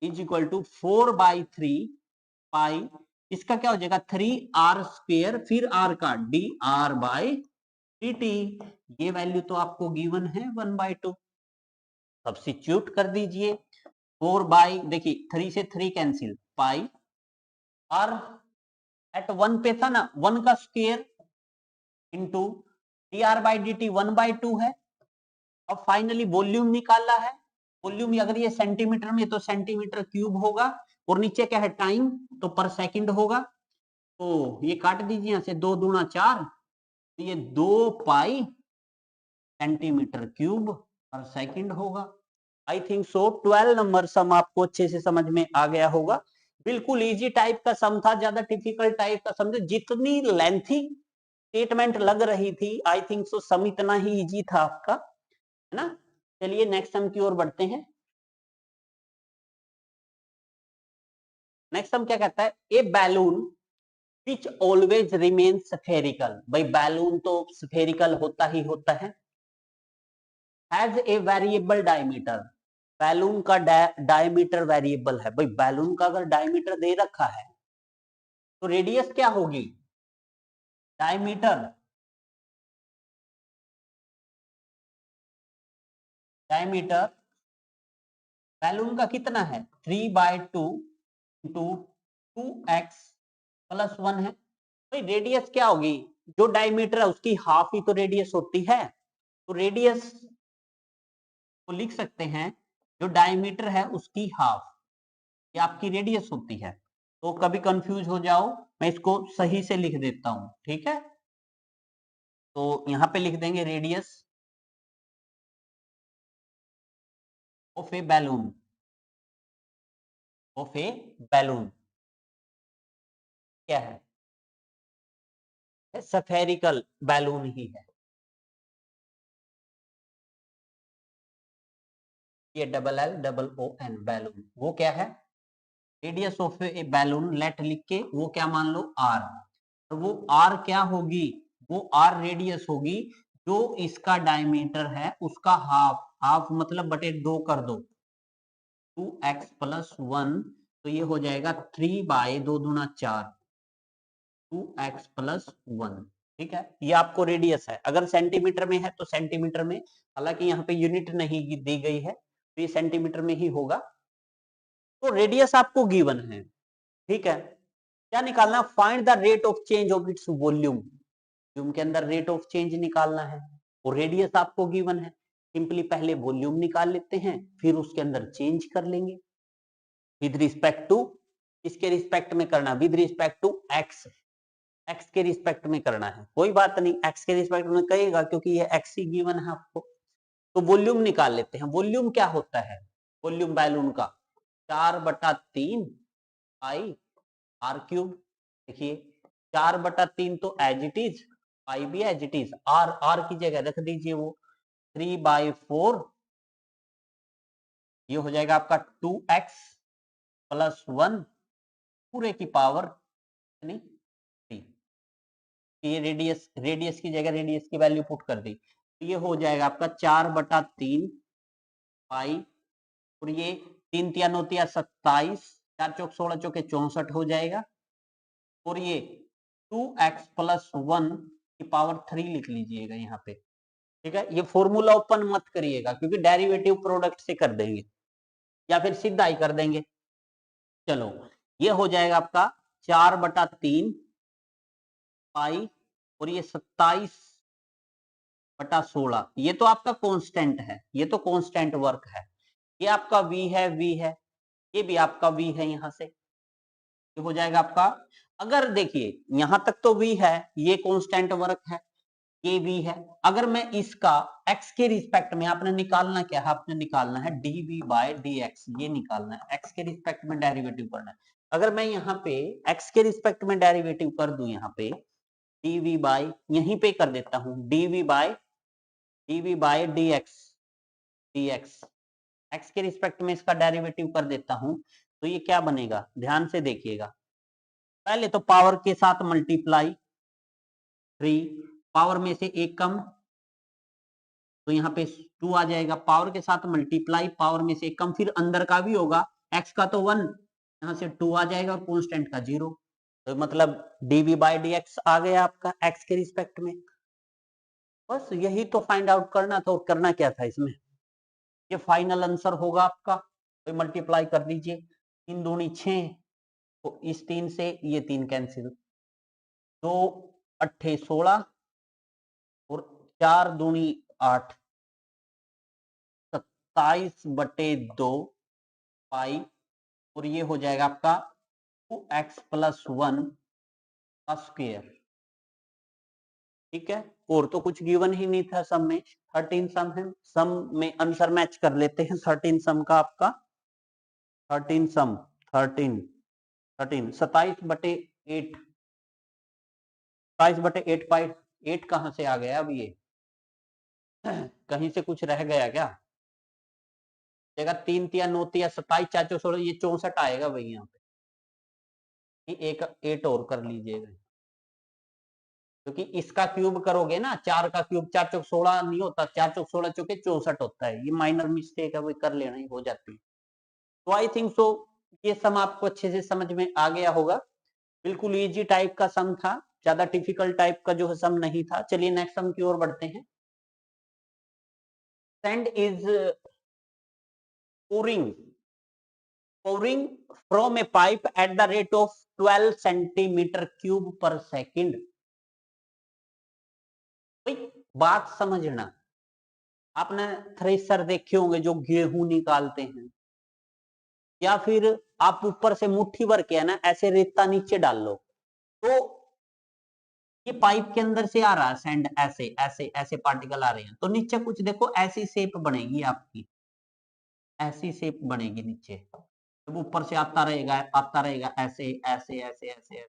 is equal to 4/3 pi, इसका क्या हो जाएगा 3r², फिर r का dr बाय dt, ये वैल्यू तो आपको गिवन है 1/2, सब्स्टिट्यूट कर दीजिए, 4 बाई, देखिए 3 से 3 कैंसिल, पाई r एट 1 पे था ना, 1 का square into dr by dt 1/2 है। अब फाइनली वॉल्यूम निकाला है, वॉल्यूम अगर ये सेंटीमीटर में तो सेंटीमीटर क्यूब होगा, और नीचे क्या है टाइम, तो पर सेकंड होगा, तो ये काट दीजिए यहां से, 2 दूना 4, तो ये 2 पाई सेंटीमीटर क्यूब पर सेकंड होगा। आई थिंक सो 12 नंबर सम आपको अच्छे से समझ में आ गया होगा, बिल्कुल इजी टाइप का सम था, ज्यादा डिफिकल्ट टाइप का समझे, जितनी लेंथी स्टेटमेंट लग रही थी आई थिंक सो सम इतना ही इजी था आपका, है ना। चलिए नेक्स्ट सम की ओर बढ़ते हैं। नेक्स्ट सम क्या कहता है, a balloon which always remain spherical, भाई बैलून तो स्फेरिकल होता ही होता है, has a variable diameter, balloon का डायमीटर वेरिएबल है, भाई बैलून का अगर डायमीटर दे रखा है तो रेडियस क्या होगी, डायमीटर, डायमीटर बैलून का कितना है 3/2 इंटू 2x+1 है, भाई रेडियस क्या होगी, जो डायमीटर है उसकी हाफ ही तो रेडियस होती है, तो रेडियस को लिख सकते हैं जो डायमीटर है उसकी हाफ, ये आपकी रेडियस होती है। तो कभी कंफ्यूज हो जाओ मैं इसको सही से लिख देता हूं, ठीक है, तो यहां पे लिख देंगे radius of a balloon, of a balloon क्या है, स्फेरिकल बैलून ही है। ये LLOON बैलून, वो क्या है, radius of a balloon, let लिख के वो क्या मान लो आर, तो वो आर क्या होगी, वो आर रेडियस होगी जो इसका डायमीटर है उसका हाफ, हाफ मतलब बटे 2 कर दो, 2x+1, तो ये हो जाएगा 3/2×4, 2x+1, ठीक है। ये आपको रेडियस है, अगर सेंटीमीटर में है तो सेंटीमीटर में, हालांकि यहाँ पे यूनिट नहीं दी गई है तो ये सेंटीमीटर में ही होगा। तो रेडियस आपको गिवन है, ठीक है। क्या निकालना, find the rate of change of its volume, volume के अंदर रेट ऑफ चेंज निकालना है, और रेडियस आपको गिवन है, सिंपली पहले वॉल्यूम निकाल लेते हैं फिर उसके अंदर चेंज कर लेंगे विद रिस्पेक्ट टू, इसके रिस्पेक्ट में करना, with respect to x, x के रिस्पेक्ट में करना है, कोई बात नहीं एक्स के रिस्पेक्ट में करेगा क्योंकि ये एक्स ही गिवन है आपको। तो वॉल्यूम निकाल लेते हैं, वॉल्यूम क्या होता है, वॉल्यूम बैलून का 4/3 पाई आर क्यूब, देखिए 4/3 तो एज इट इज, पाई भी as it is, r r की जगह रख दीजिए वो 3/4, ये हो जाएगा आपका 2x+1 पूरे की पावर नहीं 3, ये रेडियस, रेडियस की जगह रेडियस की वैल्यू पुट कर दी, तो ये हो जाएगा आपका 4/3 पाई, और ये 3 तिया 9 तिया 27, 4 चौक 16 चौके 64 हो जाएगा, और ये 2x+1 की पावर 3 लिख लीजिएगा यहाँ पे, ठीक है। ये फॉर्मूला ओपन मत करिएगा क्योंकि डेरिवेटिव प्रोडक्ट से कर देंगे या फिर सीधा ही कर देंगे। चलो ये हो जाएगा आपका 4/3 पाई, और ये 27/16, ये तो आपका कांस्टेंट है, ये तो कांस्टेंट वर्क है, ये आपका v है, v है, ये भी आपका v है, यहां से ये हो जाएगा आपका, अगर देखिए यहां तक तो v है, ये कांस्टेंट वर्क है, ये v है, अगर मैं इसका x के रिस्पेक्ट में, आपने निकालना क्या है, आपने निकालना है dv/dx, ये निकालना है, x के रिस्पेक्ट में डेरिवेटिव करना है। अगर मैं यहाँ पे x के रिस्पेक्ट में डेरिवेटिव कर दूं, यहाँ पे dv बाय, यहीं पे कर देता हूं dv/dx, dx x के रिस्पेक्ट में इसका डेरिवेटिव कर देता हूं, तो ये क्या बनेगा, ध्यान से देखिएगा, पहले तो पावर के साथ मल्टीप्लाई 3, पावर में से एक कम, तो यहाँ पे 2 आ जाएगा, पावर के साथ मल्टीप्लाई, पावर में से एक कम, फिर अंदर का भी होगा, x का तो 1, यहाँ से 2 आ जाएगा और कांस्टेंट का 0, तो मतलब dv/dx आ गया आपका x के रिस्पेक्ट में। बस यही तो फाइंड आउट करना था, और करना क्या था इसमें, ये फाइनल आंसर होगा आपका, तो मल्टीप्लाई कर दीजिए, 3 दूनी 6, तो इस 3 से ये 3 कैंसिल, 2 अट्ठे 16, और 4 दूनी 8, 27/2 पाई, और ये हो जाएगा आपका 2x+1 का स्क्वायर, ठीक है। और तो कुछ गिवन ही नहीं था, सम में 13 सम है, सम में आंसर मैच कर लेते हैं, 13 सम का आपका 13 सम 13 13 27/8, 27/8 पाई, 8 कहां से आ गया अब ये कहीं से कुछ रह गया क्या, जगह 3 तिया 9 तिया 27 4 16, ये 64 आएगा भाई, यहाँ पे एक 8 और कर लीजिएगा, क्योंकि इसका क्यूब करोगे ना, 4 का क्यूब 4 चौक 16 नहीं होता, 4 चौक 16 चौके 64 होता है, ये माइनर मिस्टेक है, वो कर लेना ही हो जाती है। तो आई थिंक सो ये सम आपको अच्छे से समझ में आ गया होगा, बिल्कुल इजी टाइप का सम था, ज्यादा डिफिकल्ट टाइप का जो है सम नहीं था। चलिए नेक्स्ट सम की ओर बढ़ते हैं। Sand is pouring from a pipe at the rate of 12 centimeter cube per second। बात समझना, आपने थ्रेसर देखे होंगे जो गेहूं निकालते हैं, या फिर आप ऊपर से मुट्ठी भर के है ना ऐसे रेता नीचे डाल लो, तो ये पाइप के अंदर से आ रहा है सैंड, ऐसे ऐसे ऐसे पार्टिकल आ रहे हैं, तो नीचे कुछ देखो ऐसी शेप बनेगी आपकी, ऐसी शेप बनेगी नीचे, जब ऊपर से आता रहेगा ऐसे ऐसे ऐसे ऐसे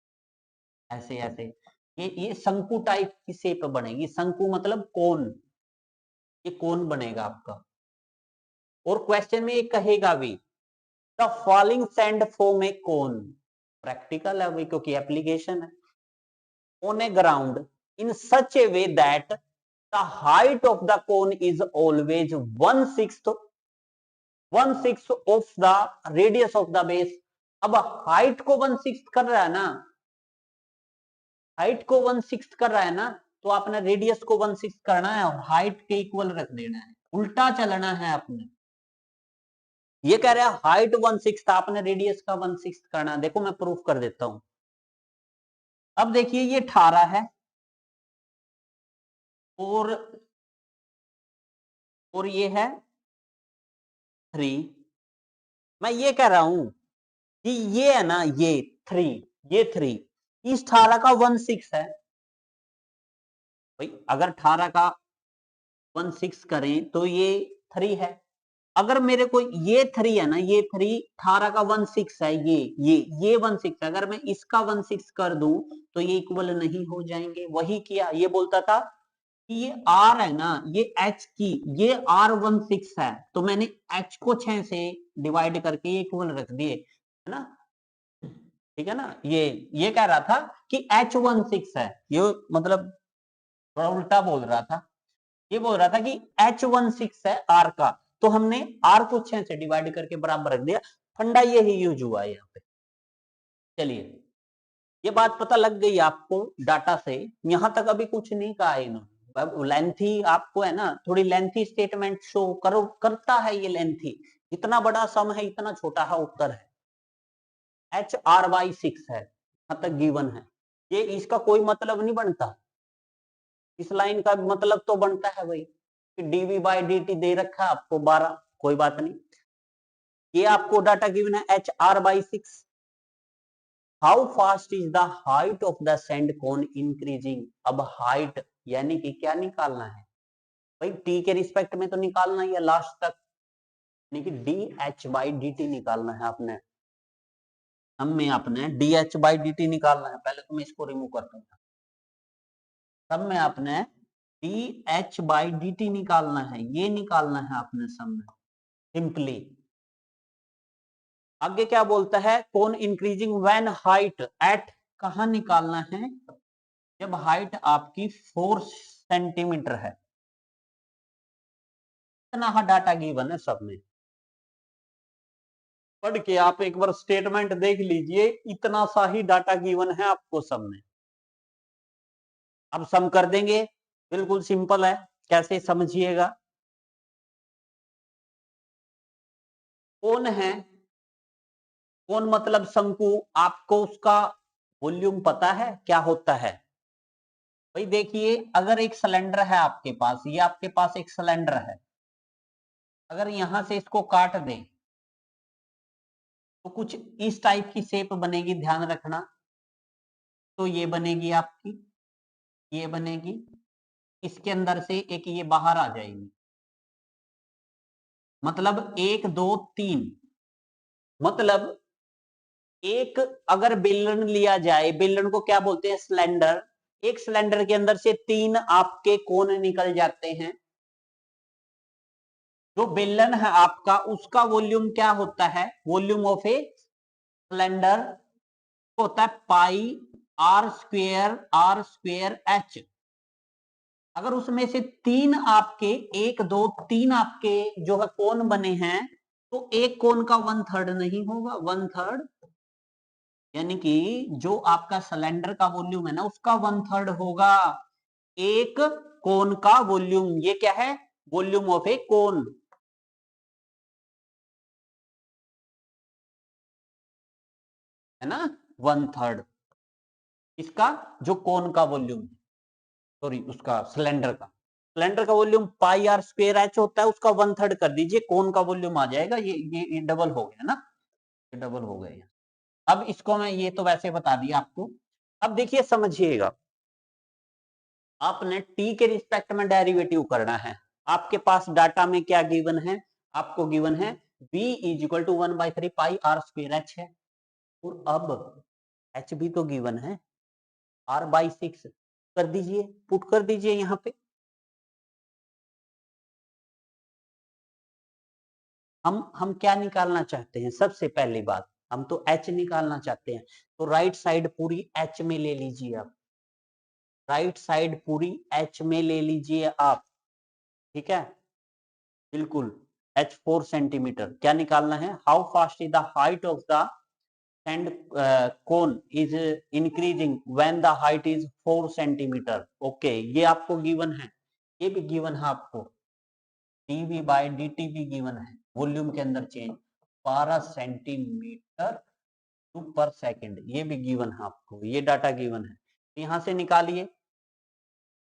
ऐसे ऐसे, ये शंकु टाइप की शेप बनेगी, शंकु मतलब कोन, ये कोन बनेगा आपका, और क्वेश्चन में ये कहेगा भी the falling sand form A cone, practical है भाई क्योंकि एप्लीकेशन है, on A ground in such A way that the height of the cone is always 1/6 of the radius of the base. अब हाइट को 1/6 कर रहा है ना, हाइट को 1/6 कर रहा है ना, तो आपने रेडियस को 1/6 करना है और हाइट के इक्वल रख देना है, उल्टा चलना है आपने। ये कह रहा है हाइट 1/6 था, आपने रेडियस का 1/6 करना है। देखो मैं प्रूफ कर देता हूं। अब देखिए ये 18 है और ये है 3। मैं ये कह रहा हूं कि ये है ना, ये 3, ये 3 इस 18 का 1/6 है भाई। अगर 18 का 1/6 करें तो ये 3 है। अगर मेरे को ये 3 है ना, ये 3 18 का 1/6 है, ये 1/6 है, अगर मैं इसका 1/6 कर दूं तो ये इक्वल नहीं हो जाएंगे। वही किया, ये बोलता था कि ये r है ना, ये h की ये r 1/6 है, तो मैंने h को 6 से डिवाइड करके ये इक्वल रख दिए, है ना, ठीक है ना। ये कह रहा था कि h 1/6 है, ये मतलब थोड़ा उल्टा बोल रहा था। ये बोल रहा था कि h 1/6 है r का, तो हमने r को 6 से डिवाइड करके बराबर रख दिया। फंडा यही यूज हुआ है यहाँ पे। चलिए ये बात पता लग गई आपको डाटा से, यहां तक अभी कुछ नहीं कहा है इन्होंने। लेंथी आपको है ना, थोड़ी लेंथी स्टेटमेंट शो करो करता है ये लेंथी। इतना बड़ा सम है, इतना छोटा है उत्तर है। HR/6 है, यहां तक गिवन है। ये इसका कोई मतलब नहीं बनता, इस लाइन का मतलब तो बनता है भाई कि dV/dt दे रखा है आपको 12, कोई बात नहीं। ये आपको डाटा गिवन है HR/6। How fast is the height of the sand cone increasing. अब हाइट यानी कि क्या निकालना है भाई, टी के रिस्पेक्ट में तो निकालना ही है लास्ट तक, यानी कि dH/dt निकालना है आपने। हमें आपने dH/dt निकालना है। पहले तो मैं इसको रिमूव करता हूँ। सब में आपने dH/dt निकालना है, ये निकालना है आपने सब में सिंपली। आगे क्या बोलता है, कौन इंक्रीजिंग व्हेन हाइट एट, कहां निकालना है, जब हाइट आपकी 4 सेंटीमीटर है। इतना डाटा गिवन है सब में, पढ़ के आप एक बार स्टेटमेंट देख लीजिए, इतना सा ही डाटा गिवन है आपको सब में। अब सम कर देंगे, बिल्कुल सिंपल है, कैसे समझिएगा। कौन है, कौन मतलब शंकु, आपको उसका वॉल्यूम पता है क्या होता है भाई। देखिए अगर एक सिलेंडर है आपके पास, ये आपके पास एक सिलेंडर है, अगर यहां से इसको काट दें तो कुछ इस टाइप की शेप बनेगी, ध्यान रखना। तो ये बनेगी आपकी, ये बनेगी, इसके अंदर से एक ये बाहर आ जाएगी, मतलब 1 2 3। मतलब एक अगर बेलन लिया जाए, बेलन को क्या बोलते हैं, सिलेंडर। एक सिलेंडर के अंदर से 3 आपके कोन निकल जाते हैं। जो बेलन है आपका, उसका वॉल्यूम क्या होता है, वॉल्यूम ऑफ ए सिलेंडर होता है पाई r²h। अगर उसमें से 3 आपके, 1 2 3 आपके जो है कोन बने हैं, तो एक कोन का 1/3 नहीं होगा, 1/3, यानी कि जो आपका सिलेंडर का वॉल्यूम है ना, उसका 1/3 होगा एक कोन का वॉल्यूम। ये क्या है, वॉल्यूम ऑफ ए कोन, है ना, 1/3 इसका जो कोन का वॉल्यूम, सॉरी उसका सिलेंडर का वॉल्यूम πr²h होता है, उसका 1/3 कर दीजिए, कोन का वॉल्यूम आ जाएगा। ये डबल हो गया ना, ये डबल हो गया। अब इसको मैं ये तो वैसे बता दिया आपको। अब देखिए समझिएगा, आपने टी के रिस्पेक्ट में डेरिवेटिव करना है। आपके पास डाटा में क्या गिवन है, आपको गिवन है b = 1/3 πr²h है। और अब h भी तो गिवन है, r/6 कर दीजिए, पुट कर दीजिए यहाँ पे। हम क्या निकालना चाहते हैं? सबसे पहली बात हम तो h निकालना चाहते हैं, तो राइट साइड पूरी h में ले लीजिए आप, राइट साइड पूरी h में ले लीजिए आप, ठीक है, बिल्कुल h 4 सेंटीमीटर। क्या निकालना है? How fast is the height of the sand cone is increasing when the height is 4 centimetre. Okay, ये आपको गिवन है, ये भी गिवन है आपको, dv by dt भी गिवन है, वॉल्यूम के अंदर चेंज 12 सेंटीमीटर पर सेकंड, ये भी गिवन है आपको, ये डाटा गिवन है। तो यहां से निकालिए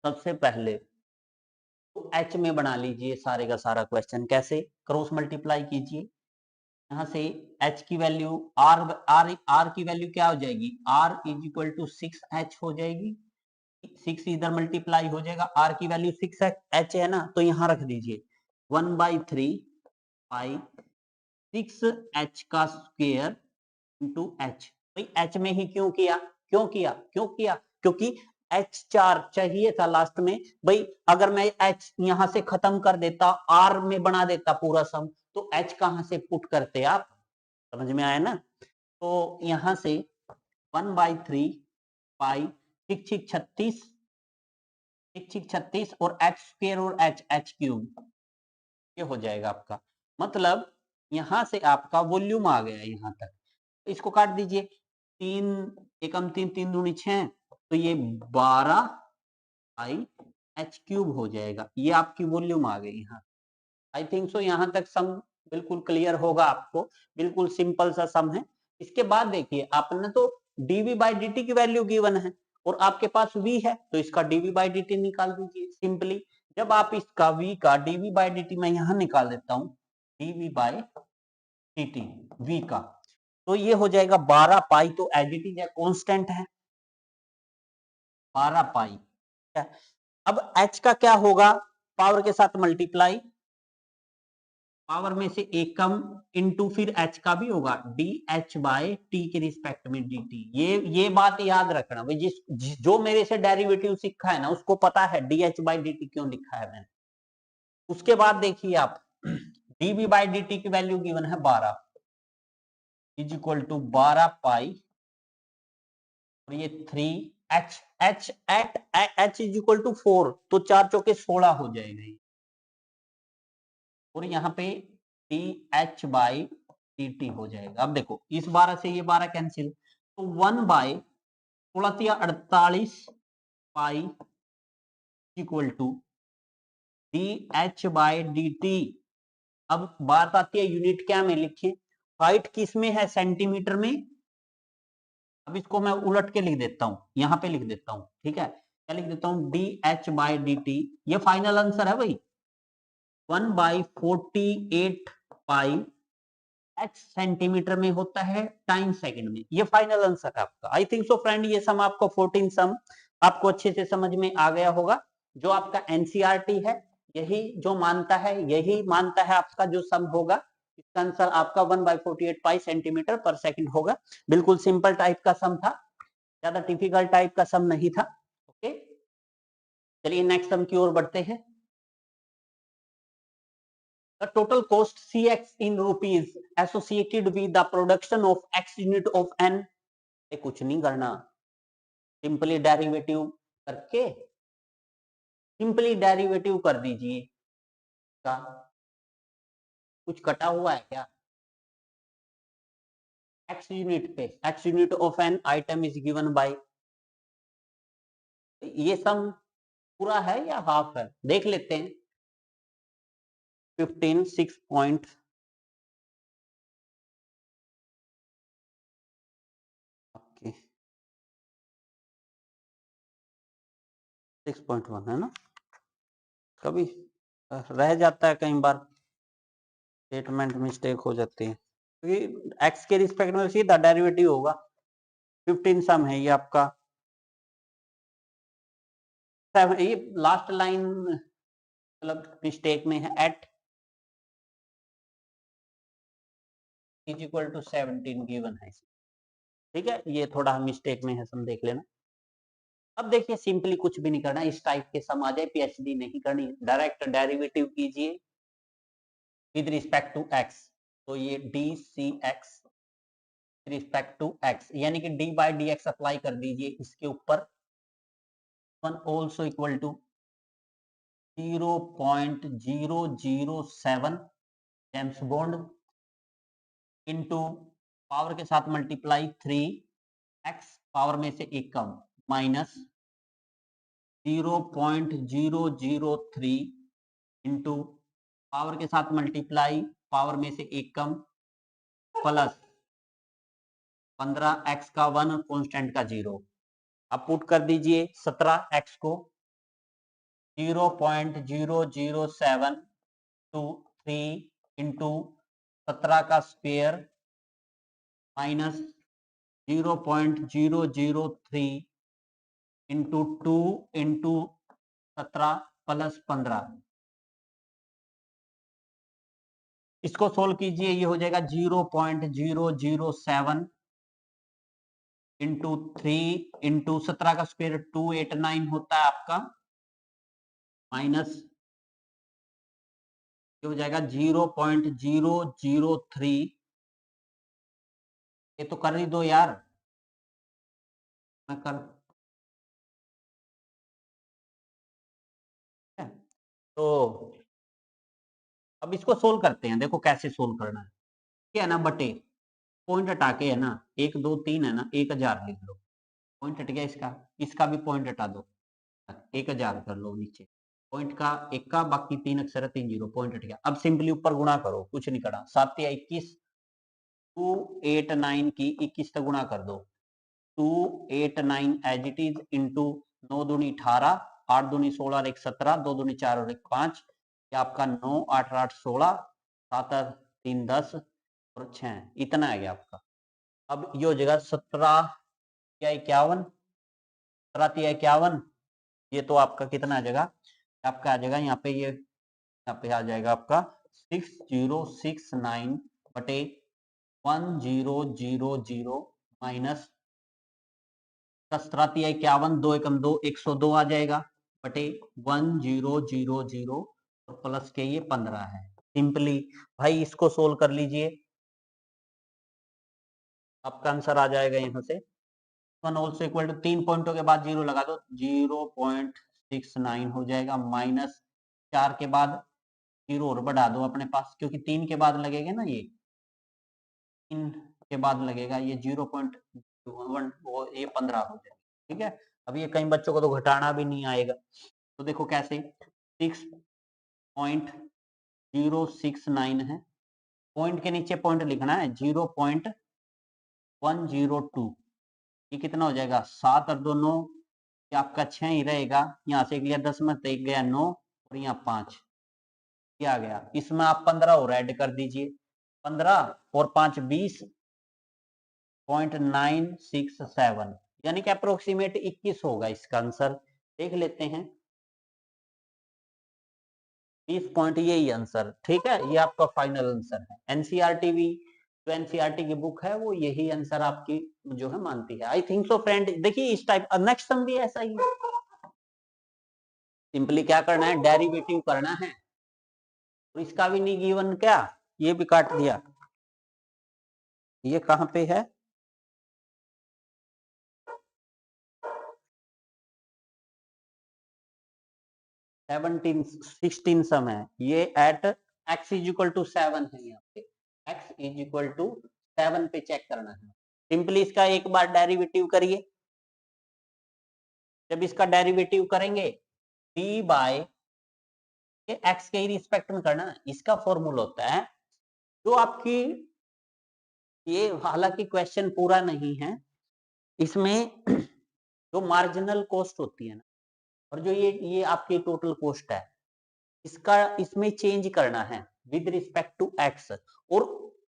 सबसे पहले, तो एच में बना लीजिए सारे का सारा क्वेश्चन। कैसे? क्रॉस मल्टीप्लाई कीजिए, यहां से h की वैल्यू r की वैल्यू क्या हो जाएगी? r is equal to 6h हो जाएगी, 6 इधर मल्टीप्लाई हो जाएगा, r की वैल्यू 6h है ना, तो यहां रख दीजिए 1/3 पाई 6h का स्क्वायर इंटू h। भाई h में ही क्यों किया? क्योंकि h4 चाहिए था लास्ट में। भाई अगर मैं h यहां से खत्म कर देता, r में बना देता पूरा सम, तो h कहां से पुट करते आप? समझ में आया ना? तो यहां से 1/3 पाई 6 36 और h स्क्वायर और h क्यूब, ये हो जाएगा आपका। मतलब यहां से आपका वॉल्यूम आ गया यहां तक, इसको काट दीजिए, 3 एकम 3 3 दूनी 6, तो ये 12 पाई h क्यूब हो जाएगा, ये आपकी वॉल्यूम आ गई यहाँ। आई थिंक सो यहाँ तक सम बिल्कुल क्लियर होगा आपको, बिल्कुल सिंपल सा सम है। इसके बाद देखिए, आपने तो dv बाई dt की वैल्यू गिवन है और आपके पास v है, तो इसका dv बाई dt निकाल दीजिए सिंपली। जब आप इसका v का dv बाई dt मैं यहां निकाल देता हूं, dv बाई dt v का, तो ये हो जाएगा 12 पाई, तो एज इट इज कांस्टेंट है 12 पाई। अब h का क्या होगा? पावर के साथ मल्टीप्लाई, पावर में से एक कम इंटू फिर h का भी होगा, डी एच बाय टी के रिस्पेक्ट में डी टी। ये बात याद रखना भाई, जो मेरे से डेरिवेटिव सीखा है ना, उसको पता है D h by D T क्यों लिखा है मैंने। उसके बाद देखिए आप, डीवी बाई डी टी की वैल्यू गिवन है 12 इज इक्वल टू 12 पाई, और ये 3 h h at h is equal to 4, तो 4 चौके 16 हो जाएगा, और यहाँ पे D h by D T हो जाएगा। अब देखो इस 12 से ये 12 कैंसिल, तो 1/16 pi equal to d h by D t. अब बात आती है यूनिट क्या में लिखे, हाइट किस में है? सेंटीमीटर में। अब इसको मैं उलट के लिख देता हूं, यहां पे लिख देता हूं, ठीक है, क्या लिख देता हूं? D h by D t, ये फाइनल आंसर है भाई, 1/48 पाई h सेंटीमीटर में होता है टाइम सेकंड में, ये फाइनल आंसर है आपका। आई थिंक सो फ्रेंड, ये सम आपको 14 सम आपको अच्छे से समझ में आ गया होगा। जो आपका एनसीईआरटी है यही जो मानता है, यही मानता है आपका जो सम होगा, इसका आंसर आपका 1/48 पाई सेंटीमीटर पर सेकंड होगा। बिल्कुल सिंपल टाइप का सम था, ज्यादा डिफिकल्ट टाइप का सम नहीं था। ओके, चलिए नेक्स्ट सम की ओर बढ़ते हैं। The total cost Cx in rupees associated with the production of x unit of n, कुछ नहीं करना, सिंपली डेरिवेटिव करके सिंपली डेरिवेटिव कर दीजिए का, कुछ कटा हुआ है क्या? x यूनिट पे, x unit of an item is given by, ये सम पूरा है या हाफ है देख लेते हैं। 15 6 पॉइंट, ओके 6.1 है ना, कभी रह जाता है कई बार, स्टेटमेंट मिस्टेक हो जाती है, क्योंकि x के रिस्पेक्ट में सीधा डेरिवेटिव होगा। 15 सम है ये आपका, ये लास्ट लाइन मतलब मिस्टेक में है, at is equal to 17 given है, ठीक है, ये थोड़ा मिस्टेक में है, सम देख लेना। अब देखिए सिंपली कुछ भी नहीं करना, इस टाइप के सम आ जाए पीएचडी नहीं करनी, डायरेक्ट डेरिवेटिव कीजिए, विद रिस्पेक्ट टू एक्स, तो ये d c x respect to x, यानी कि d by d x apply कर दीजिए इसके ऊपर, one also equal to 0.007 James Bond into power के साथ मल्टीप्लाई 3x पावर में से एक कम माइनस 0.003 इंटू पावर के साथ मल्टीप्लाई पावर में से एक कम प्लस 15x का 1 कांस्टेंट का 0। अब पुट कर दीजिए 17x को 0.00723 इंटू 17 का square minus 0.003 into 2 into 17 plus 15। इसको सोल्व कीजिए, ये हो जाएगा 0.007 इंटू 3 इंटू 17 का स्क्वायर 289 होता है आपका, माइनस ये हो जाएगा 0.003। ये तो कर ही दो यार, मैं कर, तो अब इसको सोल्व करते हैं, देखो कैसे सोल्व करना है। क्या है ना, बटे पॉइंट हटा के है ना, 1 2 3 है ना, 1000 लिख लो, पॉइंट हट गया इसका, इसका भी पॉइंट हटा दो, 1000 कर लो नीचे, पॉइंट का एक का बाकी 3 अक्षर है, 3 0 पॉइंट हट गया। अब सिंपली ऊपर गुणा करो, कुछ नहीं करा, 7 या 21, 289 की 21 से गुणा कर दो, 289 एज इट इज इंटू 9 दूनी 18, 8 दूनी 16 और 1 17, 2 दूनी 4 और 1 5, ये आपका 9 8 8 16, 7 3 10 और 6, इतना आ गया आपका। अब ये हो जाएगा 17 या 51, 17 या 51, ये तो आपका कितना आ जाएगा, आपका आ जाएगा यहाँ पे, ये यहाँ पे आ जाएगा आपका 6069 बटे 1000 माइनस 17 51, 2 एकम 2, 102 आ जाएगा बटे 1000 और प्लस के ये 15 है। सिंपली भाई इसको सोल्व कर लीजिए, आपका आंसर आ जाएगा यहाँ से 1 ऑल्सो इक्वल टू 3 पॉइंटों के बाद 0 लगा दो, 0.69 हो जाएगा, माइनस 4 के बाद 0 और बढ़ा दो अपने पास, क्योंकि 3 के बाद लगेगा ना, ये 3 के बाद लगेगा, ये 0.1 ये 15 हो जाएगा। ठीक है, अब ये कई बच्चों को तो घटाना भी नहीं आएगा, तो देखो कैसे 6.069 है, पॉइंट के नीचे पॉइंट लिखना है 0.102, ये कितना हो जाएगा 7 और 2 9, ये आपका 6 ही रहेगा, यहाँ से गया 10 में, एक गया 9 और यहाँ 5, ये आ गया। इसमें आप 15 और ऐड कर दीजिए, 15 और 5 20.967, यानी कि अप्रोक्सीमेट 21 होगा इसका आंसर। देख लेते हैं 20 पॉइंट, यही आंसर। ठीक है, ये आपका फाइनल आंसर है। एनसीईआरटी भी जो एनसीईआरटी की बुक है वो यही आंसर आपकी जो है मानती है। आई थिंक सो फ्रेंड, देखिए इस टाइप नेक्स्ट सम भी ऐसा ही है, सिंपली क्या करना है, डेरिवेटिव करना है, और इसका भी नहीं गिवन, क्या ये भी काट दिया, ये कहां पे है, 17 16 सम है ये, at x is equal to 7 है, यहाँ पे x इज इक्वल टू 7 पे चेक करना है। सिंपली इसका एक बार डेरिवेटिव करिए, जब इसका डेरिवेटिव करेंगे d बाय x के रिस्पेक्ट में करना, इसका फॉर्मूला होता है जो आपकी, ये हालांकि क्वेश्चन पूरा नहीं है, इसमें जो मार्जिनल कॉस्ट होती है ना, और जो ये आपकी टोटल कॉस्ट है, इसका इसमें चेंज करना है विद रिस्पेक्ट टू एक्स, और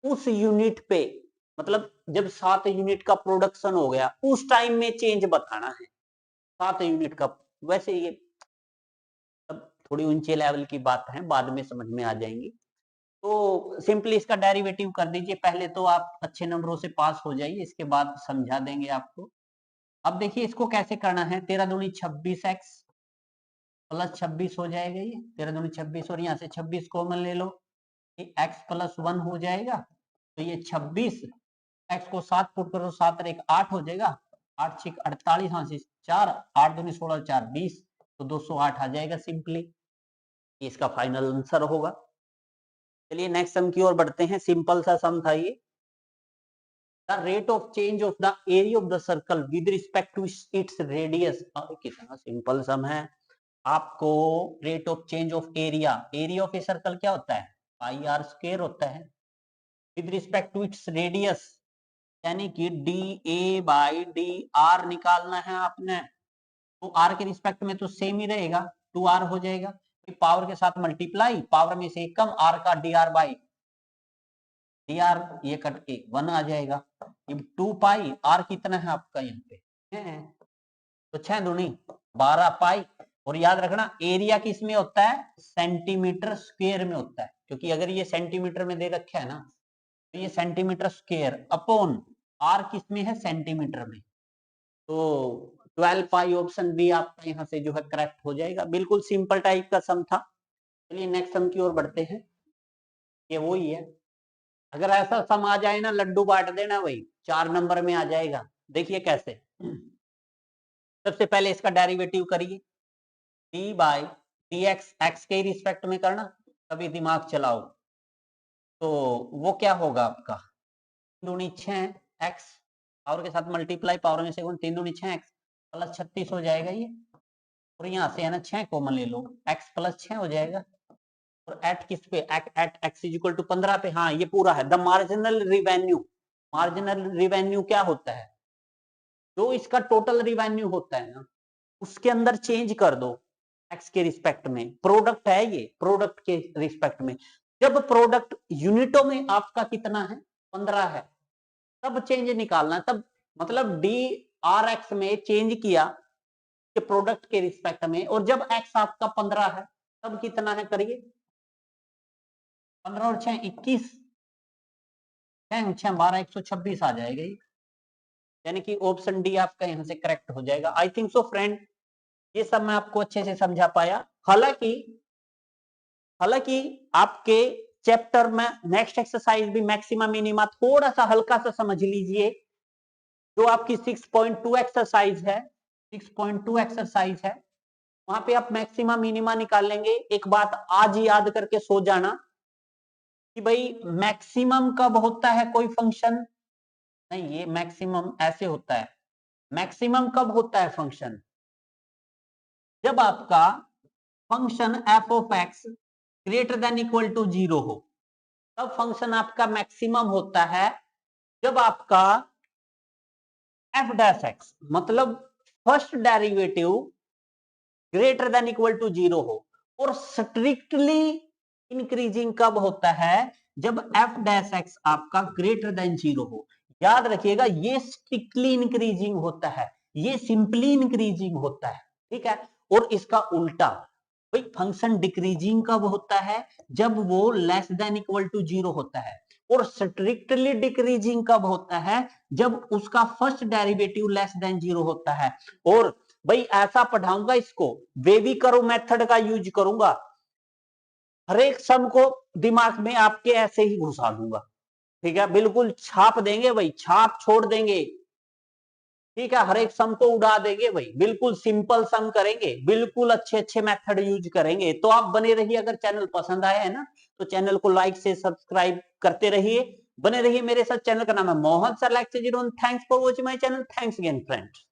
उस यूनिट पे, मतलब जब 7 यूनिट का प्रोडक्शन हो गया उस टाइम में चेंज बताना है, 7 यूनिट का। वैसे ये सब थोड़ी ऊंचे लेवल की बात है, बाद में समझ में आ जाएंगी। तो सिंपली इसका डेरिवेटिव कर दीजिए, पहले तो आप अच्छे नंबरों से पास हो जाइए, इसके बाद समझा देंगे आपको। अब देखिए इसको कैसे करना है, 13 दूनी 26x प्लस 26 हो जाएगा, ये 13 दूनी 26, और यहाँ से 26 कॉमन ले लो, ये x प्लस 1 हो जाएगा, तो ये 26, x को 7 पुट करो, 7 और 1 8 हो जाएगा, 8 6 48, हाँ 4 8 दूनी 16 4 20, तो 208 आ जाएगा सिंपली, इसका फाइनल आंसर होगा। चलिए नेक्स्ट सम की ओर बढ़ते हैं, सिंपल सा सम था ये। The rate of change of the area of the circle with respect to its radius, कितना सिंपल सम है। आपको rate of change of area, area of a circle क्या होता है, पाई आर स्क्वायर होता है, with respect to its radius, यानी कि d A by D r निकालना है आपने, तो आर के रिस्पेक्ट में तो सेम ही रहेगा, 2r हो जाएगा, पावर के साथ मल्टीप्लाई, पावर में से कम आर का D R by D R, ये कट के 1 आ जाएगा, 2 पाई, आर कितना है आपका यहाँ पे है, तो 6 दूनी 12 पाई, और याद रखना एरिया किस में होता है, सेंटीमीटर स्क्वायर में होता है, क्योंकि अगर ये सेंटीमीटर में दे रखा है ना, तो ये सेंटीमीटर स्क्वायर अपॉन आर किस में है, सेंटीमीटर में, तो 12 पाई ऑप्शन बी आपका यहाँ से जो है करेक्ट हो जाएगा। बिल्कुल सिंपल टाइप का सम था। चलिए नेक्स्ट सम की ओर बढ़ते हैं, ये वही है, अगर ऐसा सम आ जाए ना, लड्डू बांट देना, वही 4 नंबर में आ जाएगा। देखिए कैसे, सबसे पहले इसका डेरिवेटिव करिए, D by d x, x के रिस्पेक्ट में करना, कभी दिमाग चलाओ, तो वो क्या होगा आपका, 3 दूनी 6 एक्स, पावर के साथ मल्टीप्लाई, पावर में से 3 दूनी 6 एक्स प्लस 36 हो जाएगा ये, और यहाँ से है ना 6 कॉमन ले लो, एक्स प्लस 6 हो जाएगा, और एट किस पे, at x is equal to 15 पे, हाँ ये पूरा है। The marginal revenue, marginal revenue क्या होता है, जो इसका टोटल रिवेन्यू होता है ना, उसके अंदर चेंज कर दो एक्स के रिस्पेक्ट में, प्रोडक्ट है ये, प्रोडक्ट के रिस्पेक्ट में, जब प्रोडक्ट यूनिटों में आपका कितना है, 15 है, तब चेंज निकालना, तब मतलब डी आर एक्स में चेंज किया कि प्रोडक्ट के रिस्पेक्ट में, और जब एक्स आपका 15 है तब कितना है, करिए 15 और 6 21, 6 6 12 126 आ जाएगा ये, यानी कि ऑप्शन डी आपका यहां से करेक्ट हो जाएगा। आई थिंक सो फ्रेंड, ये सब मैं आपको अच्छे से समझा पाया। हालांकि आपके चैप्टर में नेक्स्ट एक्सरसाइज भी मैक्सिमा मिनिमा थोड़ा सा हल्का सा समझ लीजिए, जो आपकी 6.2 एक्सरसाइज है, 6.2 एक्सरसाइज है, वहां पे आप मैक्सिमा मिनिमा निकाल लेंगे। एक बात आज याद करके सो जाना कि भाई मैक्सिमम कब होता है कोई फंक्शन, नहीं ये मैक्सिमम ऐसे होता है, मैक्सिमम कब होता है फंक्शन, जब आपका function f of x greater than equal to 0 हो, तब फंक्शन आपका मैक्सिमम होता है, जब आपका एफ डैश एक्स मतलब first derivative greater than equal to 0 हो, और स्ट्रिक्टली इंक्रीजिंग कब होता है, जब एफ डैश एक्स आपका ग्रेटर देन 0 हो। याद रखिएगा ये स्ट्रिक्टली इंक्रीजिंग होता है, ये सिंपली इंक्रीजिंग होता है, ठीक है। और इसका उल्टा भाई फंक्शन डिक्रीजिंग कब होता है, जब वो लेस देन इक्वल टू 0 होता है, और स्ट्रिक्टली डिक्रीजिंग कब होता है, जब उसका फर्स्ट डेरिवेटिव लेस देन 0 होता है। और भाई ऐसा पढ़ाऊंगा इसको, बेबी करो मेथड का यूज करूंगा, हर एक सम को दिमाग में आपके ऐसे ही घुसा दूंगा, ठीक है, बिल्कुल छाप देंगे भाई, छाप छोड़ देंगे, ठीक है, हर एक सम को उड़ा देंगे भाई, बिल्कुल सिंपल सम करेंगे, बिल्कुल अच्छे अच्छे मेथड यूज करेंगे। तो आप बने रहिए, अगर चैनल पसंद आया है ना तो चैनल को लाइक से सब्सक्राइब करते रहिए, बने रहिए मेरे साथ। चैनल का नाम है Mohan sir lecture 01। Thanks for watching my channel, thanks again friends.